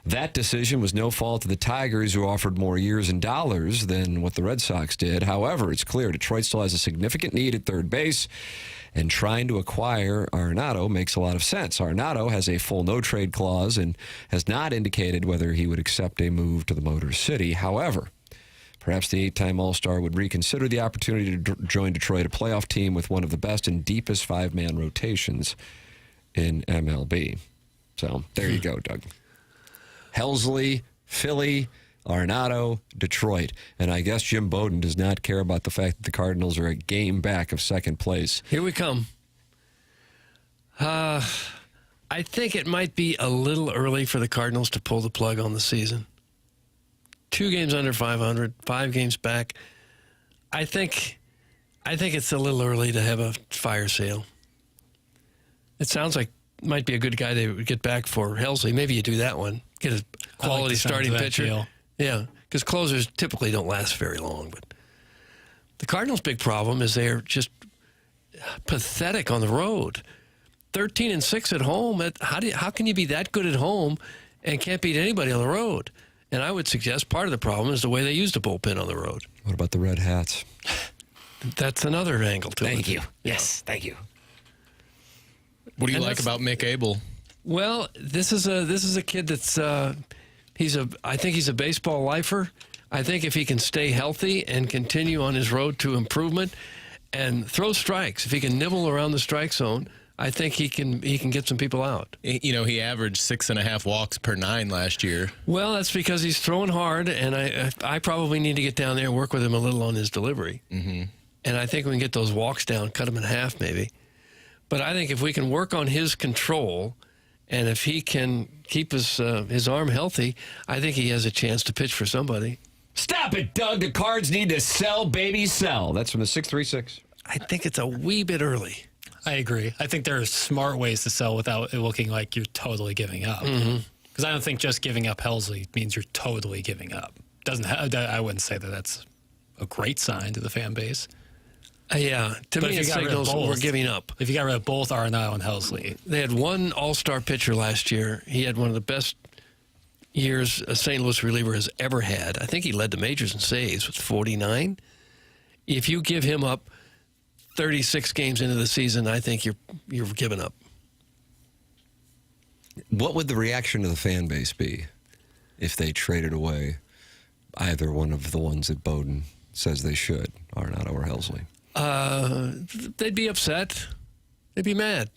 That decision was no fault of the Tigers, who offered more years and dollars than what the Red Sox did. However, it's clear Detroit still has a significant need at third base, and trying to acquire Arenado makes a lot of sense. Arenado has a full no-trade clause and has not indicated whether he would accept a move to the Motor City. However, perhaps the 8-time All-Star would reconsider the opportunity to join Detroit, a playoff team with one of the best and deepest 5-man rotations in MLB. So there you go, Doug. Helsley, Philly, Arenado, Detroit. And I guess Jim Bowden does not care about the fact that the Cardinals are a game back of second place. Here we come. I think it might be a little early for the Cardinals to pull the plug on the season. 2 games under 500, 5 games back. I think it's a little early to have a fire sale. It sounds like might be a good guy they would get back for Helsley. Maybe you do that one. Get a quality starting pitcher. Deal. Yeah, because closers typically don't last very long. But the Cardinals' big problem is they're just pathetic on the road. 13-6 at home. How can you be that good at home and can't beat anybody on the road? And I would suggest part of the problem is the way they use the bullpen on the road. What about the Red Hats? That's another angle to it. Thank you. Yes, thank you. What do you like about Mick Abel? Well, this is a kid that's I think he's a baseball lifer. I think if he can stay healthy and continue on his road to improvement and throw strikes, if he can nibble around the strike zone, I think he can get some people out. You know, he averaged 6.5 walks per 9 last year. Well, that's because he's throwing hard, and I probably need to get down there and work with him a little on his delivery. Mm-hmm. And I think we can get those walks down, cut them in half maybe. But I think if we can work on his control And if he can keep his arm healthy, I think he has a chance to pitch for somebody. Stop it, Doug. The Cards need to sell, baby, sell. That's from the 636. I think it's a wee bit early. I agree. I think there are smart ways to sell without it looking like you're totally giving up. Because I don't think just giving up Helsley means you're totally giving up. I wouldn't say that that's a great sign to the fan base. Yeah, to me it signals we're giving up. If you got rid of both Arenado and Helsley. They had one all-star pitcher last year. He had one of the best years a St. Louis reliever has ever had. I think he led the majors in saves with 49. If you give him up 36 games into the season, I think you're giving up. What would the reaction of the fan base be if they traded away either one of the ones that Bowden says they should, Arenado or Helsley? They'd be upset. They'd be mad,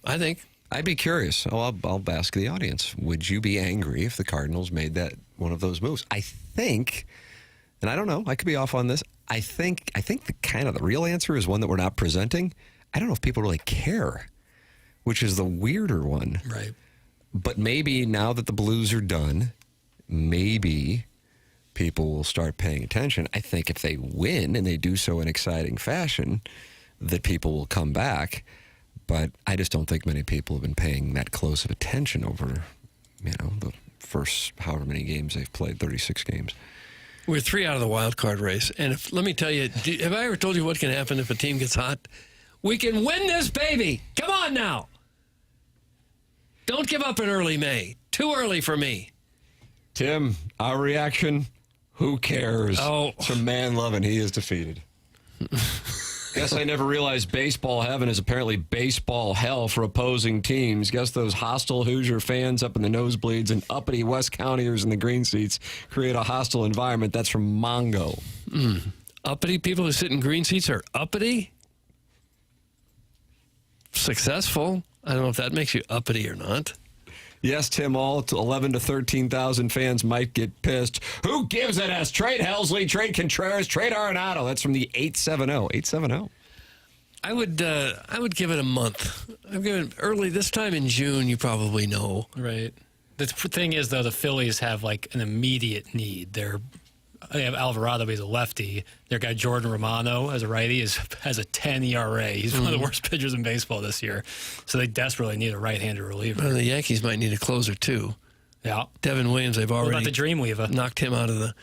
I think. I'd be curious. I'll ask the audience. Would you be angry if the Cardinals made that one of those moves? I think, and I don't know, I could be off on this. I think the real answer is one that we're not presenting. I don't know if people really care, which is the weirder one. Right. But maybe now that the Blues are done, maybe people will start paying attention. I think if they win and they do so in exciting fashion, that people will come back. But I just don't think many people have been paying that close of attention over, the first however many games they've played, 36 games. We're 3 out of the wild card race. And let me tell you, have I ever told you what can happen if a team gets hot? We can win this baby. Come on now. Don't give up in early May. Too early for me. Tim, our reaction, who cares? Oh. It's from Man Lovin'. He is defeated. Guess I never realized baseball heaven is apparently baseball hell for opposing teams. Guess those hostile Hoosier fans up in the nosebleeds and uppity West Countyers in the green seats create a hostile environment. That's from Mongo. Uppity people who sit in green seats are uppity? Successful? I don't know if that makes you uppity or not. Yes, Tim, all 11 to 13,000 fans might get pissed. Who gives a S? Trade Helsley, trade Contreras, trade Arenado. That's from the 870. 870. I would give it a month. I'm giving early this time in June. You probably know, right? The thing is, though, the Phillies have like an immediate need. They have Alvarado. He's a lefty. Their guy Jordan Romano as a righty has a 10 ERA. He's one of the worst pitchers in baseball this year. So they desperately need a right-handed reliever. Well, the Yankees might need a closer too. Yeah, Devin Williams. They've already what about the Dreamweaver? Knocked him out of the.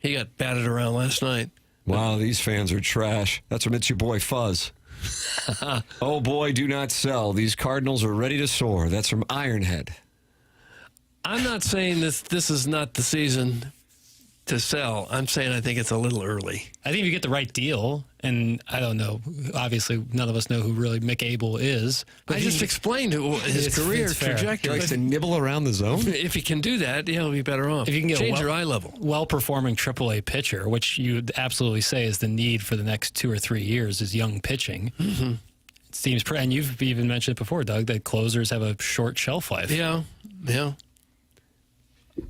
He got batted around last night. Wow, these fans are trash. That's from It's Your Boy Fuzz. Oh boy, do not sell. These Cardinals are ready to soar. That's from Ironhead. I'm not saying this is not the season to sell. I'm saying I think it's a little early. I think if you get the right deal, and I don't know, obviously none of us know who really Mick Abel is. But I just explained his career trajectory. He likes to nibble around the zone. If he can do that, he'll be better off. If you can get change your eye level. Well-performing AAA pitcher, which you'd absolutely say is the need for the next 2 or 3 years, is young pitching. Mm-hmm. It seems, and you've even mentioned it before, Doug, that closers have a short shelf life. Yeah.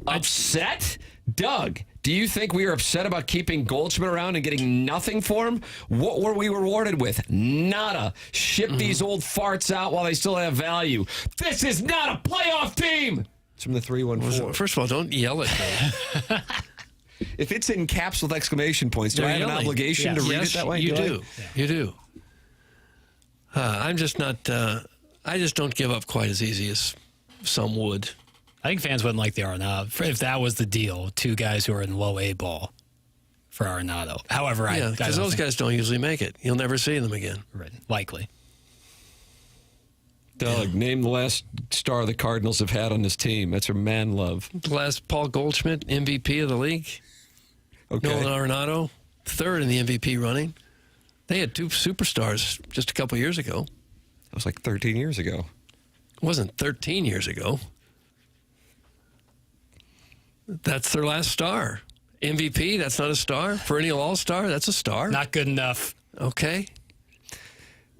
Upset? Doug, do you think we are upset about keeping Goldschmidt around and getting nothing for him? What were we rewarded with? Nada. Ship these old farts out while they still have value. This is not a playoff team. It's from the 314. First of all, don't yell at me. If it's in caps with exclamation points, do I have an obligation to read it that way? You do. You do. I'm just not. I just don't give up quite as easy as some would. I think fans wouldn't like the Arenado if that was the deal. 2 guys who are in low A ball for Arenado. However, because those guys don't usually make it. You'll never see them again. Right. Likely. Doug, name the last star the Cardinals have had on this team. That's her man love. The last Paul Goldschmidt, MVP of the league. Okay. Nolan Arenado, 3rd in the MVP running. They had 2 superstars just a couple years ago. That was like 13 years ago. It wasn't 13 years ago. That's their last star. MVP, that's not a star. Perennial All-Star, that's a star. Not good enough. Okay.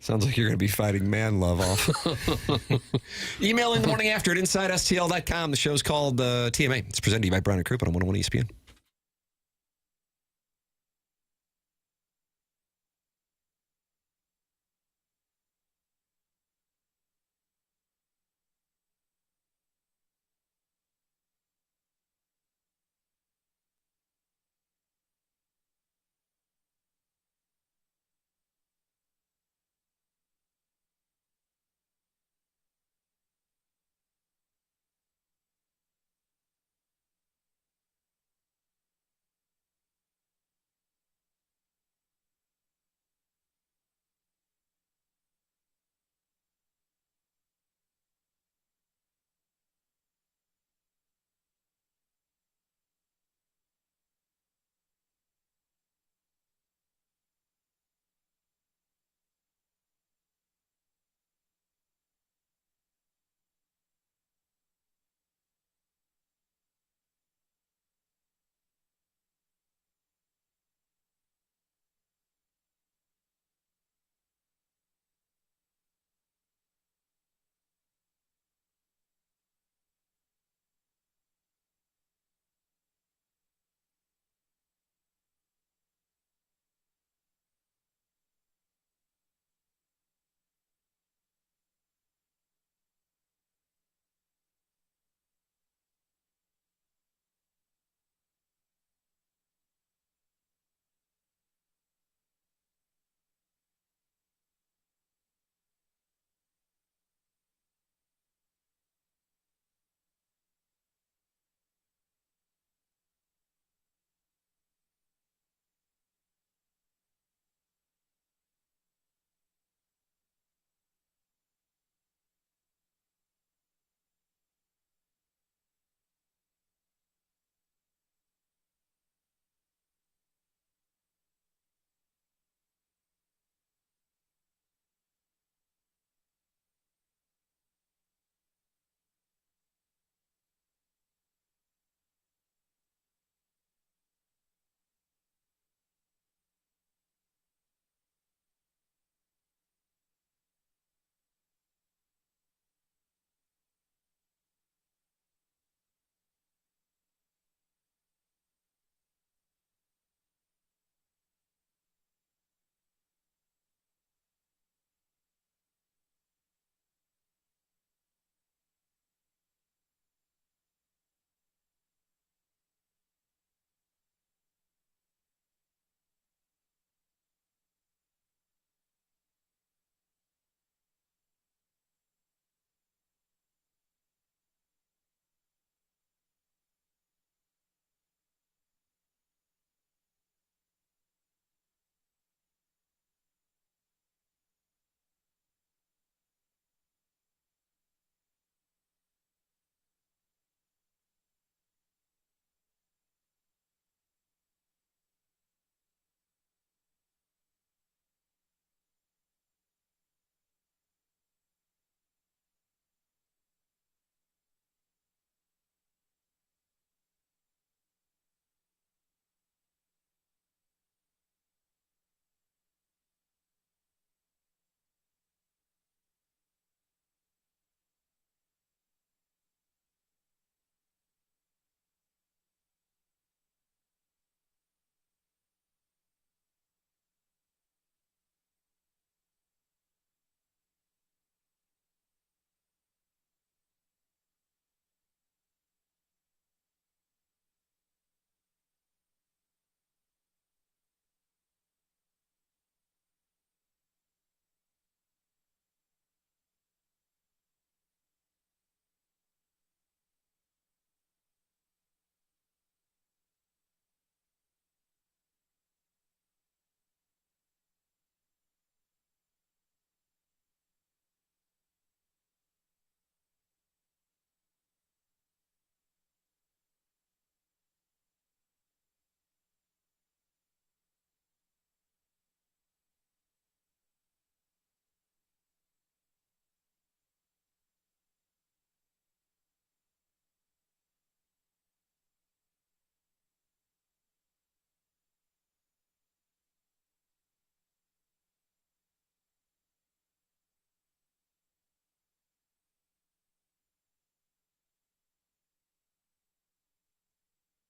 Sounds like you're going to be fighting man love off. Email in the morning after at InsideSTL.com. The show's called TMA. It's presented to you by Brown and Crouppen on 101 ESPN.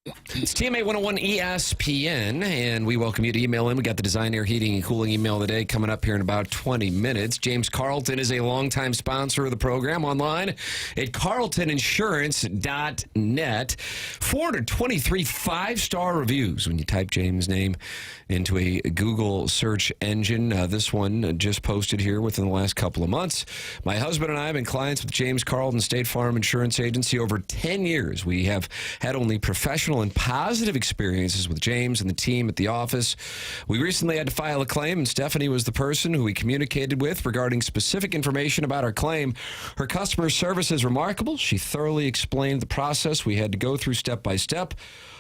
It's TMA 101 ESPN, and we welcome you to email in. We got the Design, Air, Heating, and Cooling email of the day coming up here in about 20 minutes. James Carlton is a longtime sponsor of the program online at carltoninsurance.net. 423 five-star reviews when you type James' name into a Google search engine. This one just posted here within the last couple of months. My husband and I have been clients with James Carlton State Farm Insurance Agency over 10 years. We have had only professional and positive experiences with James and the team at the office. We recently had to file a claim, and Stephanie was the person who we communicated with regarding specific information about our claim. Her customer service is remarkable. She thoroughly explained the process we had to go through step by step.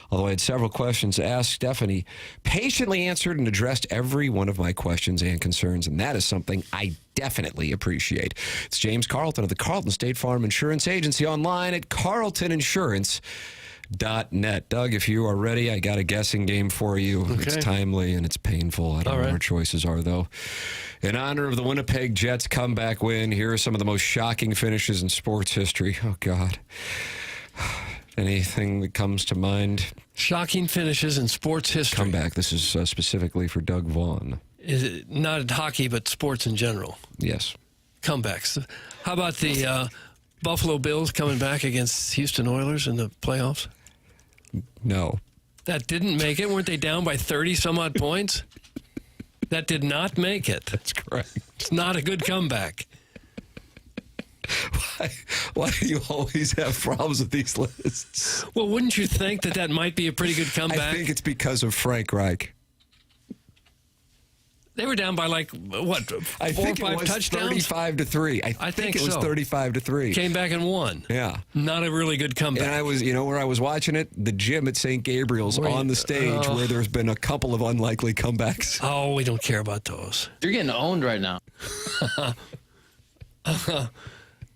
Although I had several questions to ask, Stephanie patiently answered and addressed every one of my questions and concerns, and that is something I definitely appreciate. It's James Carlton of the Carlton State Farm Insurance Agency, online at carltoninsurance.net. Doug, if you are ready, I got a guessing game for you. Okay. It's timely and it's painful. I don't know what our choices are, though. In honor of the Winnipeg Jets comeback win, here are some of the most shocking finishes in sports history. Oh, God. Anything that comes to mind? Shocking finishes in sports history. Comeback. This is specifically for Doug Vaughn. Is it not hockey, but sports in general? Yes. Comebacks. How about the Buffalo Bills coming back against Houston Oilers in the playoffs? No. That didn't make it. Weren't they down by 30-some-odd points? That did not make it. That's correct. It's not a good comeback. Why do you always have problems with these lists? Well, wouldn't you think that might be a pretty good comeback? I think it's because of Frank Reich. They were down by like, what, 4 I think or 5 it was touchdowns? 35-3. I think it was so. 35-3. Came back and won. Yeah. Not a really good comeback. And I was, where I was watching it? The gym at St. Gabriel's on the stage where there's been a couple of unlikely comebacks. Oh, we don't care about those. You're getting owned right now.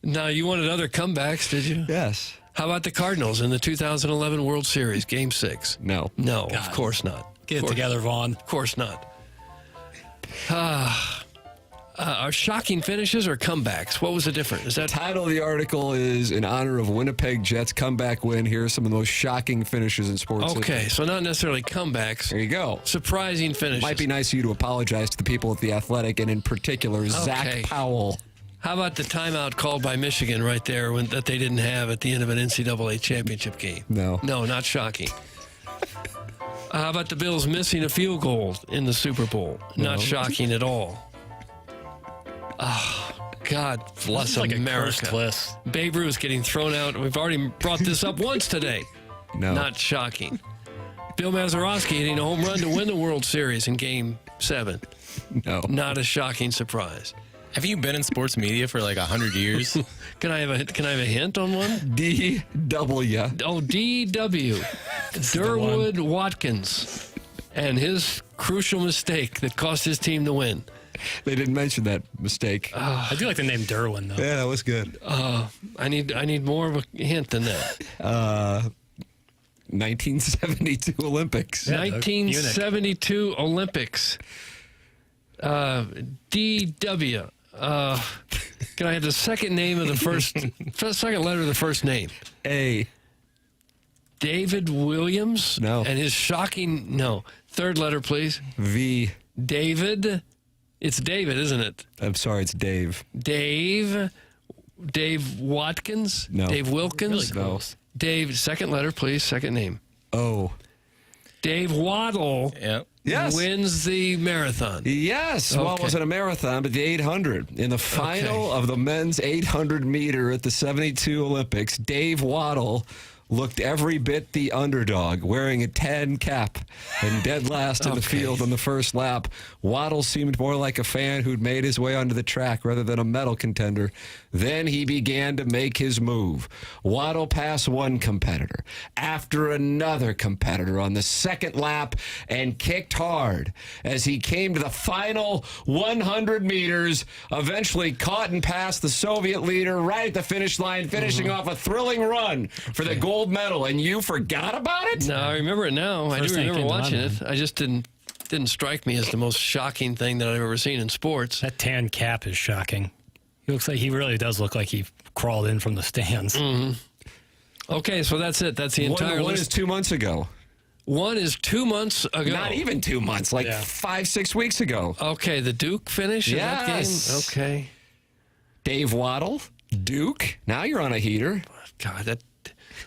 Now, you wanted other comebacks, did you? Yes. How about the Cardinals in the 2011 World Series, Game 6? No. No, of course not. Get it together, Vaughn. Of course not. Are shocking finishes or comebacks? What was the difference? Is that the title of the article is in honor of Winnipeg Jets comeback win. Here are some of the most shocking finishes in sports. Okay, so not necessarily comebacks. There you go. Surprising finishes. Might be nice of you to apologize to the people at The Athletic, and in particular, Zach Powell. How about the timeout called by Michigan right there that they didn't have at the end of an NCAA championship game? No. No, not shocking. How about the Bills missing a field goal in the Super Bowl? Not shocking at all. Oh, God bless like America. A cursed list. Babe Ruth getting thrown out. We've already brought this up once today. No. Not shocking. Bill Mazeroski hitting a home run to win the World Series in Game 7. No. Not a shocking surprise. Have you been in sports media for like 100 years? Can I have a hint on one? DW. Oh, DW. Durwood Watkins and his crucial mistake that cost his team the win. They didn't mention that mistake. I do like the name Derwin, though. Yeah, that was good. I need more of a hint than that. 1972 Olympics. Yeah, 1972 Olympics. DW. Can I have the second name of the second letter of the first name? A. David Williams? No. And his shocking, third letter, please. V. David. It's David, isn't it? I'm sorry, it's Dave. Dave Watkins? No. Dave Wilkins? Really close. Dave, second letter, please, second name. O. Dave Waddle. Yep. Yes. Wins the marathon. Yes. Okay. Well, it wasn't a marathon, but the 800. In the final of the men's 800 meter at the 72 Olympics, Dave Waddle looked every bit the underdog, wearing a 10 cap and dead last in the field on the first lap. Waddle seemed more like a fan who'd made his way onto the track rather than a medal contender. Then he began to make his move. Waddle passed one competitor after another competitor on the second lap and kicked hard as he came to the final 100 meters, eventually caught and passed the Soviet leader right at the finish line, finishing off a thrilling run for the gold medal. And you forgot about it? No, I remember it now. I do remember watching it. I just didn't strike me as the most shocking thing that I've ever seen in sports. That tan cap is shocking. He really does look like he crawled in from the stands. Mm-hmm. Okay, so that's it. That's the entire One list. is 2 months ago. One is 2 months ago. Not even 2 months, like 5-6 weeks ago. Okay, the Duke finish in that game? Yes. Okay. Dave Waddle, Duke. Now you're on a heater. God,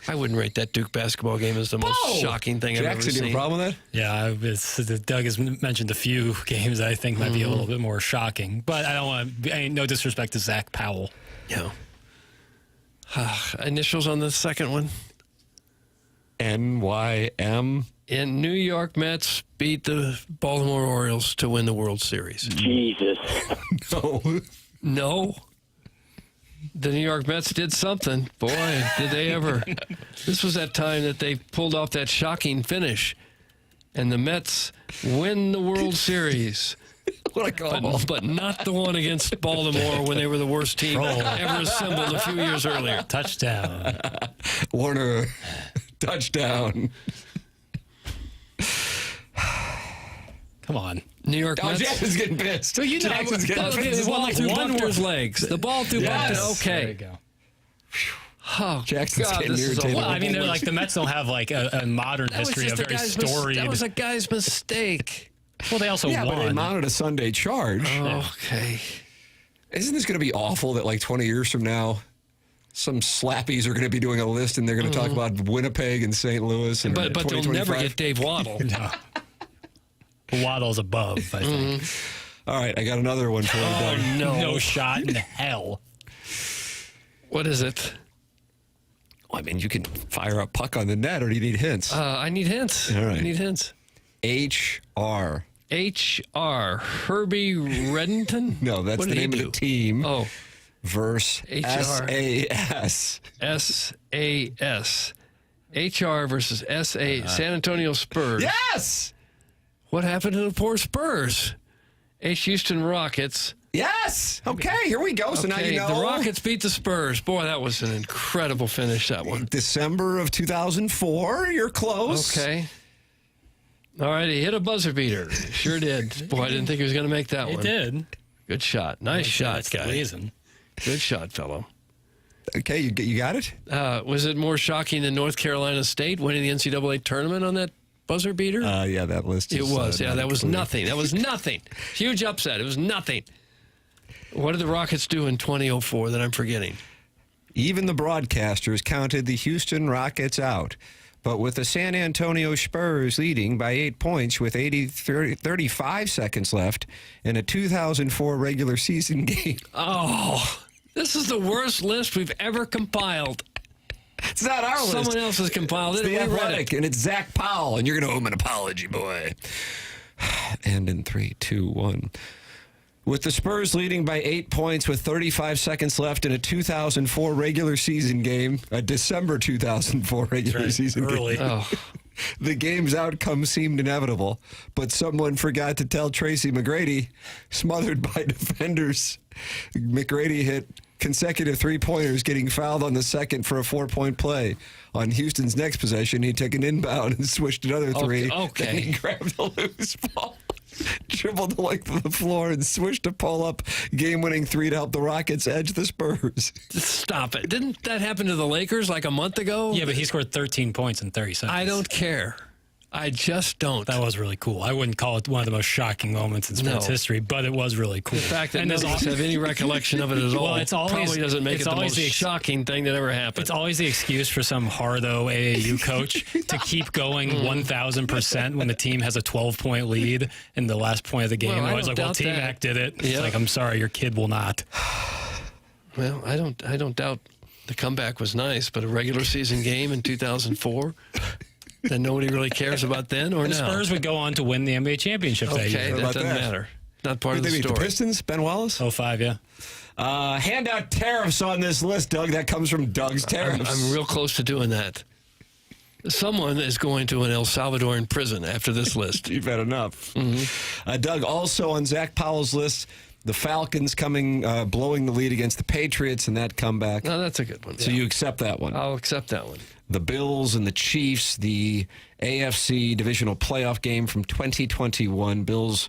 I wouldn't rate that Duke basketball game as the most shocking thing I've ever Jackson, seen. you have a problem with that? Yeah, Doug has mentioned a few games that I think might be a little bit more shocking, but I don't want to. No disrespect to Zach Powell. Yeah. Initials on the second one. NYM. And New York Mets beat the Baltimore Orioles to win the World Series. Jesus. No. The New York Mets did something. Boy, did they ever. This was that time that they pulled off that shocking finish. And the Mets win the World Series. What a call. But not the one against Baltimore when they were the worst team ever assembled a few years earlier. Touchdown. Warner, touchdown. Come on. New York Mets. Jackson's getting pissed. So you know, Jackson's getting pissed. the ball through Buckner's legs. The ball through Buckner. Okay. There you go. Oh, Jackson's God, getting this is a irritated. Well, I mean, they're like the Mets don't have like a modern That was history just of very storied. That was a guy's mistake. Well, they also Yeah, won. but they mounted a Sunday charge. Okay. Isn't this going to be awful that like 20 years from now, some slappies are going to be doing a list and they're going to talk about Winnipeg and St. Louis? And But they'll never get Dave Waddle. No. Waddle's above, I think. All right, I got another one for you, Doug. No shot in hell. What is it? Well, I mean, you can fire a puck on the net, or do you need hints? I need hints. All right. I need hints. HR. H.R. Herbie Reddington? No, that's What the did he name of do? the team. Oh. Verse HR. SAS. S.A.S. H.R. versus S.A. San Antonio Spurs. Yes! What happened to the poor Spurs? Houston Rockets. Yes! Okay, here we go. So now you know. The Rockets beat the Spurs. Boy, that was an incredible finish, that one. December of 2004. You're close. Okay. All right, he hit a buzzer beater. Sure did. Boy, I didn't think he was going to make that He one. did. Good shot. Nice shot, That's the guy. reason. Good shot, fellow. Okay, you got it? Was it more shocking than North Carolina State winning the NCAA tournament on that buzzer beater? Yeah, that list It is, was. not That was included. nothing. That was nothing. Huge upset. It was nothing. What did the Rockets do in 2004 that I'm forgetting? Even the broadcasters counted the Houston Rockets out. But with the San Antonio Spurs leading by 8 points with 35 seconds left in a 2004 regular season game. Oh, this is the worst list we've ever compiled. It's not our list. Someone else has compiled It's it. the We read Athletic, it. and it's Zach Powell, and you're going to owe him an apology, boy. And in 3, 2, 1. With the Spurs leading by 8 points with 35 seconds left in a 2004 regular season game, a December 2004 regular season early. game. Oh. The game's outcome seemed inevitable, but someone forgot to tell Tracy McGrady, smothered by defenders. McGrady hit consecutive three-pointers, getting fouled on the second for a 4-point play. On Houston's next possession, he took an inbound and swished another three. Okay. Then he grabbed a loose ball, dribbled the length of the floor, and swished a pull-up game-winning three to help the Rockets edge the Spurs. Stop it. Didn't that happen to the Lakers like a month ago? Yeah, but he scored 13 points in 30 seconds. I don't care. I just don't. That was really cool. I wouldn't call it one of the most shocking moments in sports history, but it was really cool. The fact that And none of us have any recollection of it at all Well, it's always, probably doesn't make it's it the always most shocking thing that ever happened. It's always the excuse for some hardo AAU coach to keep going 1,000% when the team has a 12-point lead in the last point of the game. Well, I Always don't like, well, doubt T-Mac that. did it. It's Yeah. like, I'm sorry, your kid will not. Well, I don't doubt the comeback was nice, but a regular season game in 2004 that nobody really cares about then or The now. Spurs would go on to win the NBA championship that year. Okay, that doesn't matter. Not part of the Did they beat story. the Pistons? Ben Wallace? 05, yeah. Hand out tariffs on this list, Doug. That comes from Doug's Tariffs. I'm real close to doing that. Someone is going to an El Salvadoran prison after this list. You've had enough. Doug, also on Zach Powell's list, the Falcons blowing the lead against the Patriots in that comeback. No, that's a good one. So you accept that one? I'll accept that one. The Bills and the Chiefs, the AFC divisional playoff game from 2021. Bills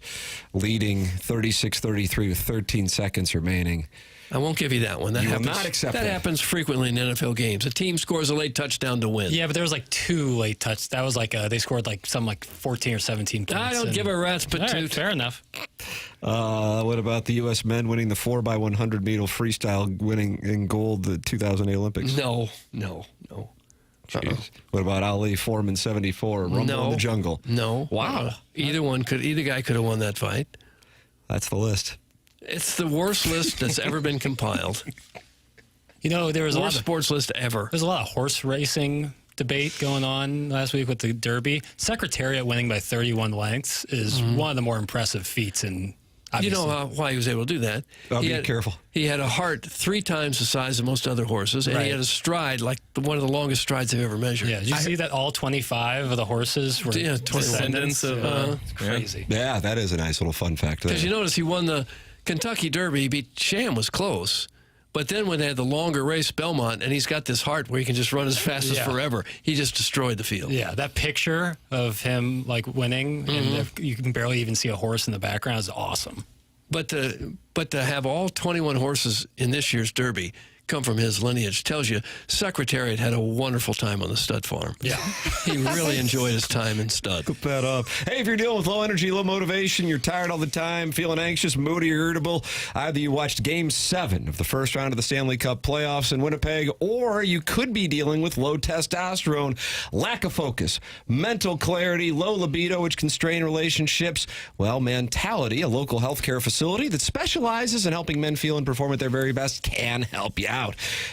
leading 36-33 with 13 seconds remaining. I won't give you that one. That You will happens, not accept that that. happens frequently in NFL games. A team scores a late touchdown to win. Yeah, but there was like 2 late touchdowns. That was like they scored like some like 14 or 17 points. I don't give a rat's All right, patoot. fair enough. What about the U.S. men winning the 4x100 meter freestyle, winning in gold the 2008 Olympics? No. Jeez. What about Ali Foreman 74, Rumble in the Jungle? No. Wow. Either guy could have won that fight. That's the list. It's the worst list that's ever been compiled. You know, there was Worst sports list ever. There's a lot of horse racing debate going on last week with the Derby. Secretariat winning by 31 lengths is one of the more impressive feats in. You know why he was able to do that? Be careful. He had a heart 3 times the size of most other horses, and he had a stride like one of the longest strides they've ever measured. Yeah, did you see that all 25 of the horses were descendants of... It's crazy. Yeah, that is a nice little fun fact. Because you notice he won the Kentucky Derby. He beat Sham was close. But then when they had the longer race, Belmont, and he's got this heart where he can just run as fast as forever, he just destroyed the field. Yeah, that picture of him like winning, and you can barely even see a horse in the background is awesome. But to have all 21 horses in this year's Derby come from his lineage tells you Secretariat had a wonderful time on the stud farm. Yeah. He really enjoyed his time in stud. Put that up. Hey, if you're dealing with low energy, low motivation, you're tired all the time, feeling anxious, moody, or irritable, either you watched Game 7 of the first round of the Stanley Cup playoffs in Winnipeg, or you could be dealing with low testosterone, lack of focus, mental clarity, low libido, which can strain relationships. Well, Mentality, a local healthcare facility that specializes in helping men feel and perform at their very best, can help you out.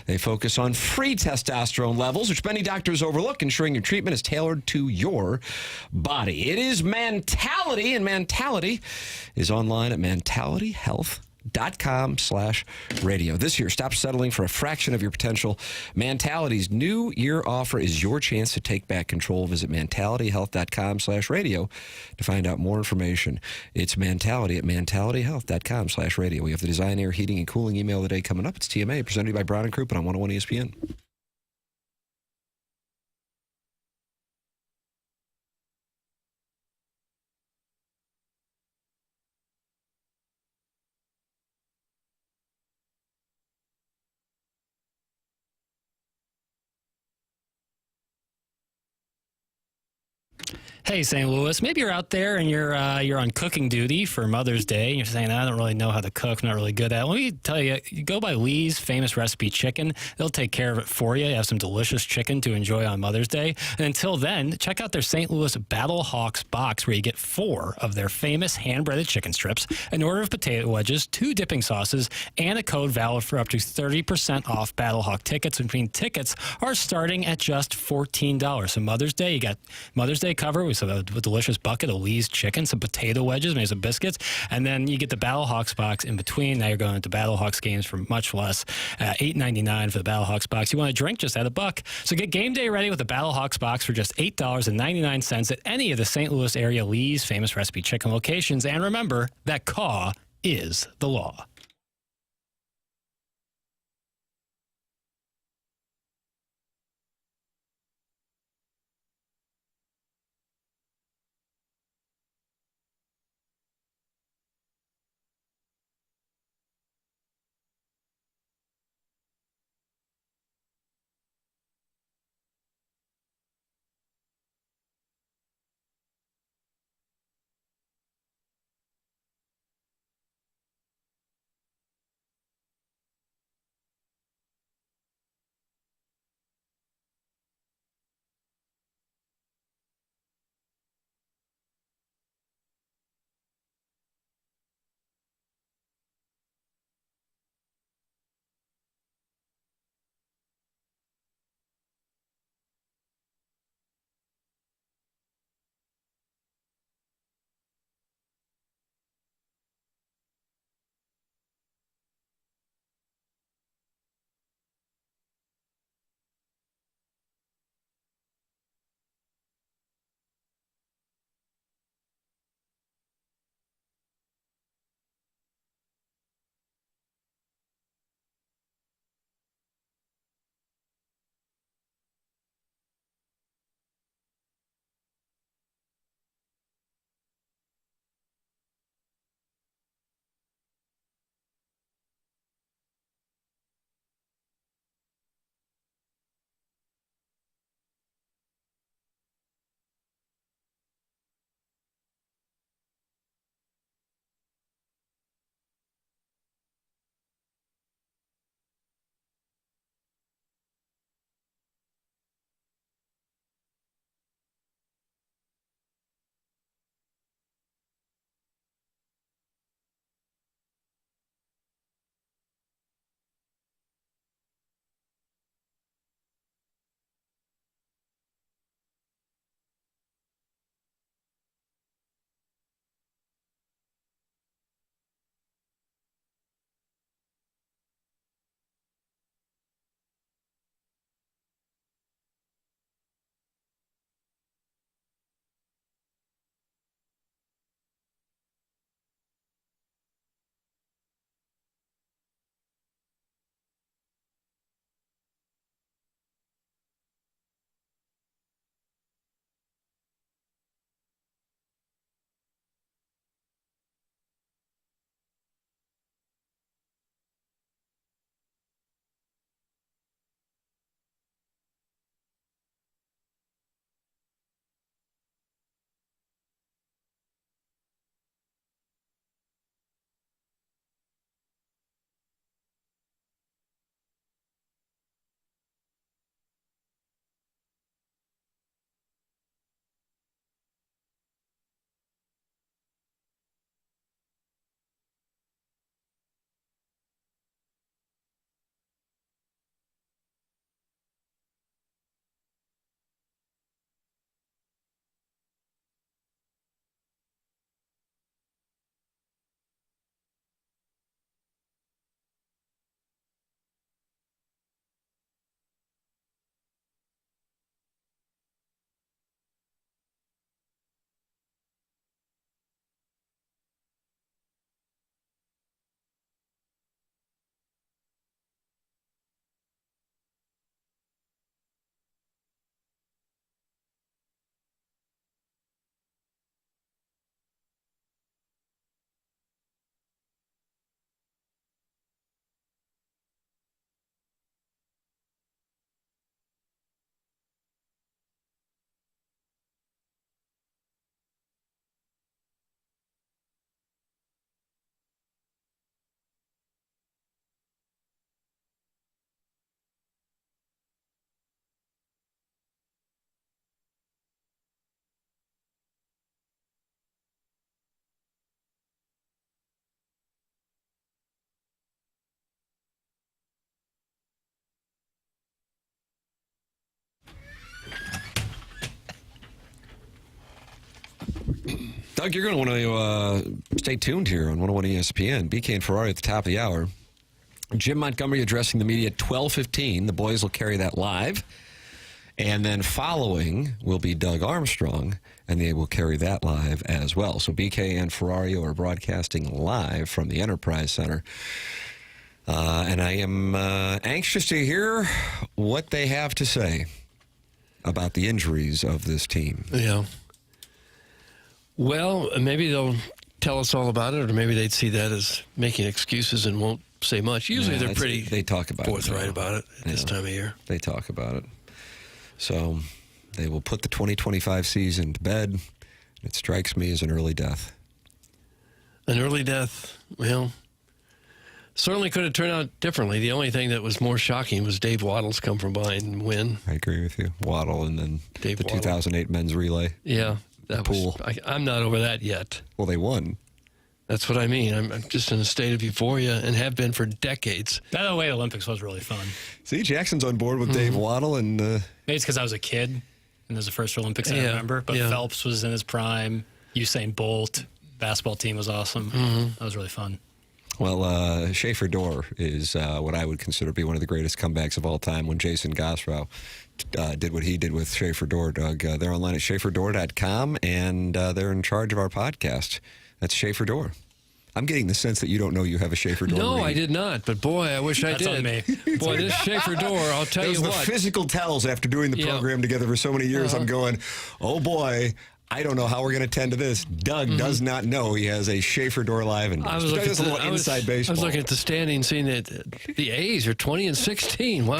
They focus on free testosterone levels, which many doctors overlook, ensuring your treatment is tailored to your body. It is Mentality, and Mentality is online at mentalityhealth.com/radio. This year, stop settling for a fraction of your potential. Mentality's new year offer is your chance to take back control. Visit mentalityhealth.com/radio to find out more information. It's Mentality at mentalityhealth.com/radio. We have the Design, Air, Heating, and Cooling email of the day coming up. It's TMA, presented by Brown and Crouppen on 101 ESPN. Hey, St. Louis, maybe you're out there and you're on cooking duty for Mother's Day, and you're saying, I don't really know how to cook, I'm not really good at it. Let me tell you, you go by Lee's Famous Recipe Chicken. They'll take care of it for you. You have some delicious chicken to enjoy on Mother's Day. And until then, check out their St. Louis Battle Hawks box, where you get 4 of their famous hand-breaded chicken strips, an order of potato wedges, 2 dipping sauces, and a code valid for up to 30% off Battle Hawk tickets. Tickets are starting at just $14. So Mother's Day, you got Mother's Day cover with a delicious bucket of Lee's chicken, some potato wedges, maybe some biscuits, and then you get the Battle Hawks box in between. Now you're going to Battle Hawks games for much less, $8.99 for the Battle Hawks box. You want a drink, just add a $1. So get game day ready with the Battle Hawks box for just $8.99 at any of the St. Louis area Lee's Famous Recipe Chicken locations. And remember that caw is the law. Doug, you're going to want to stay tuned here on 101 ESPN. BK and Ferrari at the top of the hour. Jim Montgomery addressing the media at 12:15. The boys will carry that live. And then following will be Doug Armstrong, and they will carry that live as well. So BK and Ferrario are broadcasting live from the Enterprise Center. And I am anxious to hear what they have to say about the injuries of this team. Yeah. Well, maybe they'll tell us all about it, or maybe they'd see that as making excuses and won't say much. Usually they're pretty they talk about forthright about it at this time of year. They talk about it. So they will put the 2025 season to bed. It strikes me as an early death. An early death, well, certainly could have turned out differently. The only thing that was more shocking was Dave Waddle's come from behind and win. I agree with you. Waddle and then the 2008 men's relay. Yeah. That pool. I'm not over that yet. Well, they won. That's what I mean. I'm just in a state of euphoria and have been for decades. By the way, Olympics was really fun. See, Jackson's on board with Dave Waddle. And maybe it's because I was a kid and it was the first Olympics I remember. But Phelps was in his prime. Usain Bolt. Basketball team was awesome. That was really fun. Well, Schaefer Dorr is what I would consider to be one of the greatest comebacks of all time when Jason Gosrow did what he did with Schaefer Dorr, Doug. They're online at SchaeferDorr.com, and they're in charge of our podcast. That's Schaefer Dorr. I'm getting the sense that you don't know you have a Schaefer Dorr. No, read. I did not, but boy, I wish I did. On me. Boy, this Schaefer Dorr, I'll tell you what. Those the physical tells after doing the program together for so many years. I'm going, oh boy, I don't know how we're going to tend to this. Doug does not know he has a Schaefer Dorr live endorsement. I was looking at the standings, seeing that the A's are 20-16. Wow,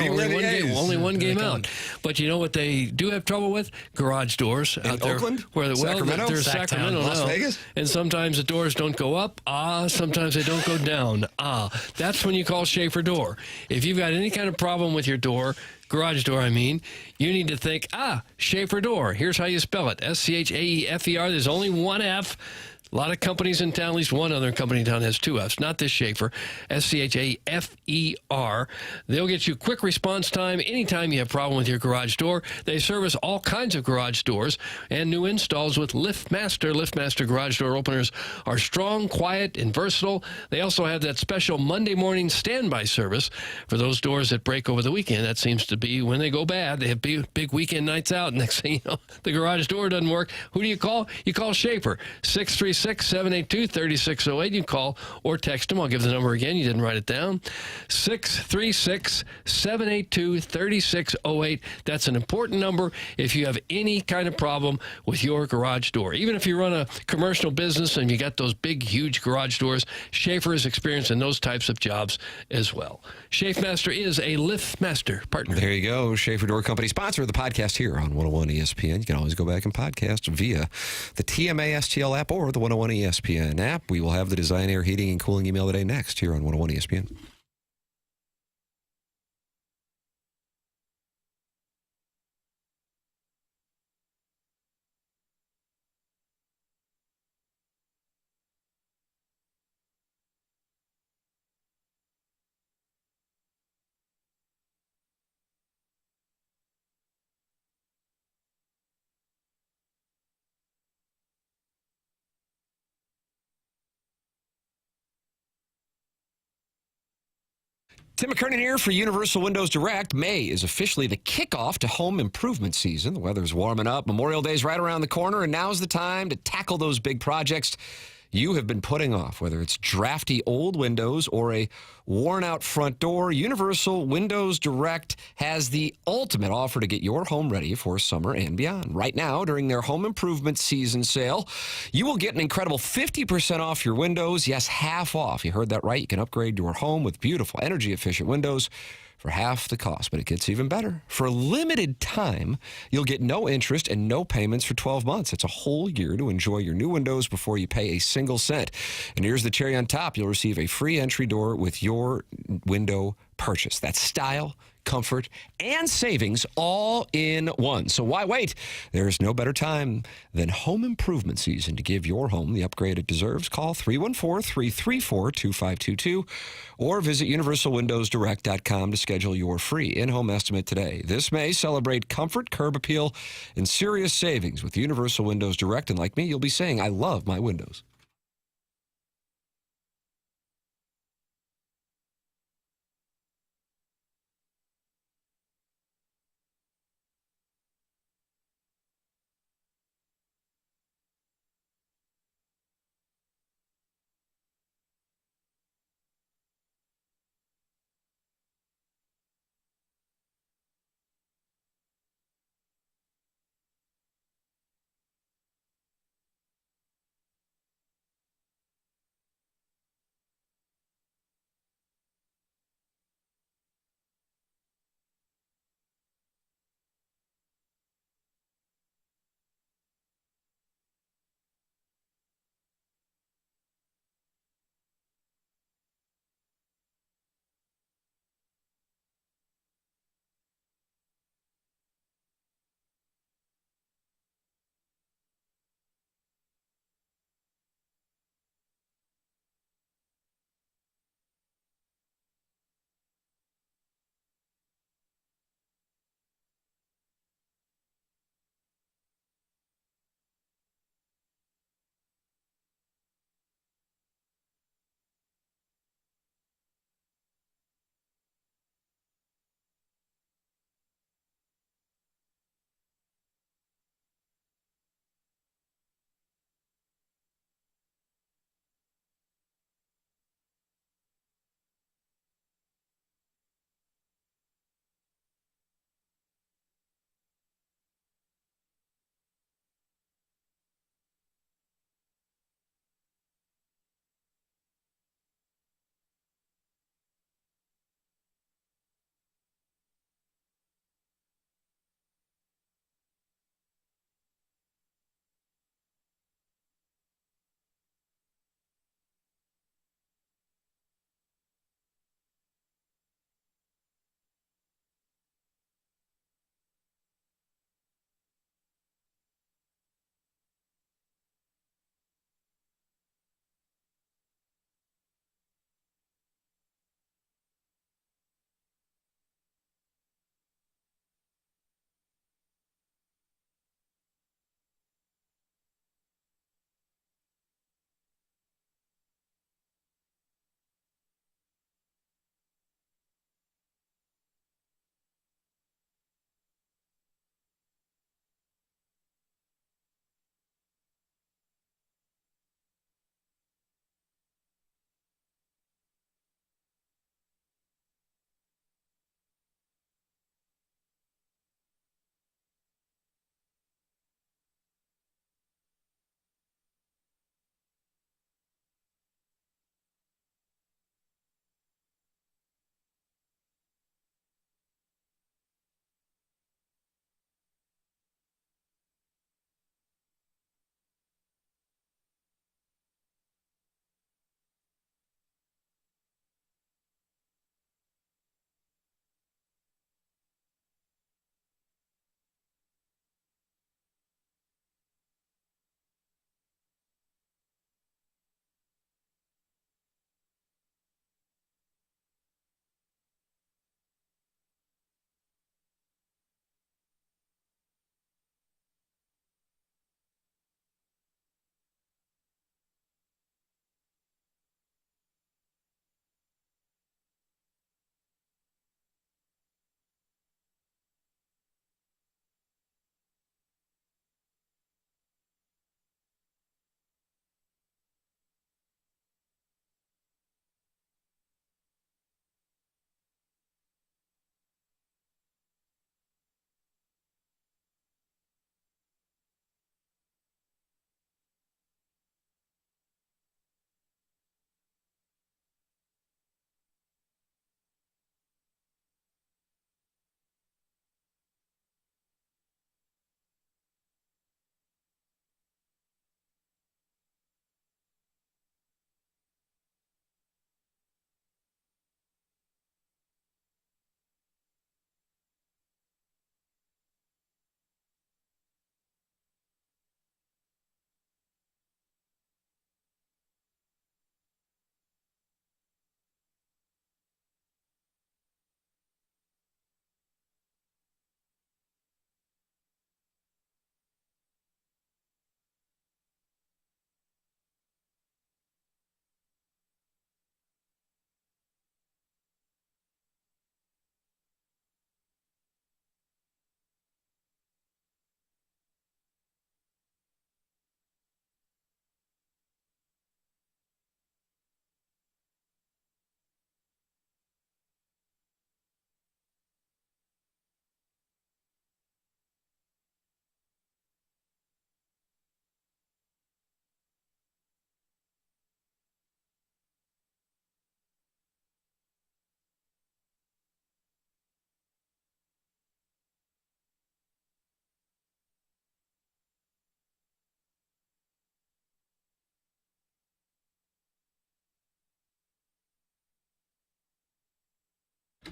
only one game out. But you know what they do have trouble with? Garage doors out there. Oakland? Sacramento? They're Sacramento Las now. Vegas? And sometimes the doors don't go up. Sometimes they don't go down. That's when you call Schaefer Dorr. If you've got any kind of problem with your door, garage door, I mean, you need to think, Schaefer Dorr. Here's how you spell it. SCHAEFER. There's only one F. A lot of companies in town, at least one other company in town has two Fs. Not this Schaefer. SCHAFER. They'll get you quick response time anytime you have a problem with your garage door. They service all kinds of garage doors and new installs with LiftMaster. LiftMaster garage door openers are strong, quiet, and versatile. They also have that special Monday morning standby service for those doors that break over the weekend. That seems to be when they go bad. They have big weekend nights out. Next thing you know, the garage door doesn't work. Who do you call? You call Schaefer. 636-782-3608. You call or text them. I'll give the number again. You didn't write it down. 636-782-3608. That's an important number if you have any kind of problem with your garage door. Even if you run a commercial business and you got those big, huge garage doors, Schaefer is experienced in those types of jobs as well. SchaeferMaster is a LiftMaster partner. There you go. Schaefer Door Company, sponsor of the podcast here on 101 ESPN. You can always go back and podcast via the TMA STL app or the 101 ESPN app. We will have the Design, Air, Heating, and Cooling email today next here on 101 ESPN. Tim McKernan here for Universal Windows Direct. May is officially the kickoff to home improvement season. The weather's warming up. Memorial Day's right around the corner, and now's the time to tackle those big projects you have been putting off, whether it's drafty old windows or a worn-out front door. Universal Windows Direct has the ultimate offer to get your home ready for summer and beyond. Right now, during their home improvement season sale, you will get an incredible 50% off your windows. Yes, half off. You heard that right. You can upgrade your home with beautiful, energy-efficient windows for half the cost, but it gets even better. For a limited time, you'll get no interest and no payments for 12 months. It's a whole year to enjoy your new windows before you pay a single cent. And here's the cherry on top. You'll receive a free entry door with your window purchase. That's style, comfort, and savings all in one. So why wait? There's no better time than home improvement season to give your home the upgrade it deserves. Call 314-334-2522 or visit universalwindowsdirect.com to schedule your free in-home estimate today. This May, celebrate comfort, curb appeal, and serious savings with Universal Windows Direct. And like me, you'll be saying, I love my windows.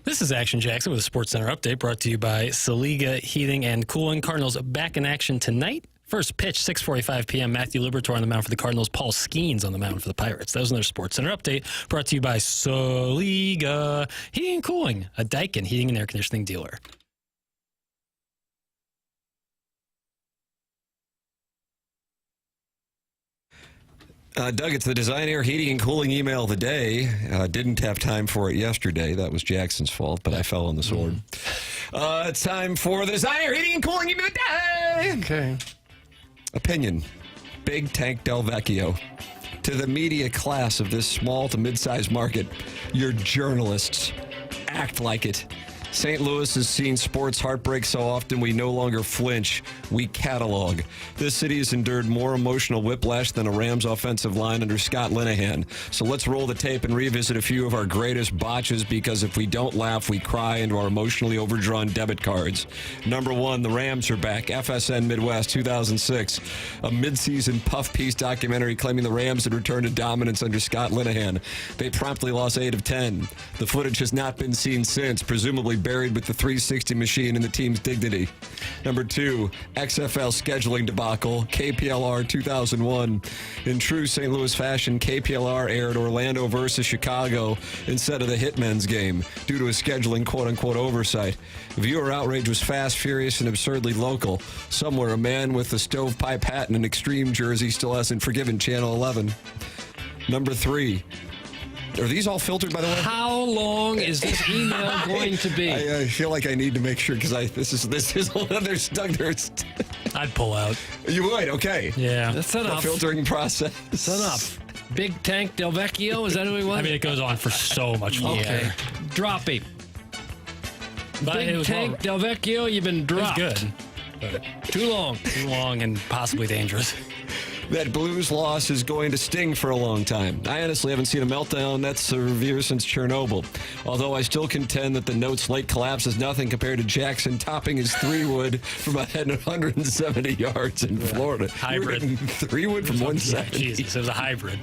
This is Action Jackson with a Sports Center update brought to you by Saliga Heating and Cooling. Cardinals back in action tonight. First pitch, 6:45 p.m. Matthew Liberatore on the mound for the Cardinals. Paul Skeens on the mound for the Pirates. That was another Sports Center update brought to you by Saliga Heating and Cooling, a Daikin heating and air conditioning dealer. Doug, it's the Design Air Heating and Cooling email of the day. Didn't have time for it yesterday. That was Jackson's fault, but I fell on the sword. It's time for the Design Air Heating and Cooling email of the day. Okay. Opinion. Big Tank Del Vecchio. To the media class of this small to mid-sized market, your journalists act like it. St. Louis has seen sports heartbreak so often we no longer flinch, we catalog. This city has endured more emotional whiplash than a Rams offensive line under Scott Linehan. So let's roll the tape and revisit a few of our greatest botches, because if we don't laugh, we cry into our emotionally overdrawn debit cards. Number one, the Rams are back. FSN Midwest 2006. A midseason puff piece documentary claiming the Rams had returned to dominance under Scott Linehan. They promptly lost 8 of 10. The footage has not been seen since, presumably buried with the 360 machine and the team's dignity. Number two, XFL scheduling debacle, KPLR 2001. In true St. Louis fashion, KPLR aired Orlando versus Chicago instead of the Hitmen's game due to a scheduling quote-unquote oversight. Viewer outrage was fast, furious, and absurdly local. Somewhere, a man with a stovepipe hat and an extreme jersey still hasn't forgiven Channel 11. Number three, are these all filtered, by the way? How long is this email going to be? I feel like I need to make sure, because this is another Doug. I'd pull out. You would? Okay. Yeah. That's enough. The filtering process. That's enough. Big Tank Del Vecchio, is that who he was? I mean, it goes on for so much longer. Okay. Drop him. But it Big was Tank Del Vecchio, you've been dropped. It was good. But Too long. too long and possibly dangerous. That Blues loss is going to sting for a long time. I honestly haven't seen a meltdown that severe since Chernobyl. Although I still contend that the Note's late collapse is nothing compared to Jackson topping his 3-wood from 170 yards in Florida. Hybrid. 3-wood from 170. Jesus, it was a hybrid.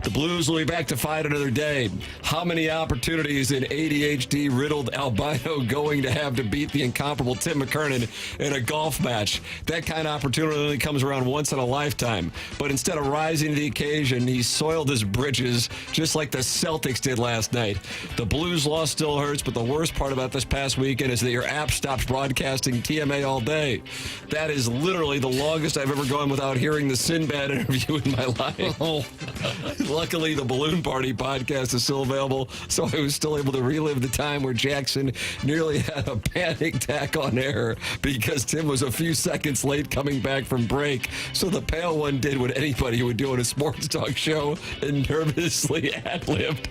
The Blues will be back to fight another day. How many opportunities in ADHD-riddled albino going to have to beat the incomparable Tim McKernan in a golf match? That kind of opportunity only comes around once in a lifetime. But instead of rising to the occasion, he soiled his britches just like the Celtics did last night. The Blues loss still hurts, but the worst part about this past weekend is that your app stops broadcasting TMA all day. That is literally the longest I've ever gone without hearing the Sinbad interview in my life. Luckily, the Balloon Party podcast is still available, so I was still able to relive the time where Jackson nearly had a panic attack on air because Tim was a few seconds late coming back from break. So the pale one did what anybody would do on a sports talk show and nervously ad-libbed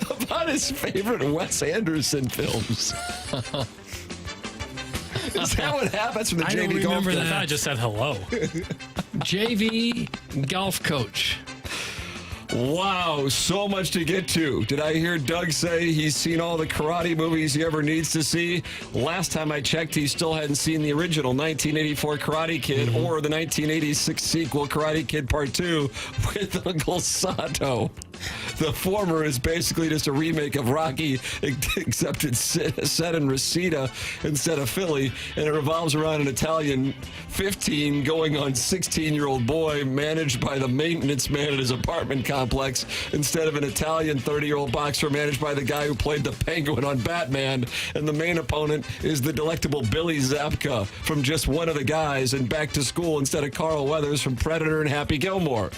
about his favorite Wes Anderson films. Is that what happens from the I don't JV golf remember coach? that. I just said hello. JV golf coach. Wow, so much to get to. Did I hear Doug say he's seen all the karate movies he ever needs to see? Last time I checked, he still hadn't seen the original 1984 Karate Kid or the 1986 sequel Karate Kid Part 2 with Uncle Sato. The former is basically just a remake of Rocky, except it's set in Reseda instead of Philly, and it revolves around an Italian 15 going on 16-year-old boy managed by the maintenance man at his apartment complex instead of an Italian 30-year-old boxer managed by the guy who played the Penguin on Batman. And the main opponent is the delectable Billy Zabka from Just One of the Guys and Back to School instead of Carl Weathers from Predator and Happy Gilmore.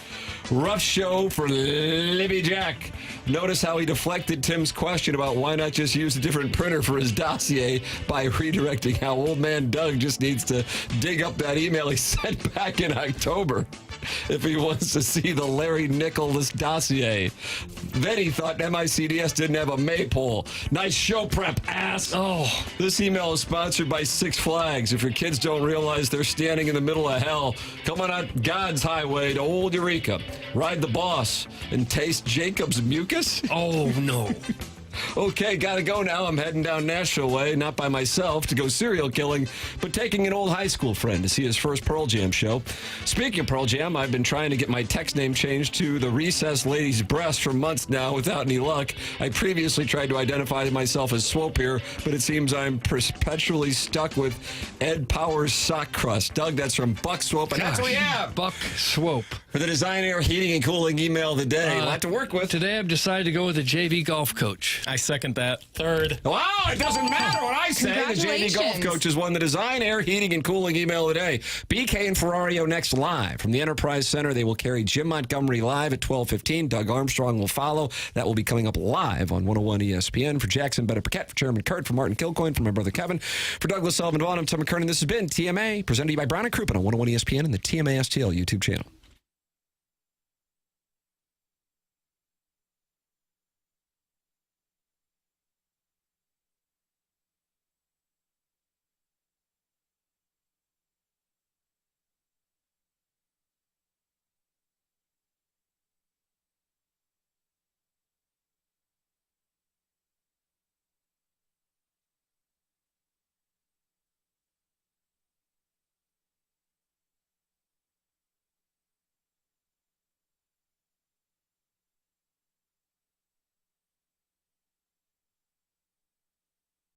Rough show for Libby Jack. Notice how he deflected Tim's question about why not just use a different printer for his dossier by redirecting how old man Doug just needs to dig up that email he sent back in October if he wants to see the Larry Nicholas dossier. Then he thought MICDS didn't have a maypole. Nice show prep, ass. Oh, this email is sponsored by Six Flags. If your kids don't realize they're standing in the middle of hell, come on out God's highway to Old Eureka. Ride the boss and taste Jacob's mucus. Oh, no. Okay, gotta go now. I'm heading down Nashville way, not by myself to go serial killing, but taking an old high school friend to see his first Pearl Jam show. Speaking of Pearl Jam, I've been trying to get my text name changed to the Recessed Lady's Breast for months now without any luck. I previously tried to identify myself as Swope here, but it seems I'm perpetually stuck with Ed Powers sock crust. Doug, that's from Buck Swope, and that's what we have. Buck Swope. For the Design Air Heating and Cooling email of the day. A lot to work with. Today I've decided to go with a JV golf coach. I second that. Third. Wow, it doesn't matter what I say. The JV Golf Coach has won the Design Air Heating and Cooling email of the day. BK and Ferrario next live from the Enterprise Center. They will carry Jim Montgomery live at 12:15. Doug Armstrong will follow. That will be coming up live on 101 ESPN. For Jackson Burkett, for Chairman Kurt, for Martin Kilcoyne, for my brother Kevin, for Douglas Sullivan Vaughn, I'm Tim McKernan. This has been TMA, presented to you by Brown and Crouppen on 101 ESPN and the TMA STL YouTube channel.